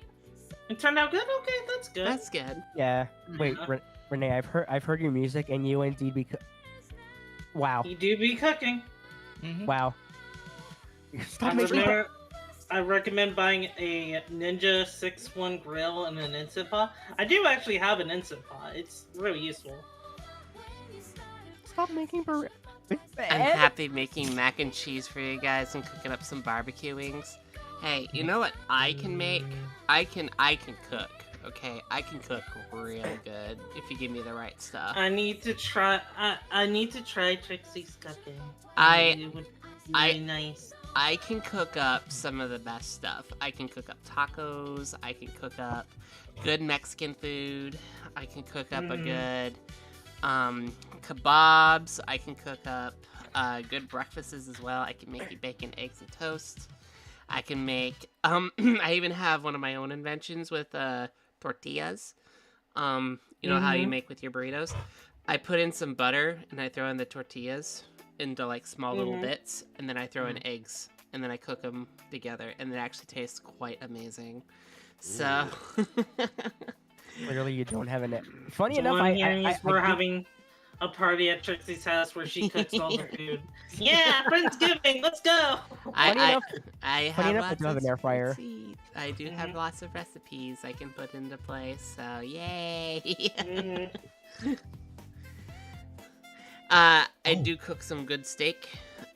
It turned out good. Okay, that's good. That's good. Yeah. Wait, Yeah. Renee, I've heard your music, and you indeed wow. You do be cooking. Wow. Stop making me... I recommend buying a Ninja 6-1 grill and an Instant Pot. I do actually have an Instant Pot. It's really useful. Stop making I'm happy making mac and cheese for you guys and cooking up some barbecue wings. Hey, you know what I can make? I can cook. Okay, I can cook real good if you give me the right stuff. I need to try. I need to try Trixie's cooking. It would be really nice. I can cook up some of the best stuff. I can cook up tacos. I can cook up good Mexican food. I can cook up a good kebabs. I can cook up good breakfasts as well. I can make you bacon, eggs, and toast. I can make I even have one of my own inventions with tortillas. You know how you make with your burritos? I put in some butter and I throw in the tortillas into like small little bits, and then I throw in eggs, and then I cook them together, and it actually tastes quite amazing. So Clearly, you don't have an. Funny So enough, what I'm hearing is we're I having a party at Trixie's house where she cooks all the food. Yeah, Friendsgiving, let's go! I funny have enough, I lots do have of an air fryer. recipes. I do have lots of recipes I can put into place, so yay! I do cook some good steak.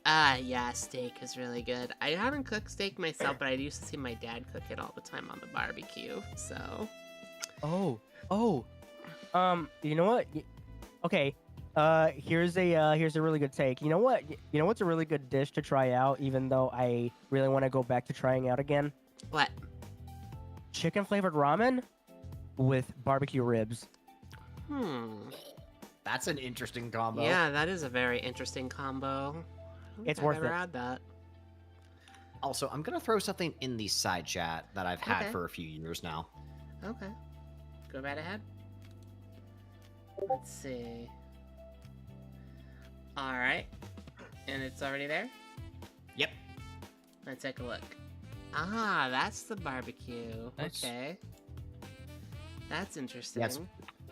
Yeah, steak is really good. I haven't cooked steak myself, but I used to see my dad cook it all the time on the barbecue, so... You know what? Okay. Here's a really good take. You know what? You know what's a really good dish to try out, even though I really want to go back to trying out again? What? Chicken flavored ramen with barbecue ribs. That's an interesting combo. Yeah, that is a very interesting combo. It's I've worth never it. had that. Also, I'm gonna throw something in the side chat that I've had Okay. for a few years now. Okay. Go right ahead. Let's see. Alright. And it's already there? Yep. Let's take a look. Ah, that's the barbecue. Nice. Okay. That's interesting.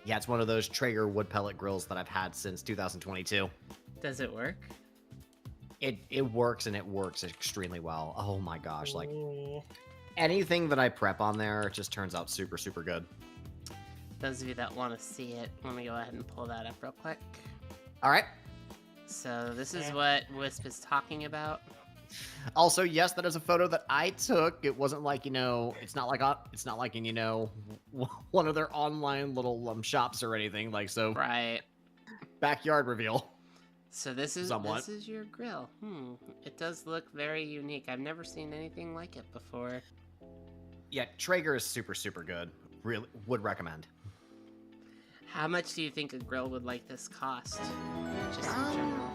Yeah, it's one of those Traeger wood pellet grills that I've had since 2022. Does it work? It works, and it works extremely well. Oh my gosh, like Ooh. anything that I prep on there, it just turns out super, super good. Those of you that want to see it, let me go ahead and pull that up real quick. All right. So this is what Wisp is talking about. Also, yes, that is a photo that I took. It wasn't like, it's not like in, one of their online little shops or anything. Like, so Right. backyard reveal. So this is Somewhat. this is your grill. It does look very unique. I've never seen anything like it before. Yeah, Traeger is super, super good. Really would recommend. How much do you think a grill would like this cost? Just in general.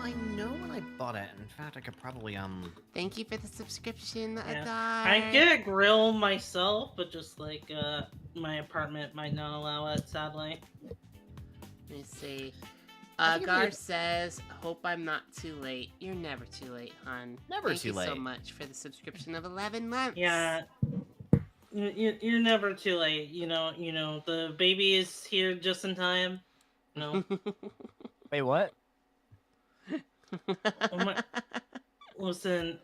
I know when I bought it. In fact, I could probably Thank you for the subscription, Yeah. Adar. I get a grill myself, but just like my apartment might not allow it, sadly. Let me see. I think Gar it'd be- says, "Hope I'm not too late." You're never too late, hon. Never Thank too you so late. much for the subscription of 11 months. Yeah. You're never too late. You know, the baby is here just in time. No. Wait, what? Listen,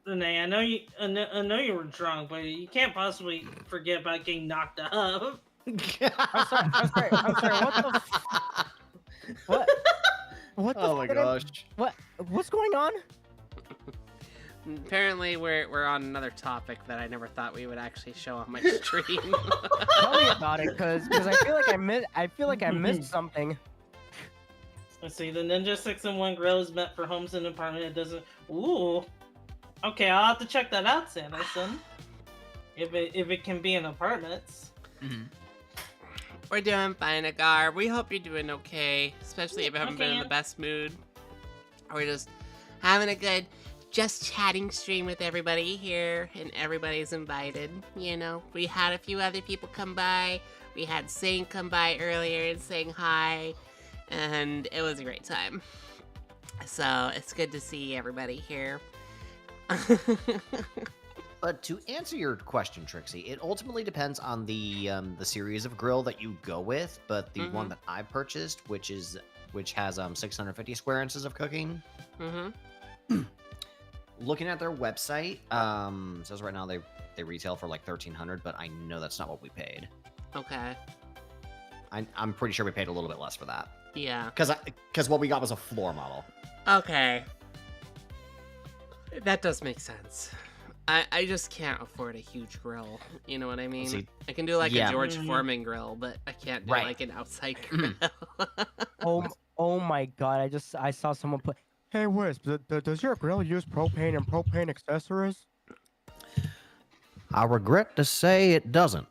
Renee. I know you were drunk, but you can't possibly forget about getting knocked up. I'm sorry. What the? What? What the? Oh my gosh. What's going on? Apparently, we're on another topic that I never thought we would actually show on my stream. Tell me about it, cause I feel like I missed something. Let's see. The Ninja 6-in-1 grill is meant for homes and apartment. It doesn't. Ooh. Okay, I'll have to check that out, Sanderson. If it can be in apartments. Mm-hmm. We're doing fine, Agar. We hope you're doing okay, especially if you haven't been in Okay. the best mood. We're just having a good, just chatting stream with everybody here, and everybody's invited. You know, we had a few other people come by. We had Sane come by earlier and saying hi, and it was a great time. So it's good to see everybody here. But to answer your question, Trixie, it ultimately depends on the series of grill that you go with. But the one that I purchased, which has 650 square inches of cooking. Looking at their website, says right now they retail for like $1,300, but I know that's not what we paid. Okay. I'm pretty sure we paid a little bit less for that. Yeah. Because what we got was a floor model. Okay. That does make sense. I just can't afford a huge grill. You know what I mean? See, I can do like yeah. a George Foreman grill, but I can't do Right. like an outside grill. Oh my god! I saw someone put. Hey, Wisp, does your grill use propane and propane accessories? I regret to say it doesn't.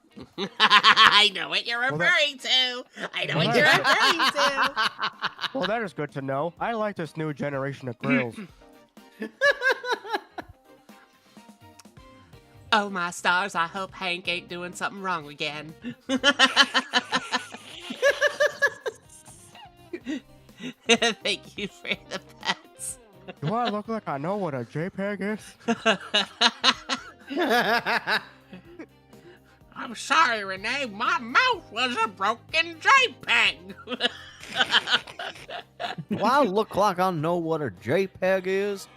I know what you're Well, referring to. I know Well, what you're that- referring to. Well, that is good to know. I like this new generation of grills. Oh my stars! I hope Hank ain't doing something wrong again. Thank you for the pets. Do I look like I know what a JPEG is? I'm sorry, Renee. My mouth was a broken JPEG. Do I look like I know what a JPEG is?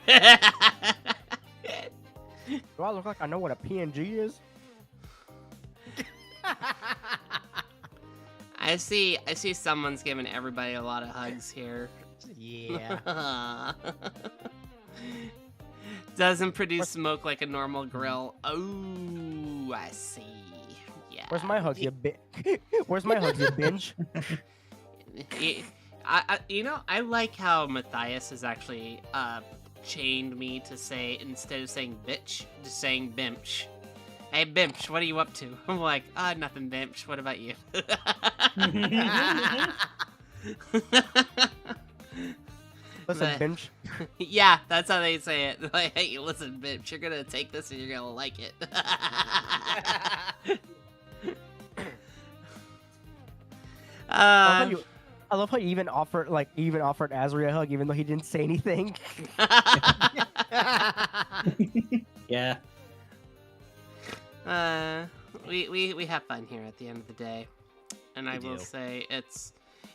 Do I look like I know what a PNG is? I see someone's giving everybody a lot of hugs here. Yeah. Doesn't produce smoke like a normal grill. Oh, I see. Yeah. Where's my hugs, you Where's my hugs, you binge? I like how Matthias has actually chained me to say, instead of saying bitch, just saying bimch. Hey, Bimch, what are you up to? I'm like, nothing, Bimch. What about you? Listen, binge. Yeah, that's how they say it. Like, hey, listen, Bimch, you're gonna take this and you're gonna like it. I love how you even offered Azri a hug, even though he didn't say anything. Yeah. We have fun here at the end of the day, and I will say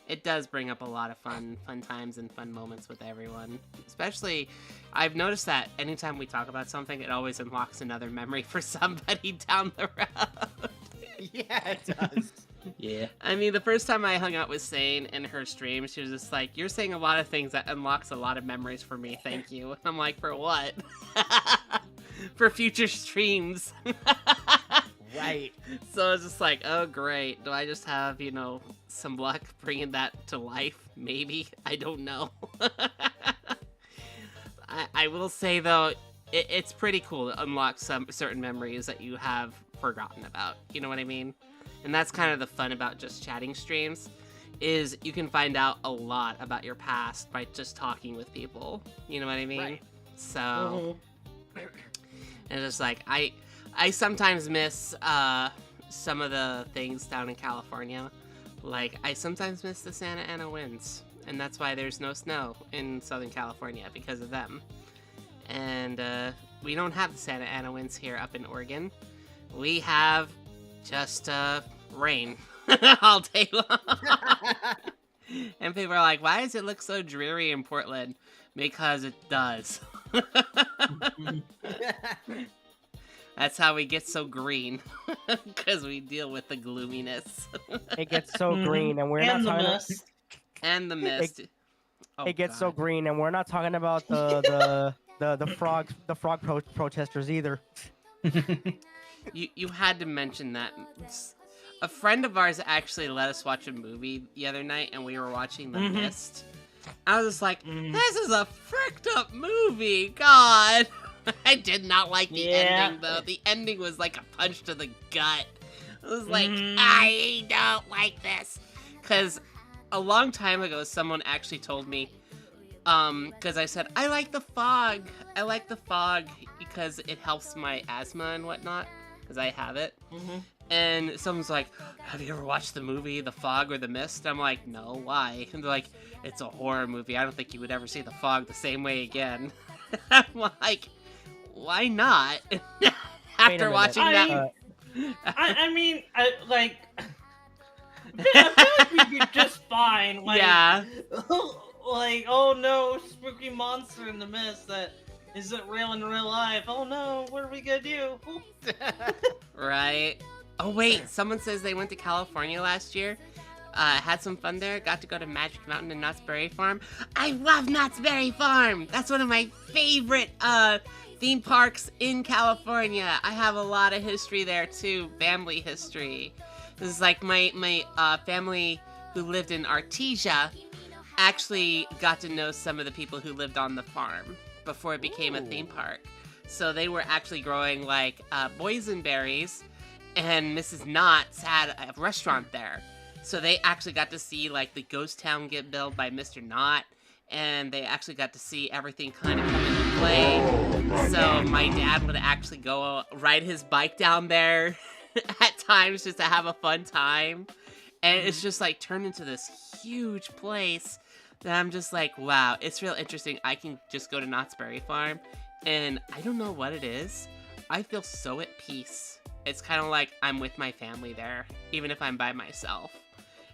it does bring up a lot of fun times and fun moments with everyone. Especially, I've noticed that anytime we talk about something, it always unlocks another memory for somebody down the road. Yeah, it does. Yeah. I mean, the first time I hung out with Sane in her stream, she was just like, "You're saying a lot of things that unlocks a lot of memories for me. Thank you." And I'm like, "For what?" For future streams. Right. So it's just like, oh great, do I just have, some luck bringing that to life? Maybe, I don't know. I will say though, it's pretty cool to unlock some certain memories that you have forgotten about. You know what I mean? And that's kind of the fun about just chatting streams, is you can find out a lot about your past by just talking with people. You know what I mean? Right. So it's just like I sometimes miss some of the things down in California. Like, I sometimes miss the Santa Ana winds, and that's why there's no snow in Southern California, because of them. And we don't have the Santa Ana winds here up in Oregon. We have just rain all day long. And people are like, why does it look so dreary in Portland? Because it does. That's how we get so green. Because we deal with the gloominess. It gets so green, and we're and not the talking. mist. And the mist. It gets so green, and we're not talking about the frog protesters either. You had to mention that. A friend of ours actually let us watch a movie the other night, and we were watching The Mist. I was just like, this is a fricked up movie, God. I did not like the ending, though. The ending was like a punch to the gut. I was like, I don't like this. Because a long time ago, someone actually told me, because I said, I like the fog. I like the fog because it helps my asthma and whatnot, because I have it. And someone's like, have you ever watched the movie The Fog or The Mist? I'm like, no, why? And they're like, it's a horror movie. I don't think you would ever see The Fog the same way again. I'm like, why not? After watching that... I mean, like... I feel like we'd be just fine. Like, yeah. Like, oh no, spooky monster in the mist that isn't real in real life. Oh no, what are we gonna do? Right. Oh wait, someone says they went to California last year. Had some fun there. Got to go to Magic Mountain and Knott's Berry Farm. I love Knott's Berry Farm. That's one of my favorite theme parks in California. I have a lot of history there too, family history. This is like my family who lived in Artesia actually got to know some of the people who lived on the farm before it became a theme park. So they were actually growing like boysenberries, and Mrs. Knott's had a restaurant there. So they actually got to see like the ghost town get built by Mr. Knott, and they actually got to see everything kind of come into play. So my dad would actually go ride his bike down there at times just to have a fun time. And it's just like turned into this huge place that I'm just like, wow, it's real interesting. I can just go to Knott's Berry Farm, and I don't know what it is. I feel so at peace. It's kind of like I'm with my family there, even if I'm by myself.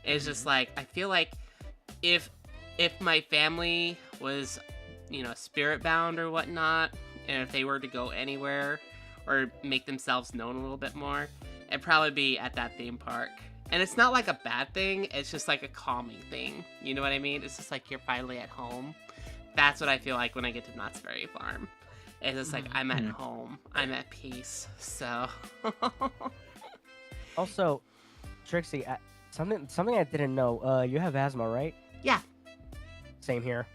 It's just like, I feel like if my family was, you know, spirit bound or whatnot, and if they were to go anywhere or make themselves known a little bit more, it'd probably be at that theme park. And it's not like a bad thing, it's just like a calming thing. You know what I mean? It's just like you're finally at home. That's what I feel like when I get to Knott's Berry Farm. It's just like I'm at home. I'm at peace. So. Also, Trixie, something I didn't know. You have asthma, right? Yeah. Same here.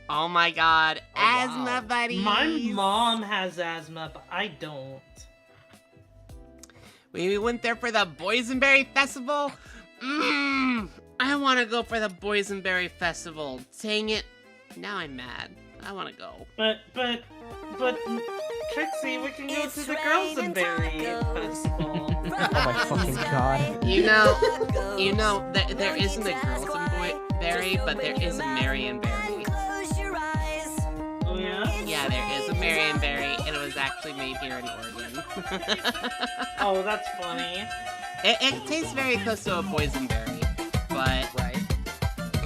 Oh my God, asthma buddies. My mom has asthma, but I don't. We went there for the Boysenberry Festival. I want to go for the Boysenberry Festival. Dang it. Now I'm mad. I want to go. But, Trixie, we can go to the Girls and Berry Festival. Oh my fucking God. You know, there isn't a Girls and Berry, but there is a Marion Berry. Oh yeah? Yeah, there is a Marion Berry, and it was actually made here in Oregon. Oh, that's funny. It tastes very close to a boysenberry, but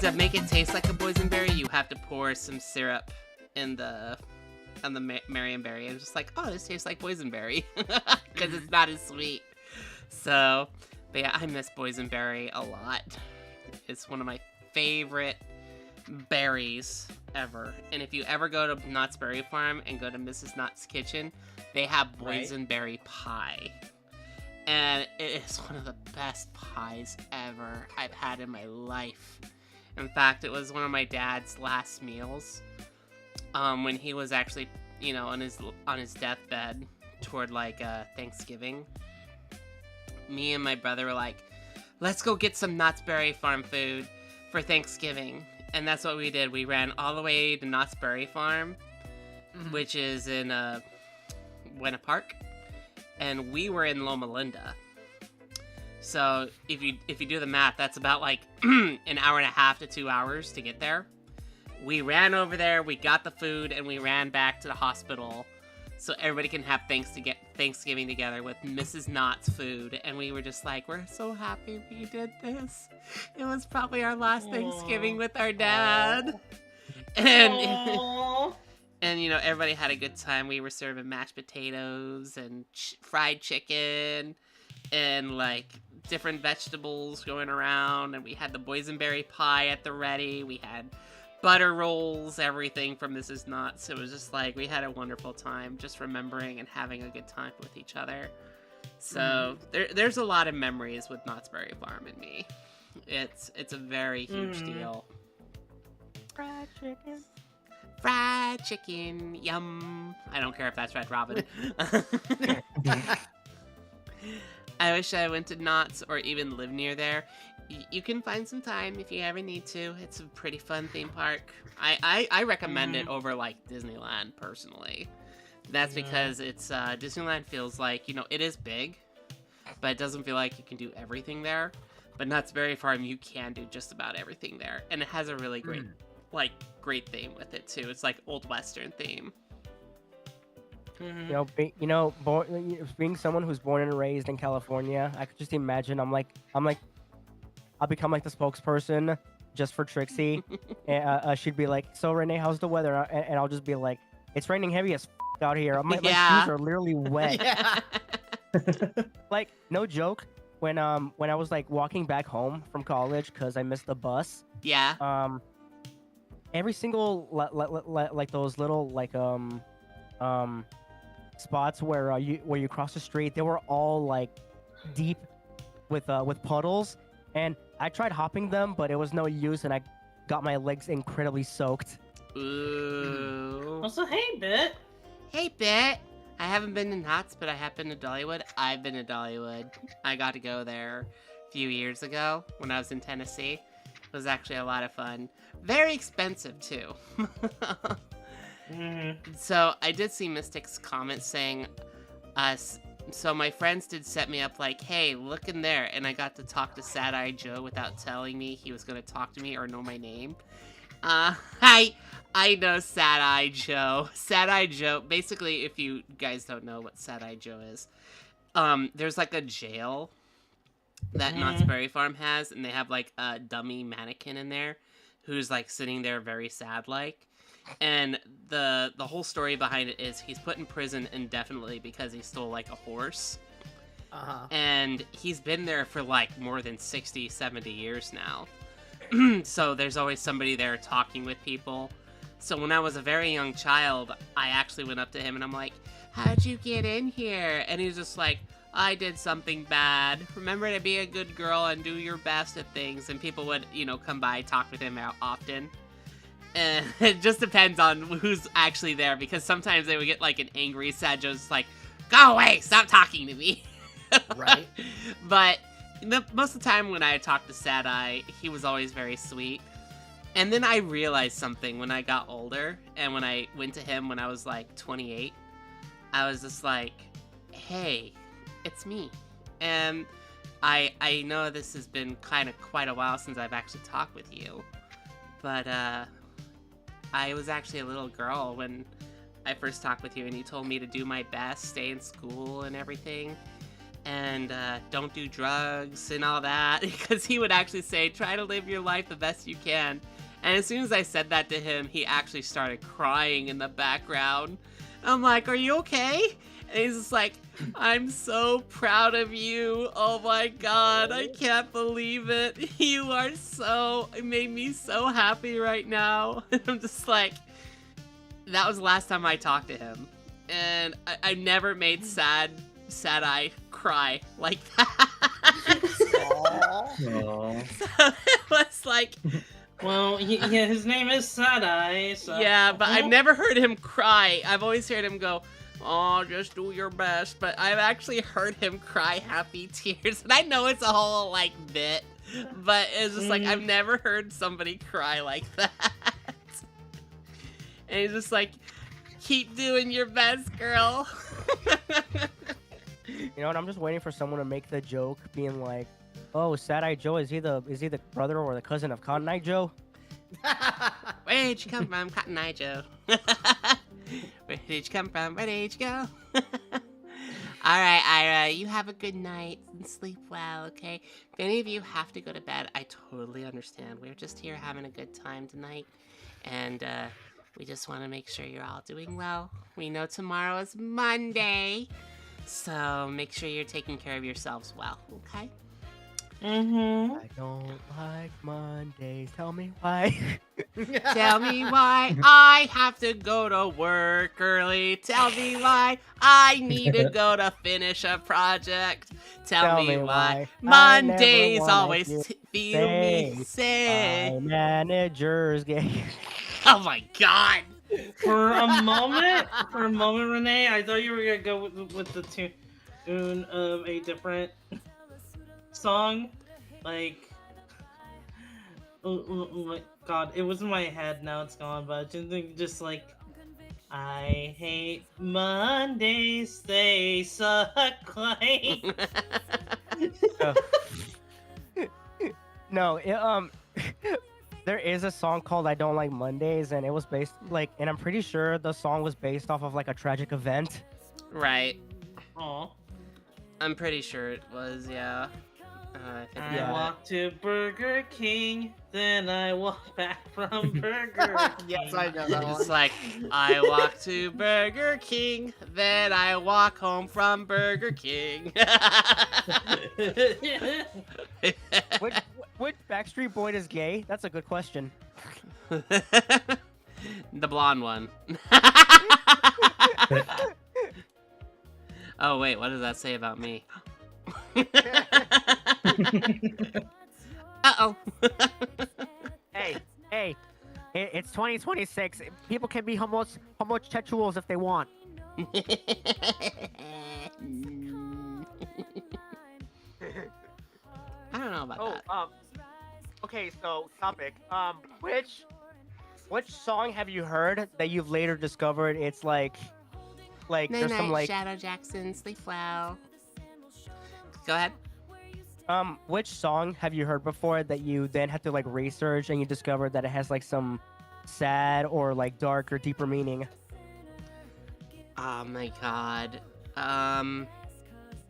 to make it taste like a boysenberry, you have to pour some syrup on the Marion Berry. And just like, oh, this tastes like boysenberry, because it's not as sweet. So, but yeah, I miss boysenberry a lot. It's one of my favorite berries ever. And if you ever go to Knott's Berry Farm and go to Mrs. Knott's Kitchen, they have boysenberry pie. And it is one of the best pies ever I've had in my life. In fact, it was one of my dad's last meals. When he was actually, you know, on his deathbed toward like Thanksgiving. Me and my brother were like, let's go get some Knott's Berry Farm food for Thanksgiving. And that's what we did. We ran all the way to Knott's Berry Farm, which is in Buena Park, and we were in Loma Linda. So if you do the math, that's about like an hour and a half to 2 hours to get there. We ran over there, we got the food, and we ran back to the hospital so everybody can have Thanksgiving together with Mrs. Knott's food. And we were just like, we're so happy we did this. It was probably our last Thanksgiving with our dad. And Aw. and you know, everybody had a good time. We were serving mashed potatoes and fried chicken and like different vegetables going around, and we had the boysenberry pie at the ready. We had butter rolls, everything from This Is Nuts. It was just like we had a wonderful time just remembering and having a good time with each other. So there's a lot of memories with Knott's Berry Farm and me. It's a very huge deal. Fried chicken. Fried chicken, yum. I don't care if that's Red Robin. I wish I went to Knott's or even live near there. You can find some time if you ever need to. It's a pretty fun theme park. I recommend it over like Disneyland personally. That's because it's Disneyland feels like, you know, it is big, but it doesn't feel like you can do everything there. But Knott's Berry Farm, you can do just about everything there, and it has a really great great theme with it too. It's like old Western theme. You know, being someone who's born and raised in California, I could just imagine I'll become like the spokesperson just for Trixie. And she'd be like, "So Renee, how's the weather?" And I'll just be like, "It's raining heavy as out here. My shoes are literally wet." Like, no joke. When I was like walking back home from college because I missed the bus. Yeah. Every single like those little like spots where you cross the street, they were all like deep with puddles, and I tried hopping them, but it was no use, and I got my legs incredibly soaked. Ooh. Also, hey, Bit. Hey, Bit. I haven't been to Knott's, but I have been to Dollywood. I've been to Dollywood. I got to go there a few years ago when I was in Tennessee. It was actually a lot of fun. Very expensive, too. So I did see Mystic's comment saying, so my friends did set me up like, hey, look in there. And I got to talk to Sad-Eye Joe without telling me he was going to talk to me or know my name. I know Sad-Eye Joe. Sad-Eye Joe, basically, if you guys don't know what Sad-Eye Joe is, there's like a jail that Knott's Berry Farm has, and they have like a dummy mannequin in there who's like sitting there very sad like. And the whole story behind it is he's put in prison indefinitely because he stole like a horse. And he's been there for like more than 60, 70 years now. So there's always somebody there talking with people. So when I was a very young child, I actually went up to him and I'm like, how'd you get in here? And he's just like, I did something bad. Remember to be a good girl and do your best at things. And people would, you know, come by, talk with him often. And it just depends on who's actually there, because sometimes they would get like an angry Sad Joe's just like, go away, stop talking to me. Right. But most of the time when I talked to Sad Eye, he was always very sweet. And then I realized something when I got older, and when I went to him when I was like 28, I was just like, hey, it's me. And I know this has been kind of quite a while since I've actually talked with you, but I was actually a little girl when I first talked with you, and you told me to do my best, stay in school and everything, and don't do drugs and all that, because he would actually say, try to live your life the best you can. And as soon as I said that to him, he actually started crying in the background. I'm like, are you okay? And he's just like, I'm so proud of you. Oh my god, I can't believe it. You are it made me so happy right now. And I'm just like, that was the last time I talked to him. And I never made Sad Eye cry like that. Aww. So it was like... Well, his name is Sad-Eye, so... Yeah, but I've never heard him cry. I've always heard him go, oh, just do your best. But I've actually heard him cry happy tears. And I know it's a whole, like, bit. But it's just like, I've never heard somebody cry like that. And he's just like, keep doing your best, girl. You know what? I'm just waiting for someone to make the joke, being like, "Oh, Sad-Eye Joe, is he the brother or the cousin of Cotton Eye Joe?" Where'd you come from, Cotton Eye Joe? Where did you come from? Where did you go? Alright, Ira, you have a good night and sleep well, okay? If any of you have to go to bed, I totally understand. We're just here having a good time tonight. And we just want to make sure you're all doing well. We know tomorrow is Monday, so make sure you're taking care of yourselves well, okay? I don't like Mondays. Tell me why. Tell me why I have to go to work early. Tell me why I need to go to finish a project. Tell me why I never Mondays wanna always hear feel me say. My manager's gay. Oh my god. For a moment, Renee, I thought you were gonna go with the tune of a different song, like, oh my god, it was in my head, now it's gone, but I just think just I hate Mondays, they suck like. No, there is a song called "I Don't Like Mondays," and it was based and I'm pretty sure the song was based off of a tragic event. Right. Aw. I'm pretty sure it was, yeah. I walk to Burger King, then I walk back from Burger King. Yes, I know that It's one. like, I walk to Burger King, then I walk home from Burger King. Which Backstreet Boy is gay? That's a good question. The blonde one. Oh, wait, what does that say about me? Uh-oh. Hey, it's 2026. People can be homosexuals if they want. I don't know about that. Okay, so topic. Which song have you heard that you've later discovered it's like Night there's some Night, Shadow Jackson, Sleep Well. Go ahead. which song have you heard before that you then had to research and you discovered that it has some sad or dark or deeper meaning? Oh my god.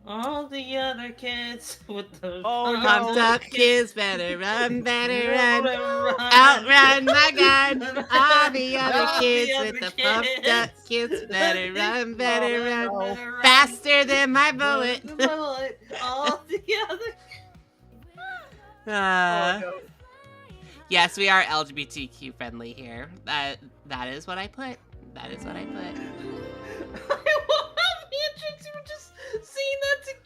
All the other kids with the Pumped up kids better run, outrun my gun. All the other kids with the pumped up kids better run, faster than my bullet. All the other. Yes, we are LGBTQ friendly here. That is what I put. That is what I put. I love how me and Trixie were just seeing that together.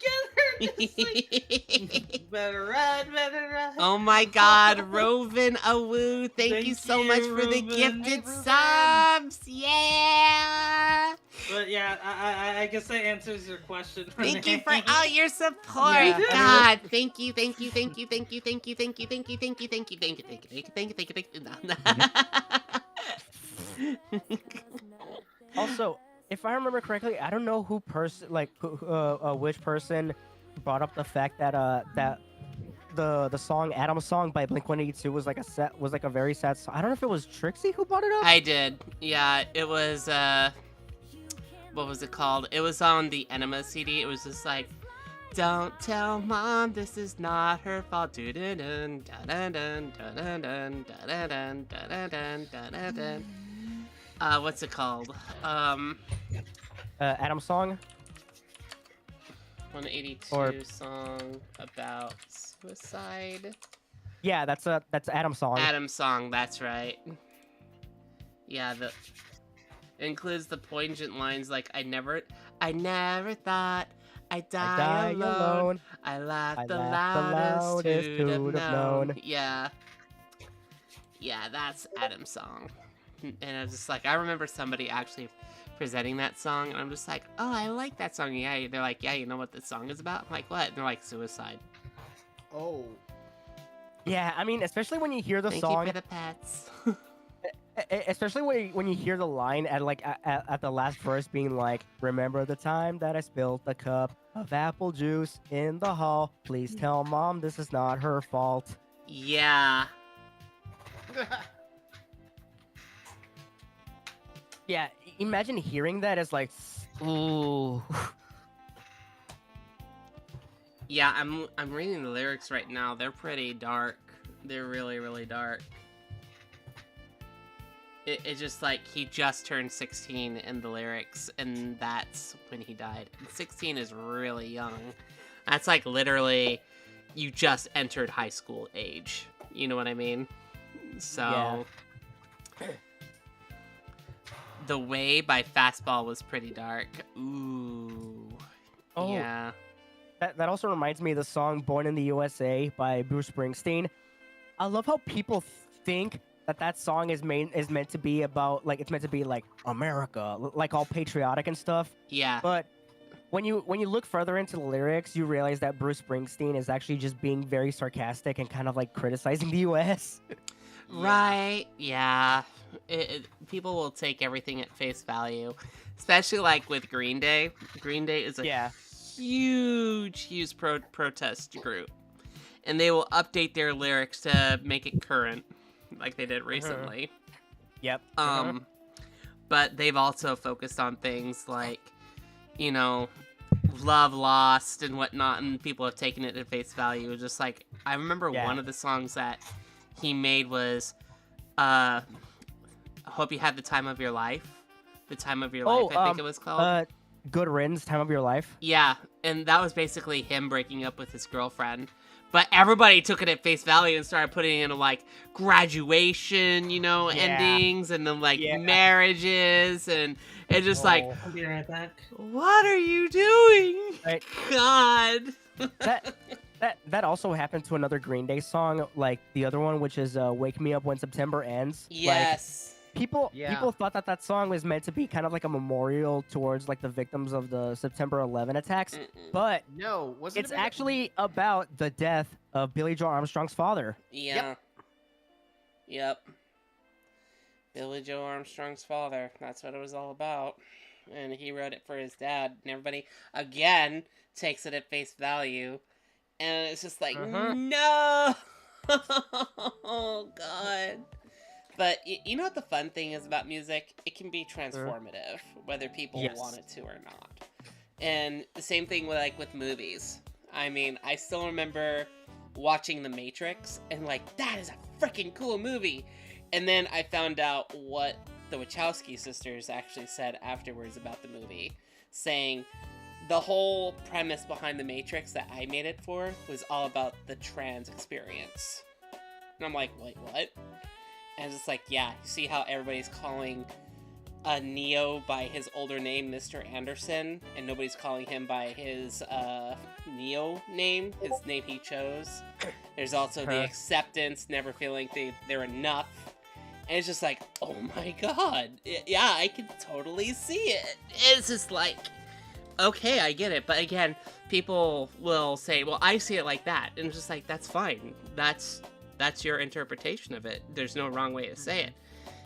Better run, better run. Oh my god, Roven Awu, thank you so much for the gifted subs. Yeah. But yeah, I guess that answers your question. Thank you for all your support. Yeah. God, thank you. Also, if I remember correctly, I don't know which person brought up the fact that that the song "Adam's Song" by Blink-182 was a very sad song. I don't know if it was Trixie who brought it up. I did. Yeah, it was what was it called? It was on the Enema CD. It was just like, don't tell mom this is not her fault. Dun-dun-dun, dun-dun-dun, dun-dun-dun, dun-dun-dun, dun-dun-dun, dun-dun-dun. What's it called? Adam's Song. 182 song about suicide. Yeah, that's Adam's Song. Adam's Song, that's right. Yeah, it includes the poignant lines like I never thought I'd die alone. I laughed the loudest who'd have known. Yeah. Yeah, that's Adam's Song. And I was just like, I remember somebody actually presenting that song, and I'm just like, oh, I like that song. Yeah, they're like, yeah, you know what this song is about? I'm like, what? And they're like, suicide. Oh. Yeah, I mean, especially when you hear the Thank song. you for the pets. Especially when you hear the line at the last verse being like, remember the time that I spilled the cup of apple juice in the hall. Please tell mom this is not her fault. Yeah. Yeah, imagine hearing that as like, ooh. Yeah, I'm reading the lyrics right now. They're pretty dark. They're really, really dark. It's just like he just turned 16 in the lyrics, and that's when he died. And 16 is really young. That's like literally you just entered high school age. You know what I mean? So The Way by Fastball was pretty dark. Ooh. Oh. Yeah. That also reminds me of the song "Born in the USA" by Bruce Springsteen. I love how people think that song is meant to be about like it's meant to be like America, like all patriotic and stuff. Yeah. But when you look further into the lyrics, you realize that Bruce Springsteen is actually just being very sarcastic and kind of like criticizing the U.S. Right. Yeah. People will take everything at face value, especially like with Green Day. Green Day is a huge protest group, and they will update their lyrics to make it current, like they did recently. Yep. But they've also focused on things like, you know, love lost and whatnot, and people have taken it at face value. Just like I remember one of the songs that he made was I hope you had the time of your life. The time of your life, I think it was called. Good Riddance, Time of Your Life. Yeah, and that was basically him breaking up with his girlfriend. But everybody took it at face value and started putting in like graduation, you know, endings, and then like marriages, and it's just like, I'll be right back. What are you doing? Right. God. That also happened to another Green Day song, like the other one, which is "Wake Me Up When September Ends." Yes. People thought that song was meant to be kind of like a memorial towards like the victims of the September 11 attacks, but no, it's actually about the death of Billy Joe Armstrong's father. Yeah. Yep. Billy Joe Armstrong's father. That's what it was all about. And he wrote it for his dad, and everybody again takes it at face value. And it's just like, no! Oh, God. But you know what the fun thing is about music? It can be transformative, whether people want it to or not. And the same thing with, like, with movies. I mean, I still remember watching The Matrix, and like, that is a freaking cool movie! And then I found out what the Wachowski sisters actually said afterwards about the movie, saying the whole premise behind The Matrix that I made it for was all about the trans experience. And I'm like, wait, what? And it's just like, yeah, you see how everybody's calling Neo by his older name, Mr. Anderson, and nobody's calling him by his Neo name, his name he chose. There's also the acceptance, never feeling they're enough. And it's just like, oh my god, yeah, I can totally see it. It's just like, okay, I get it. But again, people will say, well, I see it like that. And it's just like, that's fine. That's your interpretation of it. There's no wrong way to say it.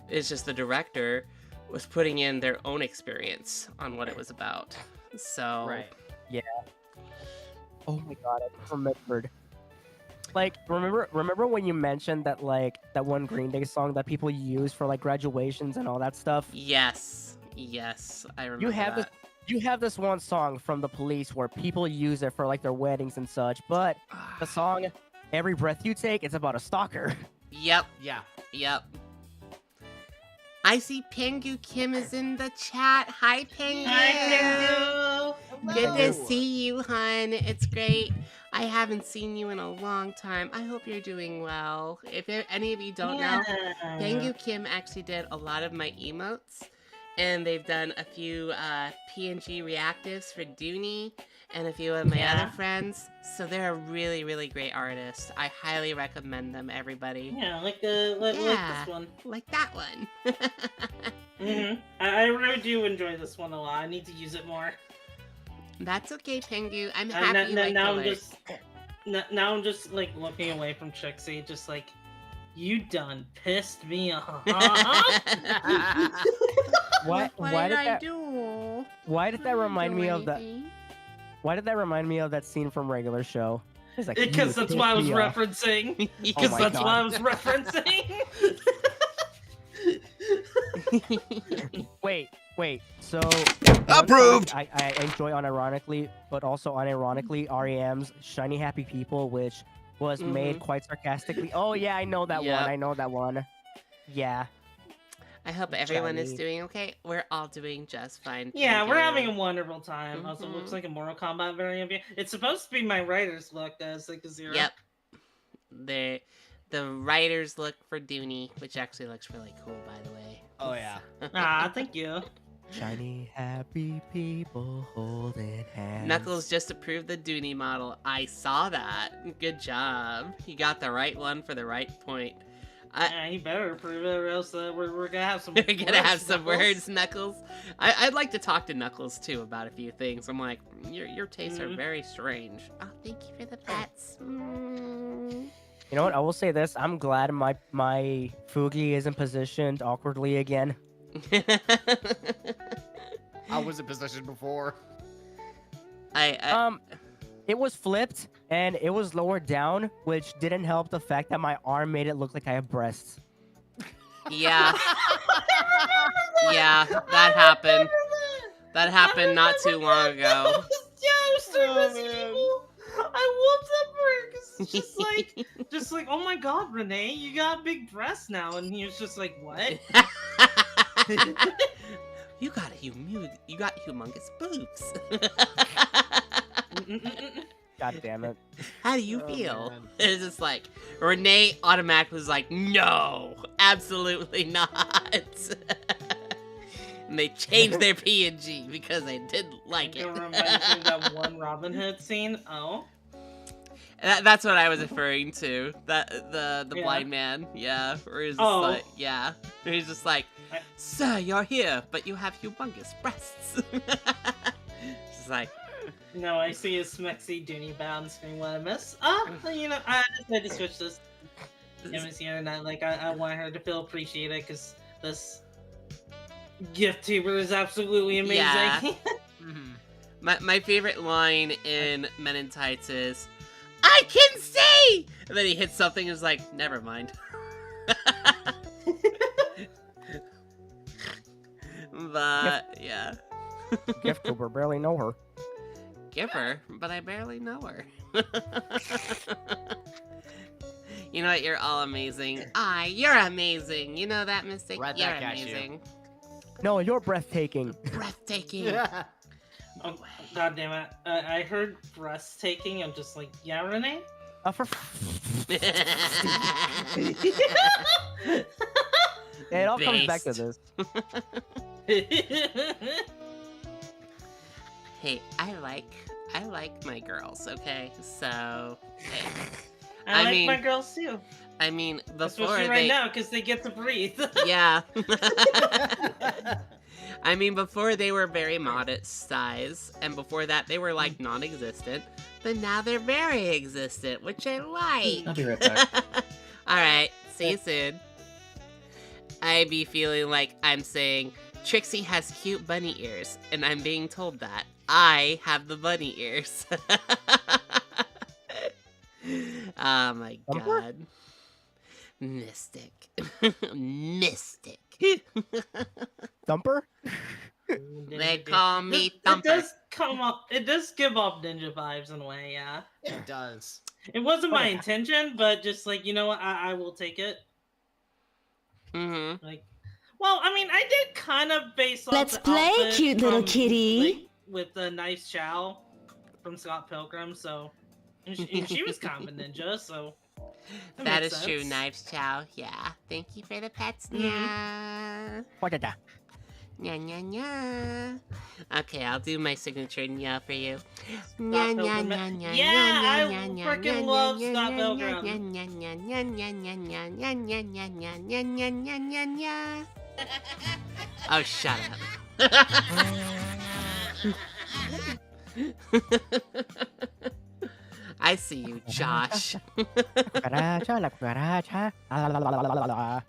It's just the director was putting in their own experience on what it was about. So... Right. Yeah. Oh my god, I just remembered. Like, remember when you mentioned that, like, that one Green Day song that people use for, like, graduations and all that stuff? Yes. Yes, I remember that. You have this one song from The Police where people use it for, like, their weddings and such, but the song Every Breath You Take, it's about a stalker. Yep. Yeah. Yep. I see Pengu Kim is in the chat. Hi, Pengu. Hi, Pengu. Good to see you, hun. It's great. I haven't seen you in a long time. I hope you're doing well. If any of you don't know, Pengu Kim actually did a lot of my emotes, and they've done a few PNG reactives for Dooney and a few of my other friends. So they're a really, really great artist. I highly recommend them, everybody. Yeah, like this one. Like that one. I really do enjoy this one a lot. I need to use it more. That's okay, Pengu. I'm happy you like Now I'm just like looking away from Trixie, just like, you done pissed me off. What did I do? Why did that remind me of that? Why did that remind me of that scene from Regular Show? Like, because that's what I was referencing. Because that's what I was referencing. Wait. So approved. I enjoy unironically, but also unironically REM's "Shiny Happy People," which was made quite sarcastically. Oh yeah, I know that one. I know that one. Yeah. I hope everyone is Johnny. doing okay. We're all doing just fine. Yeah, thank we're you. having a wonderful time. Also, Mhm. looks like a Mortal Kombat variant. It's supposed to be my writer's look as like a zero. Yep. The writers look for Dooney, which actually looks really cool, by the way. Oh yeah. Ah, thank you. Shiny, happy people holding hands. Knuckles just approved the Dooney model. I saw that. Good job. He got the right one for the right point. Yeah, he better approve it, or else we're gonna have some. We're gonna have some Knuckles. words, Knuckles. I'd like to talk to Knuckles too about a few things. I'm like, your tastes are very strange. Oh, thank you for the pets. Mm. You know what? I will say this. I'm glad my Fugi isn't positioned awkwardly again. I was in position before. It was flipped and it was lowered down, which didn't help the fact that my arm made it look like I have breasts. Yeah. Yeah, that happened. That happened not too long ago. Yeah, I was doing Resident Evil. I whooped up for it because it's just like, oh my god, Renee, you got big breasts now, and he was just like, what? You got humongous boobs. God damn it. How do you Oh, feel? man. It's just like Renee automatically was like, no, absolutely not. And they changed their PNG because they didn't like It it. reminds me of that one Robin Hood scene. Oh. That's what I was referring to. That the Yeah. blind man, yeah. Where he's just Oh. like, yeah. Where he's just like, sir, you're here, but you have humongous breasts. Just like, No, I see a smexy Dooney bound screen. What I miss? You know, I had to switch this. Emma's here, and I want her to feel appreciated because this gift tuber is absolutely amazing. Yeah. my favorite line in Men in Tights is, I can see! And then he hits something and is like, never mind. But, yeah. Gift tuber, barely know her. Give her, but I barely know her. You know what? You're all amazing. You're amazing. You know that, Mystic? Right You're back at you. amazing. No, you're breathtaking. Breathtaking. Yeah. Oh, god damn it. I heard breathtaking. I'm just like, yeah, Renee? It all comes back to Based. this. Hey, I like my girls, okay? So, hey. I like mean, my girls too. I mean, before Especially right now, because they get to breathe. Yeah. I mean, before they were very modest size, and before that they were like non-existent, but now they're very existent, which I like. I'll be right back. Alright, see you soon. I be feeling like I'm saying, Trixie has cute bunny ears, and I'm being told that. I have the bunny ears. Oh my god. Mystic. Mystic. Thumper? They call me It Thumper. does come up. It does give off ninja vibes in a way, yeah. It does. It wasn't my intention, but just like, you know what, I will take it. Mm-hmm. Like, well, I mean, I did kind of base off Let's the play, outfit cute little from, kitty. like, with the nice Chow from Scott Pilgrim, so and she was kind of a ninja, so That makes is true, sense. Knives Chow. Yeah. Thank you for the pets, Mhm. Nya. Nya. Nya, nya, nya. Okay, I'll do my signature nya for you. Scott Nya, nya, Pilgrim. nya, nya, Yeah, nya, I nya, nya, freaking nya, love nya, Scott nya, Pilgrim. nya, nya, nya, nya, nya, nya, nya, nya, nya, nya, nya, nya, nya, nya, nya. Oh, shut up. I see you, Josh. Cucaracha, la cucaracha. La, la, la, la, la, la, la.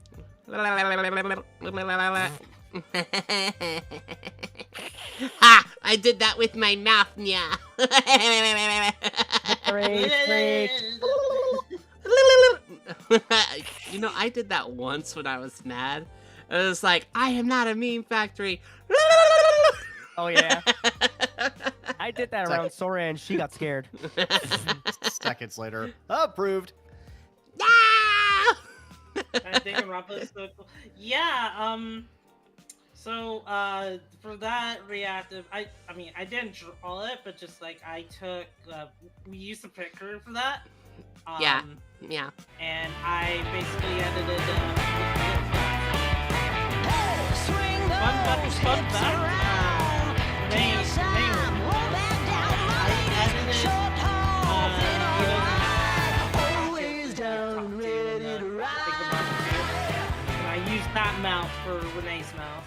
Ha! I did that with my mouth, nya. Freak, freak. You know, I did that once when I was mad. It was like, I am not a meme factory. Oh yeah. I did that around Sora and she got scared. Seconds later, approved. No! Danganronpa is so cool. Yeah. So for that reactive, I mean I didn't draw it, but just like I took we used a picker for that. Yeah. And I basically edited fun fact. I used that mouth for Renee's mouth.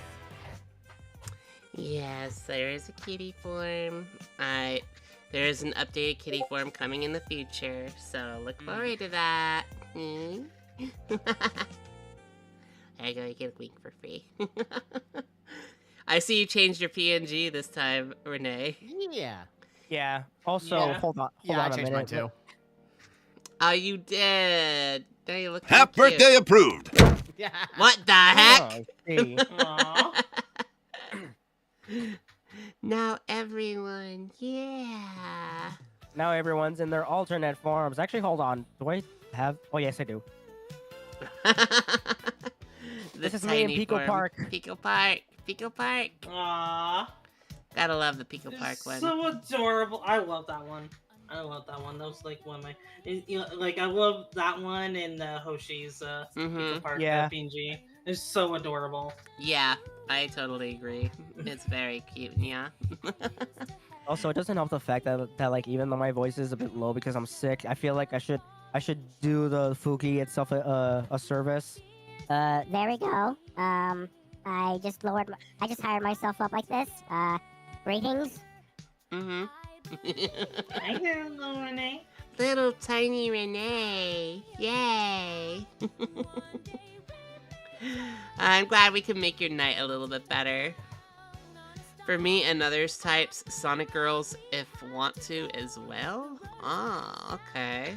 Yes, there is a kitty form. There is an updated kitty form coming in the future, so look forward to that. There you go, you get a wink for free. I see you changed your PNG this time, Renee. Yeah. Yeah. Also, Yeah. hold on Yeah, I a changed mine minute. too. Oh, you did. Now you look so Happy cute. birthday approved. Yeah. What the heck? Oh, I see. Aww. Now everyone, yeah. Now everyone's in their alternate forms. Actually, hold on. Do I have? Oh yes, I do. This is me in tiny Pico form. Park. Pico Park. Pico Park. Aww. Gotta love the Pico Park It's one. so adorable. I love that one. That was like one of my, like I love that one and Hoshi's Pico Park Yeah. PNG. It's so adorable. Yeah, I totally agree. It's very cute, yeah. Also, it doesn't help the fact that like even though my voice is a bit low because I'm sick, I feel like I should do the Fuki itself a service. There we go. I just hired myself up like this. Greetings. Mm-hmm. Hi there, little Renee. Little tiny Renee. Yay. I'm glad we can make your night a little bit better. For me and others types, Sonic Girls if want to as well? Oh, okay.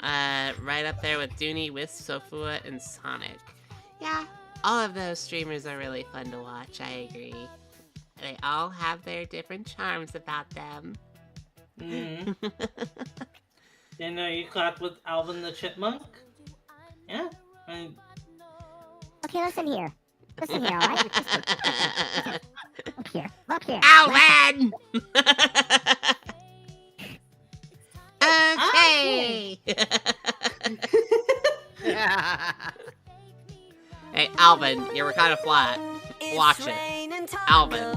Right up there with Dooney, Wisp, Sofua, and Sonic. Yeah, all of those streamers are really fun to watch, I agree. They all have their different charms about them. Mm. You clapped with Alvin the Chipmunk? Yeah. Okay, listen here. Listen here, alright? Look here. Look here. Alvin! Okay! Hey, Alvin, you were kind of flat. Watch it. Alvin.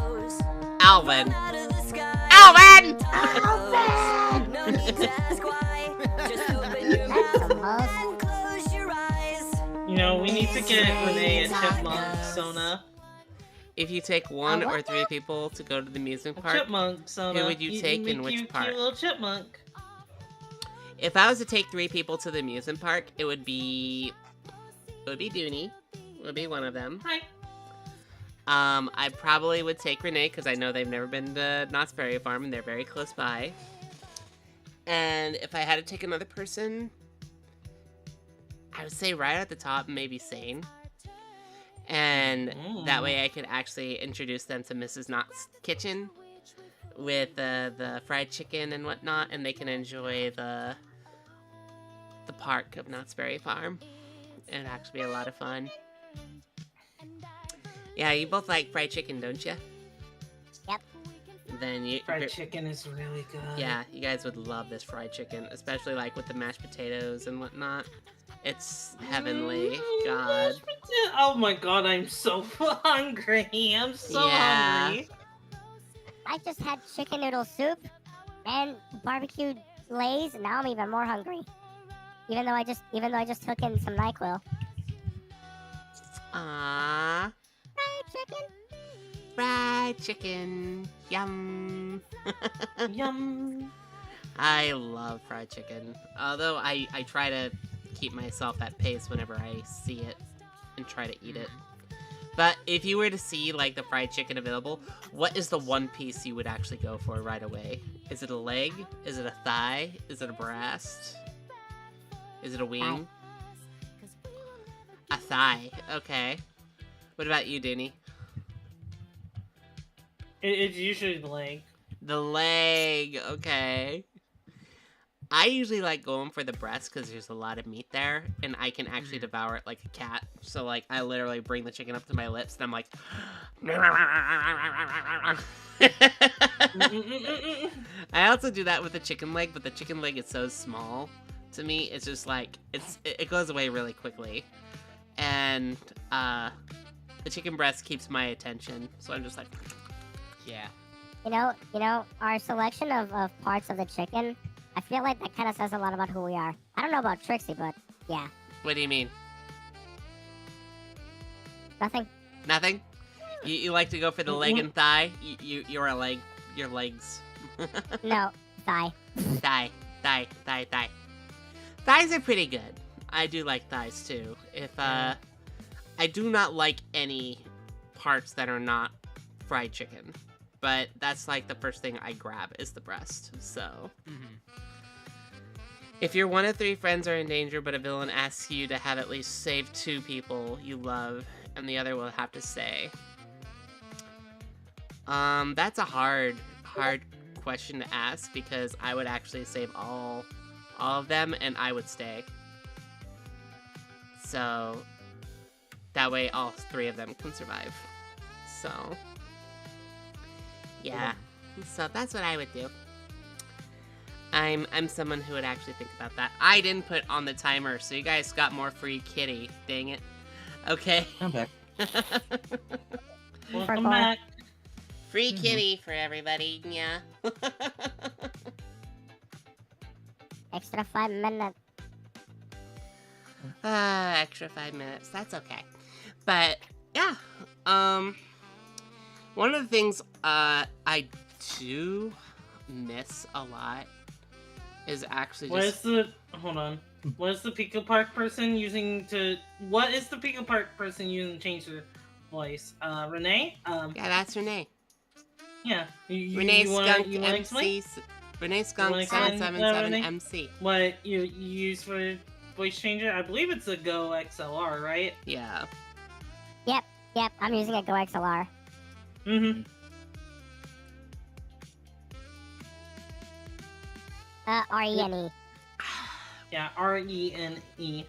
Alvin. Alvin! We need to get Renee a chipmunk, Sona. If you take one or three people to go to the amusement park, Chipmunk, Sona. who would you take in which park? Cute little chipmunk. If I was to take 3 people to the amusement park, it would be Dooney. Would be one of them. Hi. I probably would take Renee because I know they've never been to Knott's Berry Farm and they're very close by. And if I had to take another person, I would say right at the top, maybe Sane. And that way I could actually introduce them to Mrs. Knott's kitchen with the fried chicken and whatnot, and they can enjoy the park of Knott's Berry Farm. It'd actually be a lot of fun. Yeah, you both like fried chicken, don't you? Yep. Then Fried chicken is really good. Yeah, you guys would love this fried chicken, especially like with the mashed potatoes and whatnot. It's heavenly. God. Oh my god, I'm so hungry. I'm so hungry. I just had chicken noodle soup and barbecued Lay's. Now I'm even more hungry. Even though I just took in some NyQuil. Aww. Fried chicken. Fried chicken. Yum. Yum. I love fried chicken. Although I try to keep myself at pace whenever I see it and try to eat it. But if you were to see like the fried chicken available, what is the one piece you would actually go for right away? Is it a leg? Is it a thigh? Is it a breast? Is it a wing? A thigh. Okay. What about you, Dooney? It's usually the leg. The leg. Okay. I usually like going for the breast because there's a lot of meat there, and I can actually devour it like a cat. So like, I literally bring the chicken up to my lips, and I'm like, I also do that with the chicken leg, but the chicken leg is so small. To me, it's just like it goes away really quickly, and the chicken breast keeps my attention. So I'm just like, Yeah. You know, our selection of parts of the chicken, I feel like that kind of says a lot about who we are. I don't know about Trixie, but yeah. what do you mean? Nothing. Nothing? You like to go for the leg and thigh? You're a leg. Your legs. No, thigh. Thigh. Thighs are pretty good. I do like thighs too. I do not like any parts that are not fried chicken. But that's like the first thing I grab is the breast. So, if your one of 3 friends are in danger, but a villain asks you to have at least save 2 people you love, and the other will have to stay. That's a hard question to ask because I would actually save all of them, and I would stay. So that way, all 3 of them can survive. So. Yeah, so that's what I would do. I'm someone who would actually think about that. I didn't put on the timer, so you guys got more free kitty. Dang it. Okay. I'm back. Welcome back. Free kitty for everybody, yeah. Extra 5 minutes. Extra 5 minutes. That's okay. But, yeah. One of the things I do miss a lot is actually just... Hold on. What is the Pico Park person using to... What is the Pico Park person using to change their voice? Renee? Yeah, that's Renee. Yeah. Renee Skunk MC. Renee Skunk Renee? 777 MC. What you use for voice changer? I believe it's a Go XLR, right? Yeah. Yep, I'm using a Go XLR. Mm-hmm. R-E-N-E. Yeah, R-E-N-E.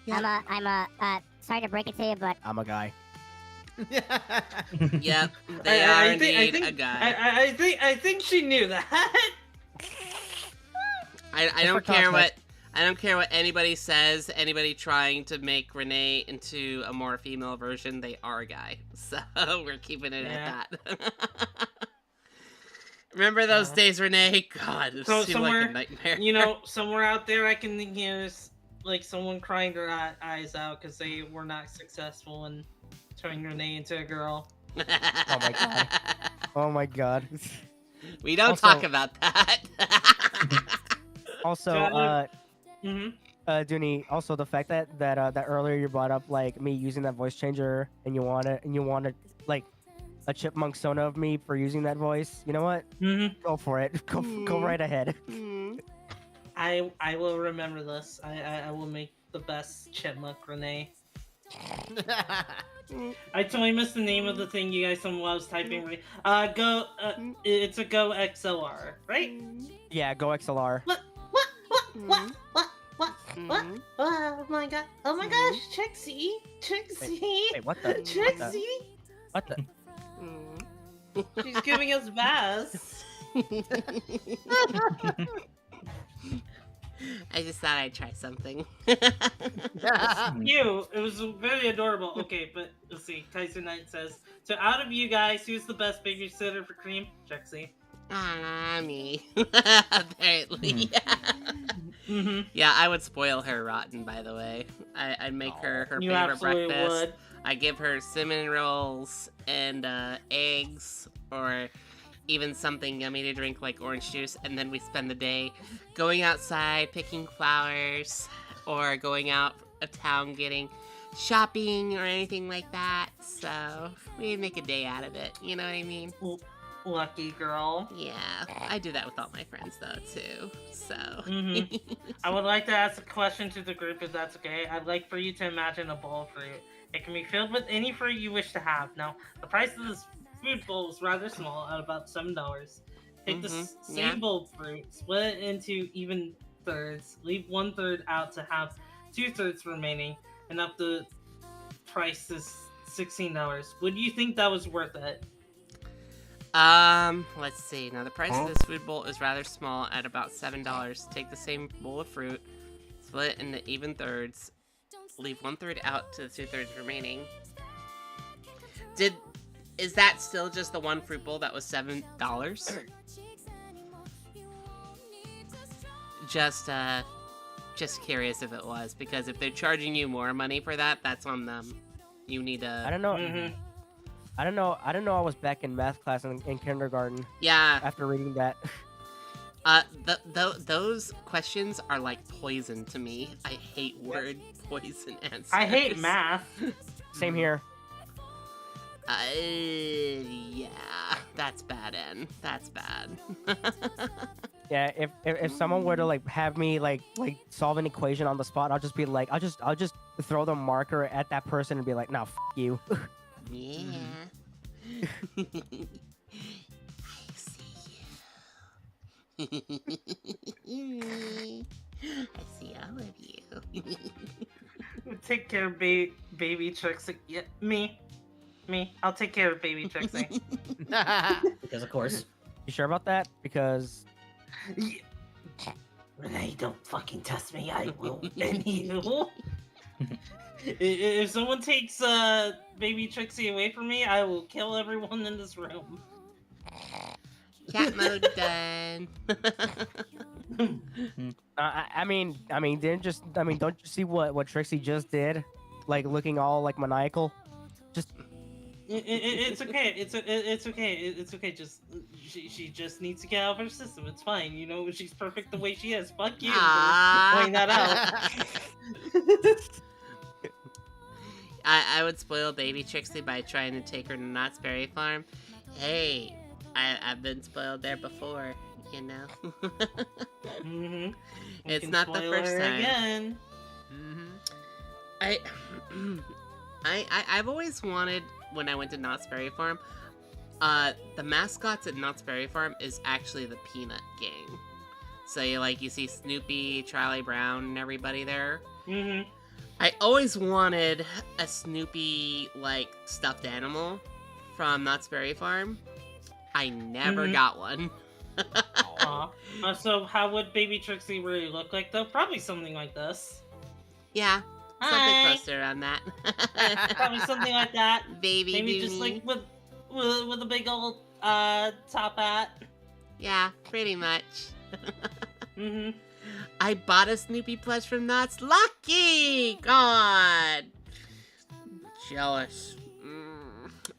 Yeah. Sorry to break it to you, but I'm a guy. Yep, they are indeed a guy. I think she knew that. I don't care what anybody says. Anybody trying to make Renee into a more female version, they are a guy. So we're keeping it at that. Remember those days, Renee? God, it seemed like a nightmare. You know, somewhere out there, I can hear like someone crying their eyes out because they were not successful in turning Renee into a girl. Oh my god. Oh my god. We don't talk about that. Also, Dooney, also the fact that earlier you brought up like me using that voice changer and you wanted like a chipmunk sona of me for using that voice. You know what? Go for it. Go right ahead. I will remember this. I will make the best chipmunk Renee. I totally missed the name of the thing you guys while I was typing. It's a Go XLR, right? Yeah, Go XLR. What? Oh my god! Oh my gosh, Trixie! Wait, what the? Trixie! What the? She's giving us bass. I just thought I'd try something. It was very adorable. Okay, but let's see. Kaiser Knight says, so out of you guys, who's the best babysitter for Cream? Trixie. Me. Apparently. Yeah, I would spoil her rotten, by the way. I'd make her favorite breakfast. Would. I give her cinnamon rolls and eggs, or even something yummy to drink like orange juice, and then we spend the day going outside picking flowers, or going out of town getting shopping or anything like that. So we make a day out of it, you know what I mean? Lucky girl. Yeah, I do that with all my friends though too. So I would like to ask a question to the group if that's okay. I'd like for you to imagine a bowl of fruit. It can be filled with any fruit you wish to have. Now, the price of this food bowl is rather small, at about $7. Take the yeah. same bowl of fruit, split it into even thirds, leave 1/3 out to have 2/3 remaining, and up the price is $16. Would you think that was worth it? Let's see. Now the price of this food bowl is rather small at about $7. Take the same bowl of fruit, split it into even thirds, leave 1/3 out to the 2/3 remaining. Is that still just the one fruit bowl that was $7? Just curious if it was, because if they're charging you more money for that, that's on them. You need to. I don't know. I don't know. I don't know. I was back in math class in kindergarten. Yeah. After reading that. Those questions are like poison to me. I hate word poison answers. I hate math. Same here. Yeah, that's bad, N. That's bad. Yeah, if someone were to like have me like solve an equation on the spot, I'll just be like, I'll just throw the marker at that person and be like, no, you. Yeah. I see you. I see all of you. Take care of baby Trixie. Yeah, me. I'll take care of baby Trixie. Because of course. You sure about that? Because Renee, don't fucking test me. I will end you. If someone takes baby Trixie away from me, I will kill everyone in this room. Cat mode done. I mean, don't you see what Trixie just did? Like looking all like maniacal. Just. It's okay. It's okay. It's okay. Just she just needs to get out of her system. It's fine. You know, she's perfect the way she is. Fuck you for pointing that out. I would spoil baby Trixie by trying to take her to Knott's Berry Farm. Hey, I've been spoiled there before, you know. It's not the first time. Again. I've always wanted, when I went to Knott's Berry Farm, the mascots at Knott's Berry Farm is actually the Peanut Gang. So you see Snoopy, Charlie Brown, and everybody there. I always wanted a Snoopy like stuffed animal from Knott's Berry Farm. I never got one. So how would baby Trixie really look like though? Probably something like this. Yeah. Something Hi. close around that. Probably something like that. Baby Maybe Boonie. just like with a big old top hat. Yeah, pretty much. I bought a Snoopy plush from Knott's. Lucky! God! Jealous.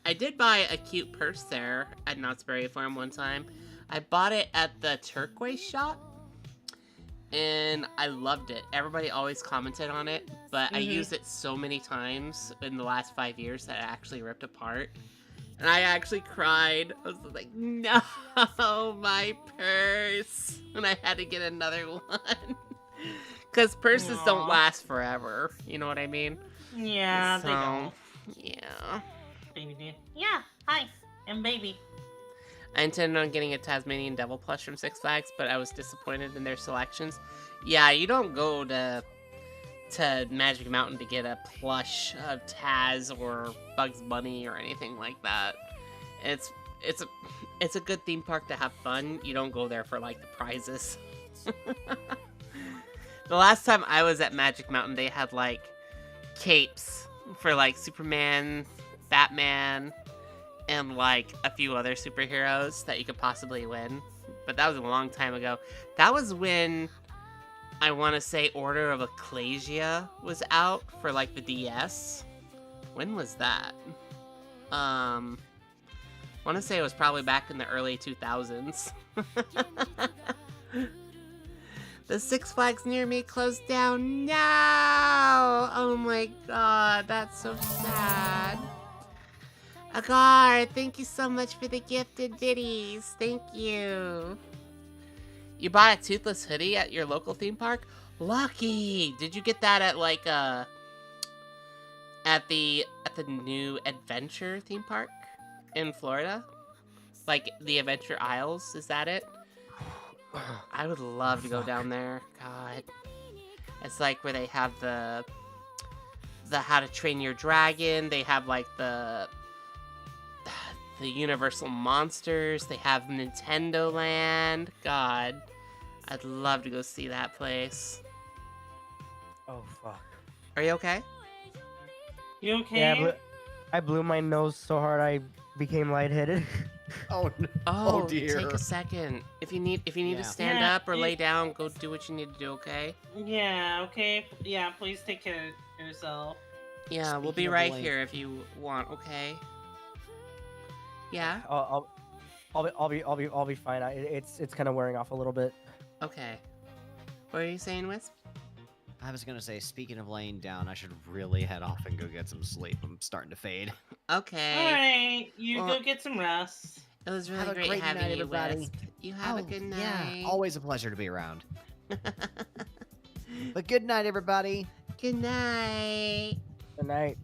I did buy a cute purse there at Knott's Berry Farm one time. I bought it at the turquoise shop. And I loved it. Everybody always commented on it, but I used it so many times in the last 5 years that it actually ripped apart. And I actually cried. I was like, no, my purse. And I had to get another one. Because purses don't last forever. You know what I mean? Yeah, so, they don't. Yeah. Baby. Yeah, hi. I'm baby. I intended on getting a Tasmanian Devil plush from Six Flags, but I was disappointed in their selections. Yeah, you don't go to Magic Mountain to get a plush of Taz or Bugs Bunny or anything like that. It's a good theme park to have fun. You don't go there for like the prizes. The last time I was at Magic Mountain, they had like capes for like Superman, Batman, and like a few other superheroes that you could possibly win. But that was a long time ago. That was when I want to say Order of Ecclesia was out for like the DS. When was that? I want to say it was probably back in the early 2000s. The Six Flags near me closed down. No! Oh my god, that's so sad. Agar, thank you so much for the gifted biddies. Thank you. You bought a toothless hoodie at your local theme park? Lucky! Did you get that at like at the new Adventure theme park in Florida? Like the Adventure Isles, is that it? I would love to go down there. God. It's like where they have the How to Train Your Dragon. They have like the Universal Monsters. They have Nintendo Land. God. I'd love to go see that place. Oh fuck. Are you okay? You okay? Yeah, I blew my nose so hard I became lightheaded. Oh no. Oh, dear. take a second. If you need Yeah. to stand Yeah, up or lay down, go do what you need to do, okay? Yeah, okay. Yeah, please take care of yourself. Yeah, we'll Speaking be of right laying- here if you want, okay? Yeah? I'll be fine. It's kind of wearing off a little bit. Okay. What are you saying, Wisp? I was gonna say, speaking of laying down, I should really head off and go get some sleep. I'm starting to fade. Okay. Alright, you Well, go get some rest. It was really Have a great great having night, you, everybody. Wisp. You have a good night. Yeah, always a pleasure to be around. But good night, everybody. Good night. Good night.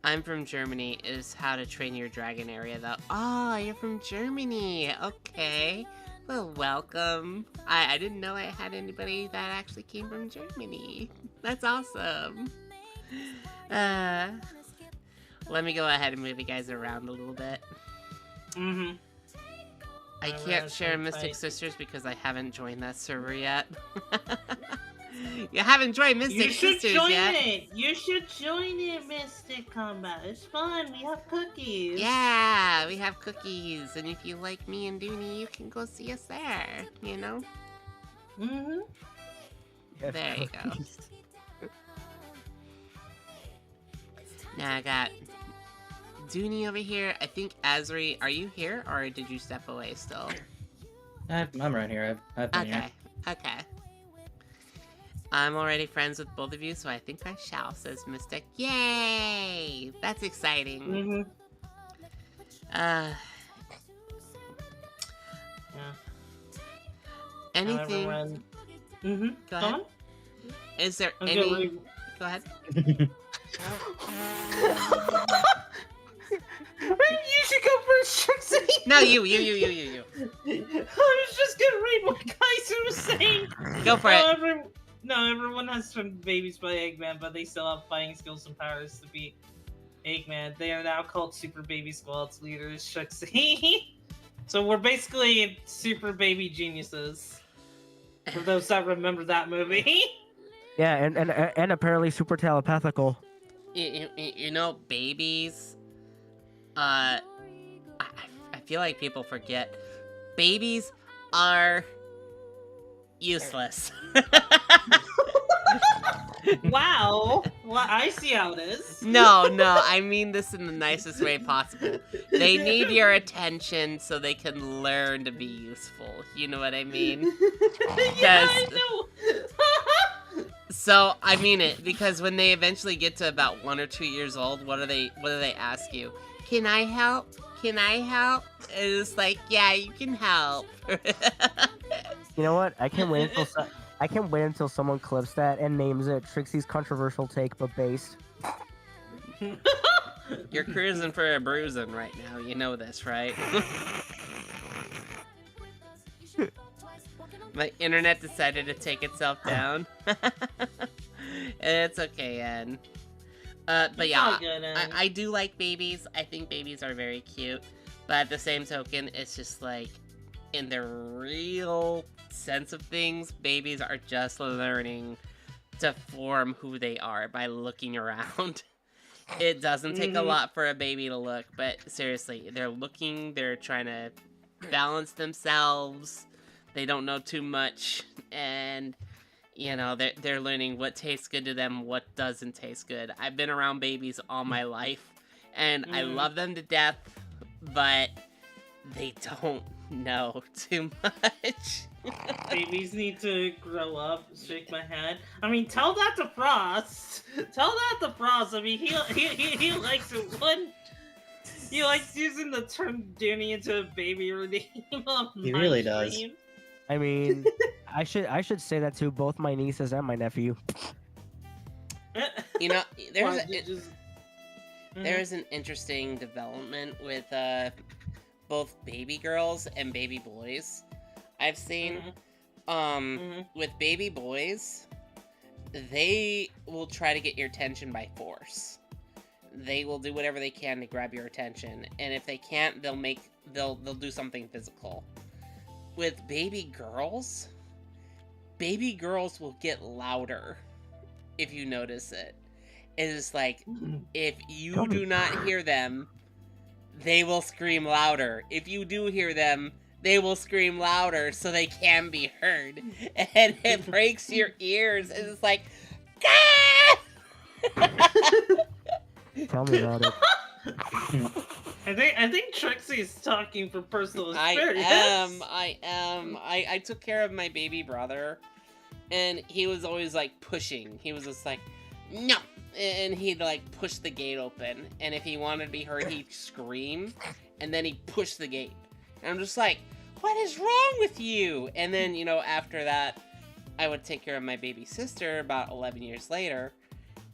I'm from Germany. Is How to Train Your Dragon area, though. Oh, you're from Germany. Okay. Well, welcome. I didn't know I had anybody that actually came from Germany. That's awesome. Let me go ahead and move you guys around a little bit. Mm-hmm. I Alright, can't share sounds Mystic tight. Sisters because I haven't joined that server yet. You haven't joined Mystic You should Sisters join yet. it! You should join it, Mystic Combat. It's fun. We have cookies. Yeah, we have cookies, and if you like me and Dooney, you can go see us there, you know? Mm-hmm. There you go. Now I got Dooney over here. I think Azri, are you here, or did you step away still? I'm right here. I've been here. Okay, okay. I'm already friends with both of you, so I think I shall, says Mystic. Yay! That's exciting. Mm-hmm. Uh, Yeah. anything? Mm-hmm. Go ahead. Is there I'm any? good. Go ahead. You should go first, Trixie. No, you. I was just gonna read what Kaiser was saying. Go for it. Everyone has been babies by Eggman, but they still have fighting skills and powers to beat Eggman. They are now called Super Baby Squad's leaders, Trixie. So we're basically super baby geniuses. For those that remember that movie. Yeah, and apparently super telepathical. You know, babies. I feel like people forget. Babies are useless. Wow. Well, I see how it is. No, I mean this in the nicest way possible. They need your attention so they can learn to be useful. You know what I mean? Yeah, I know. So I mean it, because when they eventually get to about 1 or 2 years old, what do they ask you? Can I help? Can I help? And it's like, yeah, you can help. You know what? I can't wait until someone clips that and names it Trixie's controversial take, but based. You're cruising for a bruising right now. You know this, right? My internet decided to take itself down. It's okay, Ed. But It's yeah, all good, Ed. I do like babies. I think babies are very cute. But at the same token, it's just like, in the real sense of things, babies are just learning to form who they are by looking around. It doesn't take a lot for a baby to look, but seriously, they're looking, they're trying to balance themselves, they don't know too much, and you know, they're learning what tastes good to them, what doesn't taste good. I've been around babies all my life, and I love them to death, but they don't know too much. Babies need to grow up. Shake my head. I mean, tell that to Frost. Tell that to Frost. I mean, he likes it when he likes using the term Dooney into a baby redeem. He really does. I mean, I should say that to both my nieces and my nephew. You know, Why, there is an interesting development with both baby girls and baby boys. I've seen with baby boys, they will try to get your attention by force. They will do whatever they can to grab your attention, and if they can't, they'll do something physical. With baby girls will get louder if you notice it. It is like, if you do not hear them, they will scream louder. If you do hear them, they will scream louder so they can be heard. And it breaks your ears. And it's like, Gah! Tell me about it. I think Trixie's talking from personal experience. I am. I took care of my baby brother, and he was always like pushing. He was just like, no, and he'd like push the gate open, and if he wanted to be heard, he'd scream, and then he'd push the gate. And I'm just like, what is wrong with you? And then, you know, after that, I would take care of my baby sister about 11 years later,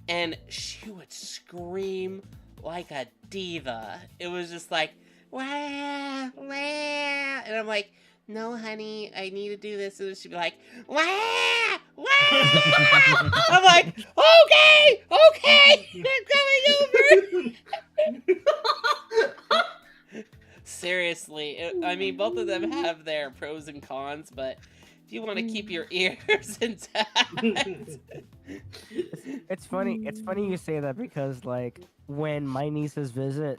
and she would scream like a diva. It was just like, wah, wah. And I'm like, no, honey, I need to do this. And she'd be like, wah, wah. I'm like, okay, I'm coming over. Seriously, I mean, both of them have their pros and cons, but if you want to keep your ears intact. It's funny you say that, because like when my nieces visit,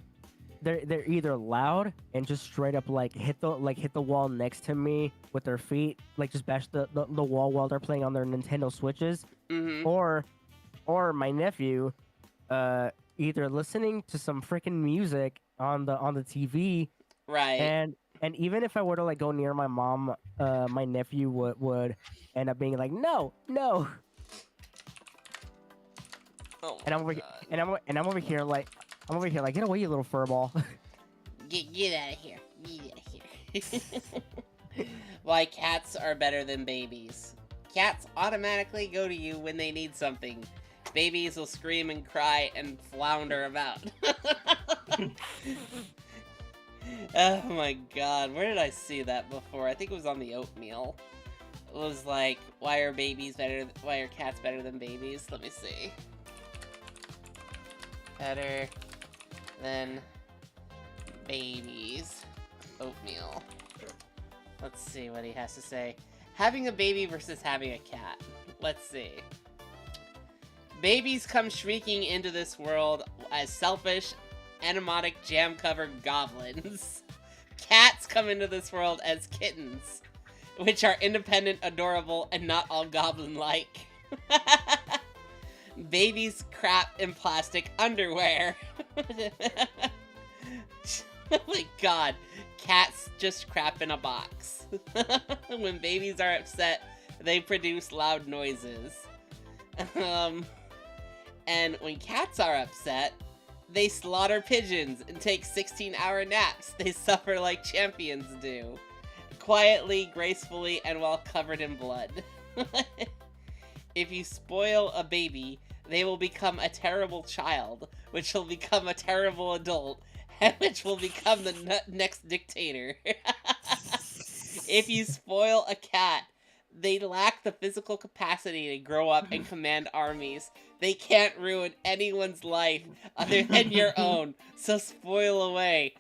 they're either loud and just straight up like hit the wall next to me with their feet, like just bash the wall while they're playing on their Nintendo Switches, or my nephew either listening to some freaking music on the TV, right, and even if I were to like go near my mom, my nephew would end up being like, no. Oh, and I'm over here, and I'm over here like get away, you little furball. Get out of here. Get out of here. Why cats are better than babies. Cats automatically go to you when they need something. Babies will scream and cry and flounder about. Oh my god, where did I see that before? I think it was on the oatmeal. It was like, why are cats better than babies? Let me see. Better than babies. Oatmeal. Let's see what he has to say. Having a baby versus having a cat. Let's see. Babies come shrieking into this world as selfish, enigmatic, jam-covered goblins. Cats come into this world as kittens, which are independent, adorable, and not all goblin-like. Babies crap in plastic underwear. Oh my god. Cats just crap in a box. When babies are upset, they produce loud noises. And when cats are upset, they slaughter pigeons and take 16-hour naps. They suffer like champions do. Quietly, gracefully, and while covered in blood. If you spoil a baby, they will become a terrible child, which will become a terrible adult, and which will become the next dictator. If you spoil a cat, they lack the physical capacity to grow up and command armies. They can't ruin anyone's life other than your own, so spoil away.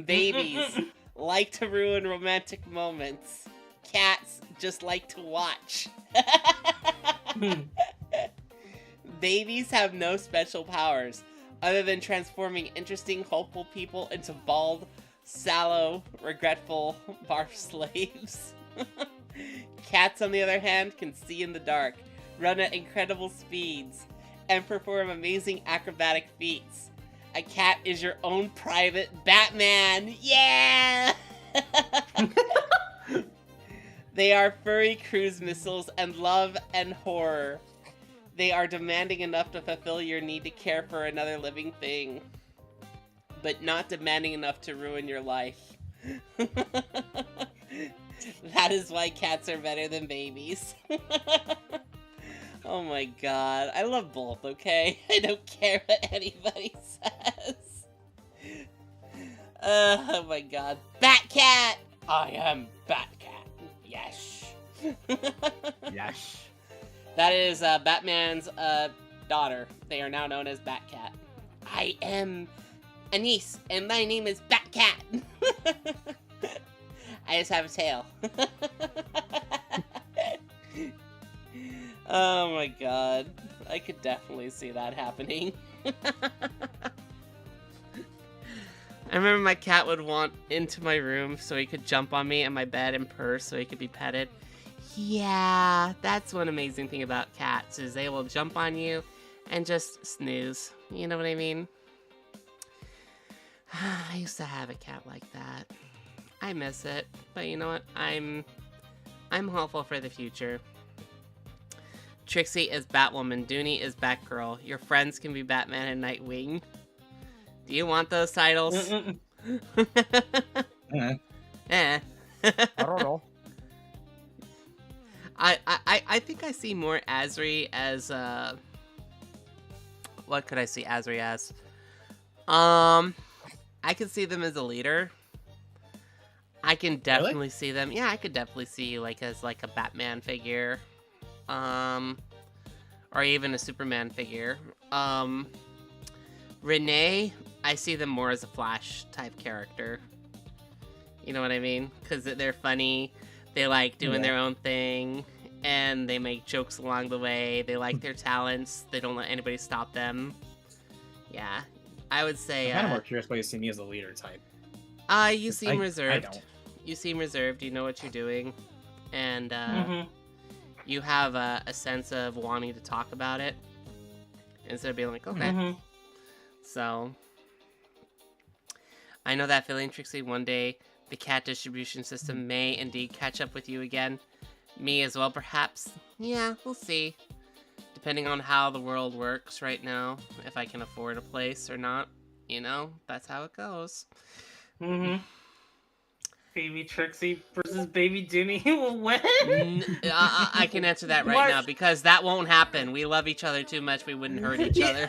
Babies like to ruin romantic moments. Cats just like to watch. Babies have no special powers other than transforming interesting, hopeful people into bald, sallow, regretful barf slaves. Cats, on the other hand, can see in the dark, run at incredible speeds, and perform amazing acrobatic feats. A cat is your own private Batman! Yeah! They are furry cruise missiles and love and horror. They are demanding enough to fulfill your need to care for another living thing, but not demanding enough to ruin your life. That is why cats are better than babies. Oh my god. I love both, okay? I don't care what anybody says. Oh my god. Batcat! I am Batcat. Yes. Yes. That is Batman's daughter. They are now known as Batcat. I am Anise, and my name is Batcat. I just have a tail. Oh my god. I could definitely see that happening. I remember my cat would want into my room so he could jump on me in my bed and purr so he could be petted. Yeah, that's one amazing thing about cats is they will jump on you and just snooze. You know what I mean? I used to have a cat like that. I miss it, but you know what? I'm hopeful for the future. Trixie is Batwoman, Dooney is Batgirl. Your friends can be Batman and Nightwing. Do you want those titles? Eh. I don't know. I think I see more Asri as what could I see Asri as? I could see them as a leader. I can definitely see them. Yeah, I could definitely see you like as like a Batman figure. Or even a Superman figure. Renee, I see them more as a Flash type character. You know what I mean? Because they're funny, they like doing their own thing, and they make jokes along the way. They like their talents. They don't let anybody stop them. Yeah, I would say. I'm kind of more curious why you see me as a leader type. You seem reserved. I don't. You seem reserved. You know what you're doing, and you have a sense of wanting to talk about it instead of being like, okay. So, I know that feeling, Trixie. One day, the cat distribution system may indeed catch up with you again. Me as well, perhaps. Yeah, we'll see. Depending on how the world works right now, if I can afford a place or not. You know, that's how it goes. Baby Trixie versus Baby Dooney will win? I can answer that right now, because that won't happen. We love each other too much, we wouldn't hurt each other.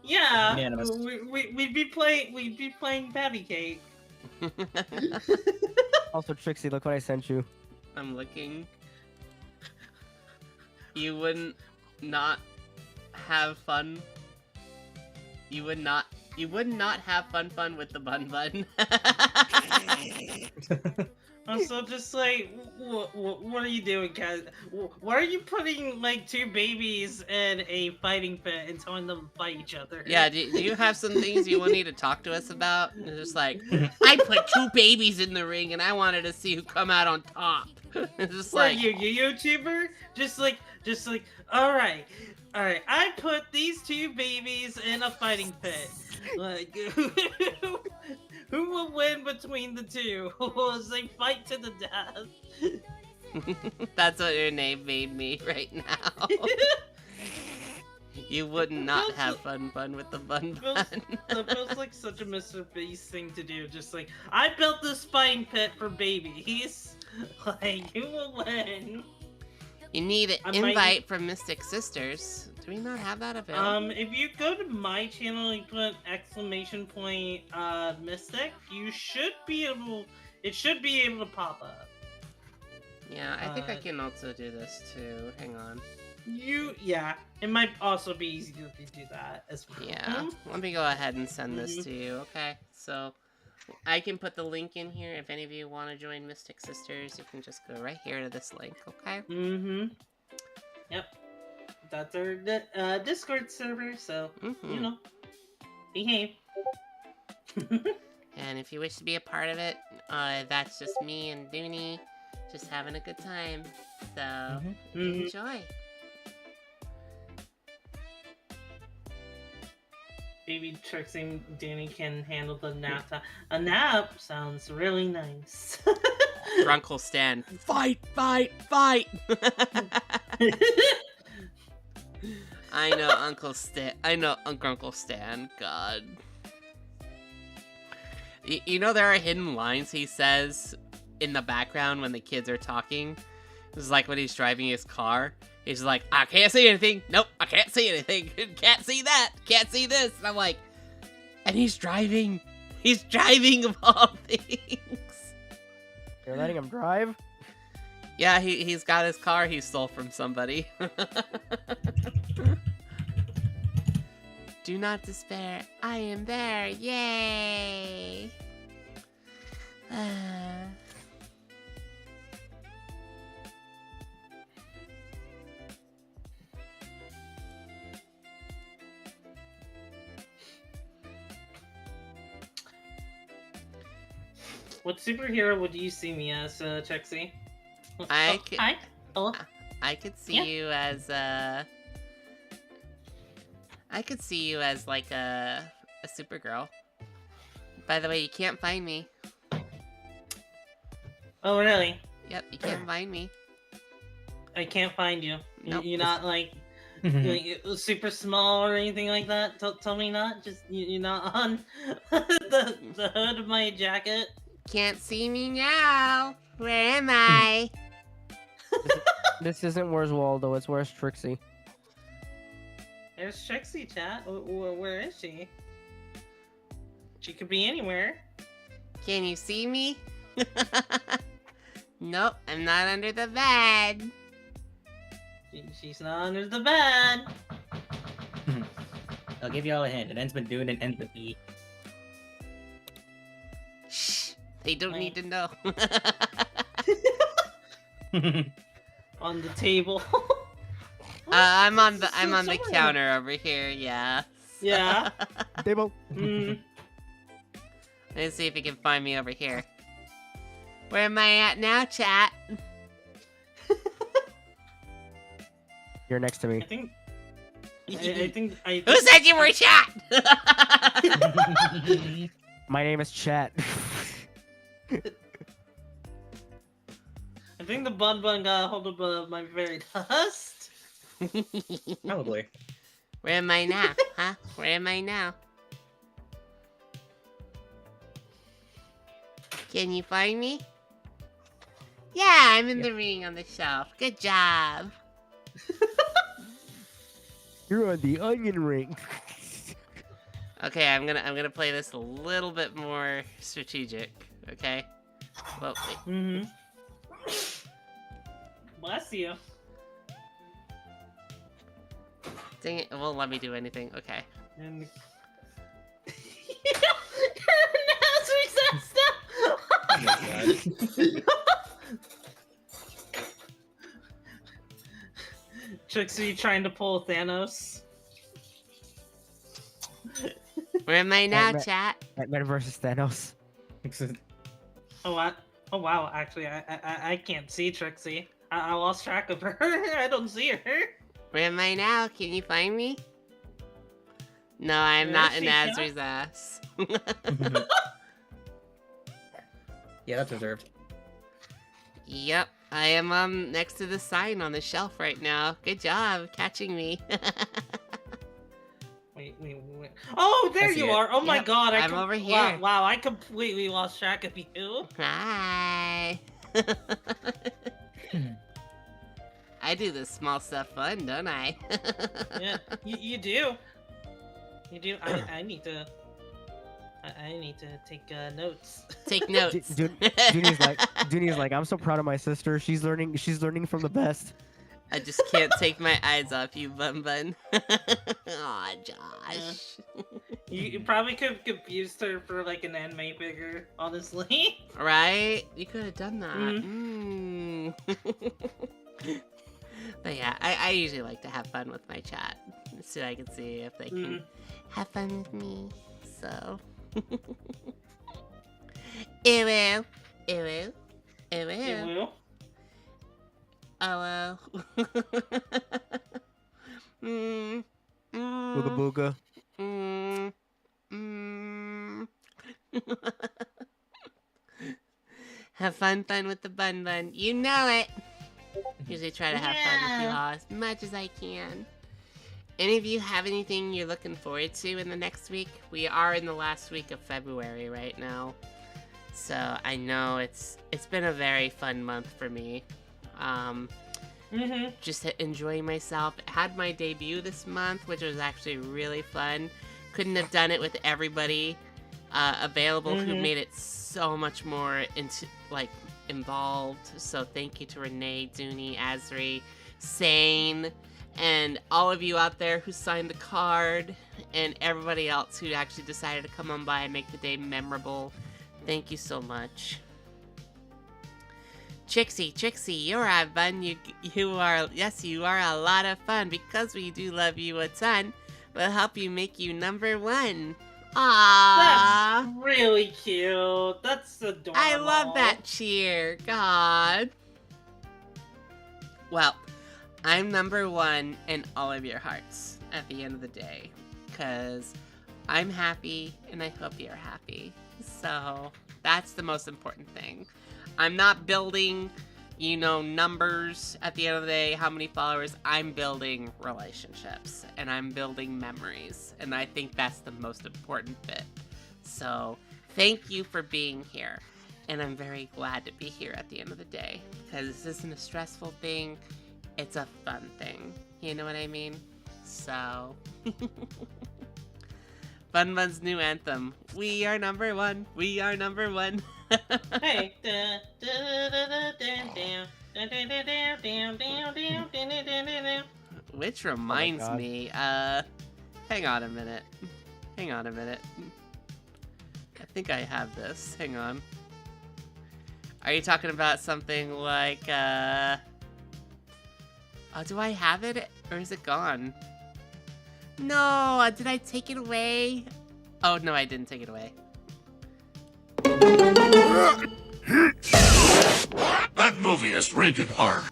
Yeah, we'd be playing Patty Cake. Also, Trixie, look what I sent you. I'm looking. You wouldn't not have fun. You would not have fun with the bun. I'm so just like, what are you doing, Kat? Why are you putting like two babies in a fighting pit and telling them to fight each other? Yeah, do you have some things you need to talk to us about? It's just like, I put two babies in the ring and I wanted to see who come out on top. It's just What like, are you YouTuber? Just like, all right. I put these two babies in a fighting pit. Like, who will win between the two? As they fight to the death? That's what your name made me right now. You would not have fun with the bun. That feels like such a Mr. Beast thing to do. Just like, I built this fighting pit for babies. Like, who will win? You need an invite from Mystic Sisters. Do we not have that available? If you go to my channel and put ! Mystic, you should be able. It should be able to pop up. Yeah, I think I can also do this too. Hang on. It might also be easy to do that as well. Yeah, let me go ahead and send this to you. Okay, so I can put the link in here. If any of you want to join Mystic Sisters, you can just go right here to this link. Okay. Yep. That's our Discord server, so you know, behave. And if you wish to be a part of it, that's just me and Dooney just having a good time. So enjoy. Baby Trixie and Danny can handle the nap time. A nap sounds really nice. Grunkle Stan, fight! I know Uncle Stan. God. You know there are hidden lines he says in the background when the kids are talking. This is like when he's driving his car. He's like, I can't see anything. Nope, I can't see anything. Can't see that. Can't see this. And I'm like, and he's driving. He's driving of all things. You're letting him drive? Yeah, he's got his car he stole from somebody. Do not despair. I am there. Yay. What superhero would you see me as, Trixie? I could, Hi. Hello. I could see Yeah. you as I could see you as like a Supergirl. By the way, you can't find me. Oh, really? Yep, you can't find me. I can't find you. Nope. You're not like super small or anything like that. Tell me not. Just you're not on the hood of my jacket. Can't see me now. Where am I? This isn't Where's Waldo, it's Where's Trixie. There's Trixie, chat. Where is she? She could be anywhere. Can you see me? Nope, I'm not under the bed. She's not under the bed. I'll give you all a hint. It ends with dude and ends with E. Shh, they don't need to know. On the table. I'm on the Somewhere. counter over here. Yeah. Yeah. Table. Let's see if you can find me over here. Where am I at now, chat? You're next to me. I think. I think. Who said you were chat? My name is Chat. I think the bun got a hold of my very dust. Probably. Where am I now? Huh? Where am I now? Can you find me? Yeah, I'm in the ring on the shelf. Good job. You're on the onion ring. Okay, I'm gonna play this a little bit more strategic. Okay. Well, wait. Bless you. Dang it! It won't let me do anything. Okay. And... Trixie trying to pull Thanos. Where am I now, Batman- chat? Batman versus Thanos. Oh what? Oh wow! Actually, I can't see Trixie. I lost track of her. I don't see her. Where am I now? Can you find me? No, I'm Where not is in she, chat? Asri's ass. Yeah, that's reserved. Yep, I am next to the sign on the shelf right now. Good job catching me. Wait. Oh, there I see you it. are. Oh my Yep, god, I'm over here. Wow, I completely lost track of you. Hi. I do this small stuff fun, don't I? Yeah, you do. You do. I need to. I need to take notes. Take notes. Junie's like, I'm so proud of my sister. She's learning from the best. I just can't take my eyes off you, Bun Bun. Aw, Josh. You probably could have confused her for like an anime figure, honestly. Right? You could have done that. Mhm. But yeah, I usually like to have fun with my chat, so I can see if they can have fun with me. So, ew, ew, ew, You will. oh well. Booga booga. Have fun with the Bun Bun. You know it. Usually try to have fun with you all as much as I can. Any of you have anything you're looking forward to in the next week? We are in the last week of February right now. So I know it's been a very fun month for me. Just enjoying myself. Had my debut this month, which was actually really fun. Couldn't have done it with everybody available who made it so much more involved. So thank you to Renee, Dooney, Azri, Sane, and all of you out there who signed the card, and everybody else who actually decided to come on by and make the day memorable. Thank you so much. Trixie, you're a fun. You are a lot of fun. Because we do love you a ton, we'll help you make you number 1. Aww. That's really cute. That's adorable. I love that cheer. God. Well, I'm number 1 in all of your hearts at the end of the day. Because I'm happy and I hope you're happy. So that's the most important thing. I'm not building, numbers at the end of the day, how many followers. I'm building relationships and I'm building memories. And I think that's the most important bit. So thank you for being here. And I'm very glad to be here at the end of the day. Because this isn't a stressful thing. It's a fun thing. You know what I mean? So... Fun Fun's new anthem. We are number 1. We are number 1. Hey. Which reminds me, hang on a minute. I think I have this. Hang on. Are you talking about something like, oh, do I have it? Or is it gone? No, did I take it away? Oh, no, I didn't take it away. That movie is rated R.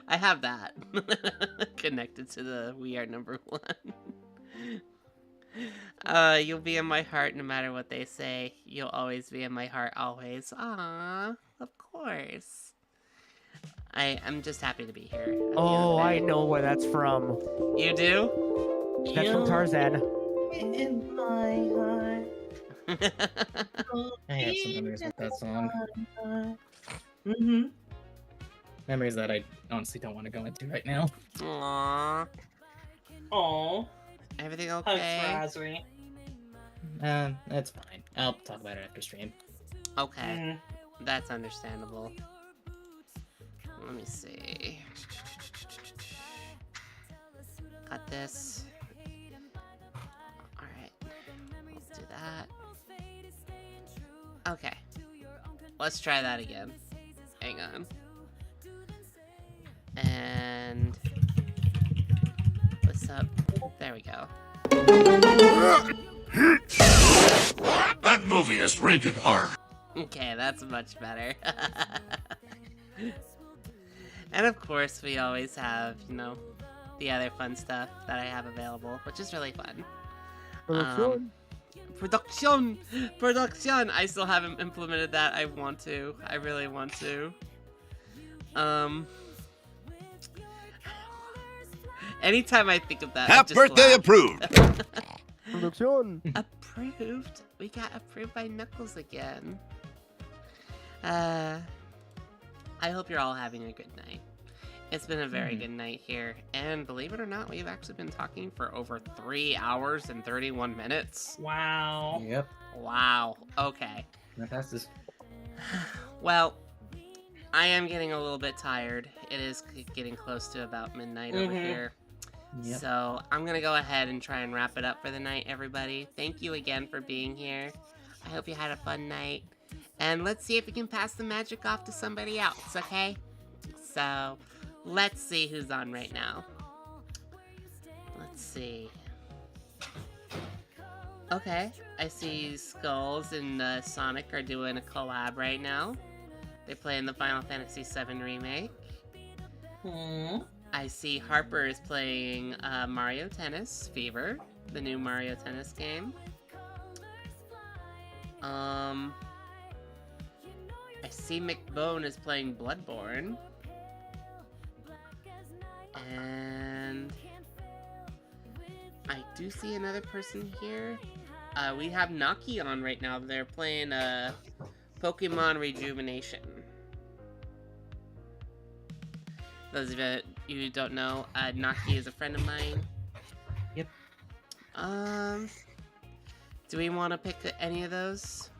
I have that connected to the We Are Number 1. You'll be in my heart no matter what they say. You'll always be in my heart, always. Aww, of course. I'm just happy to be here. Oh, I know where that's from. You do? That's from Tarzan. In my heart. I have some memories with that song. Mm-hmm. Memories that I honestly don't want to go into right now. Aww. Aww. Everything okay? Hugs for Azri. That's fine. I'll talk about it after stream. Okay. That's understandable. Let me see. Got this. Alright. Let's do that. Okay. Let's try that again. Hang on. And... what's up? There we go. That movie is rated R. Okay, that's much better. And of course, we always have, the other fun stuff that I have available, which is really fun. Production! I still haven't implemented that. I want to. I really want to. Anytime I think of that, I Happy just birthday laugh. approved. Approved? We got approved by Knuckles again. I hope you're all having a good night. It's been a very good night here, and believe it or not, we've actually been talking for over 3 hours and 31 minutes. Wow. Yep. Wow. Okay. That passes. Well, I am getting a little bit tired. It is getting close to about midnight over here. Yep. So I'm going to go ahead and try and wrap it up for the night, everybody. Thank you again for being here. I hope you had a fun night. And let's see if we can pass the magic off to somebody else, okay? So, let's see who's on right now. Let's see. Okay, I see Skulls and Sonic are doing a collab right now. They're playing the Final Fantasy VII Remake. I see Harper is playing Mario Tennis Fever, the new Mario Tennis game. I see McBone is playing Bloodborne. And I do see another person here. We have Naki on right now. They're playing Pokemon Rejuvenation. those of you who don't know, Naki is a friend of mine. Yep. Do we want to pick any of those?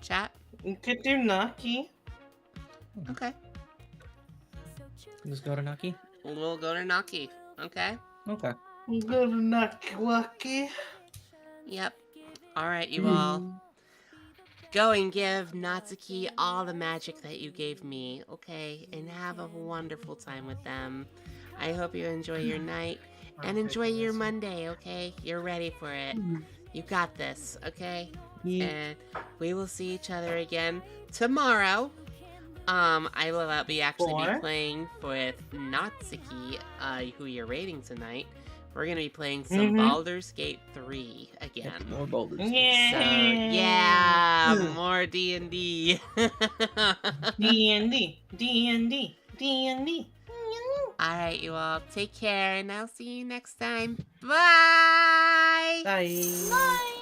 Chat? You could do Naki. Okay. Let's go to Naki. We'll go to Naki. Okay. Okay. We'll go to Naki. Yep. Alright, you all. Go and give Natsuki all the magic that you gave me, okay? And have a wonderful time with them. I hope you enjoy your night. And enjoy your Monday, okay? You're ready for it. You got this, okay? Yeah. And we will see each other again tomorrow. I will be playing with Natsuki, who you're rating tonight. We're gonna be playing some Baldur's Gate 3 again. More Baldur's Gate. So yeah, more D&D. D&D. Alright, you all. Take care, and I'll see you next time. Bye! Bye. Bye.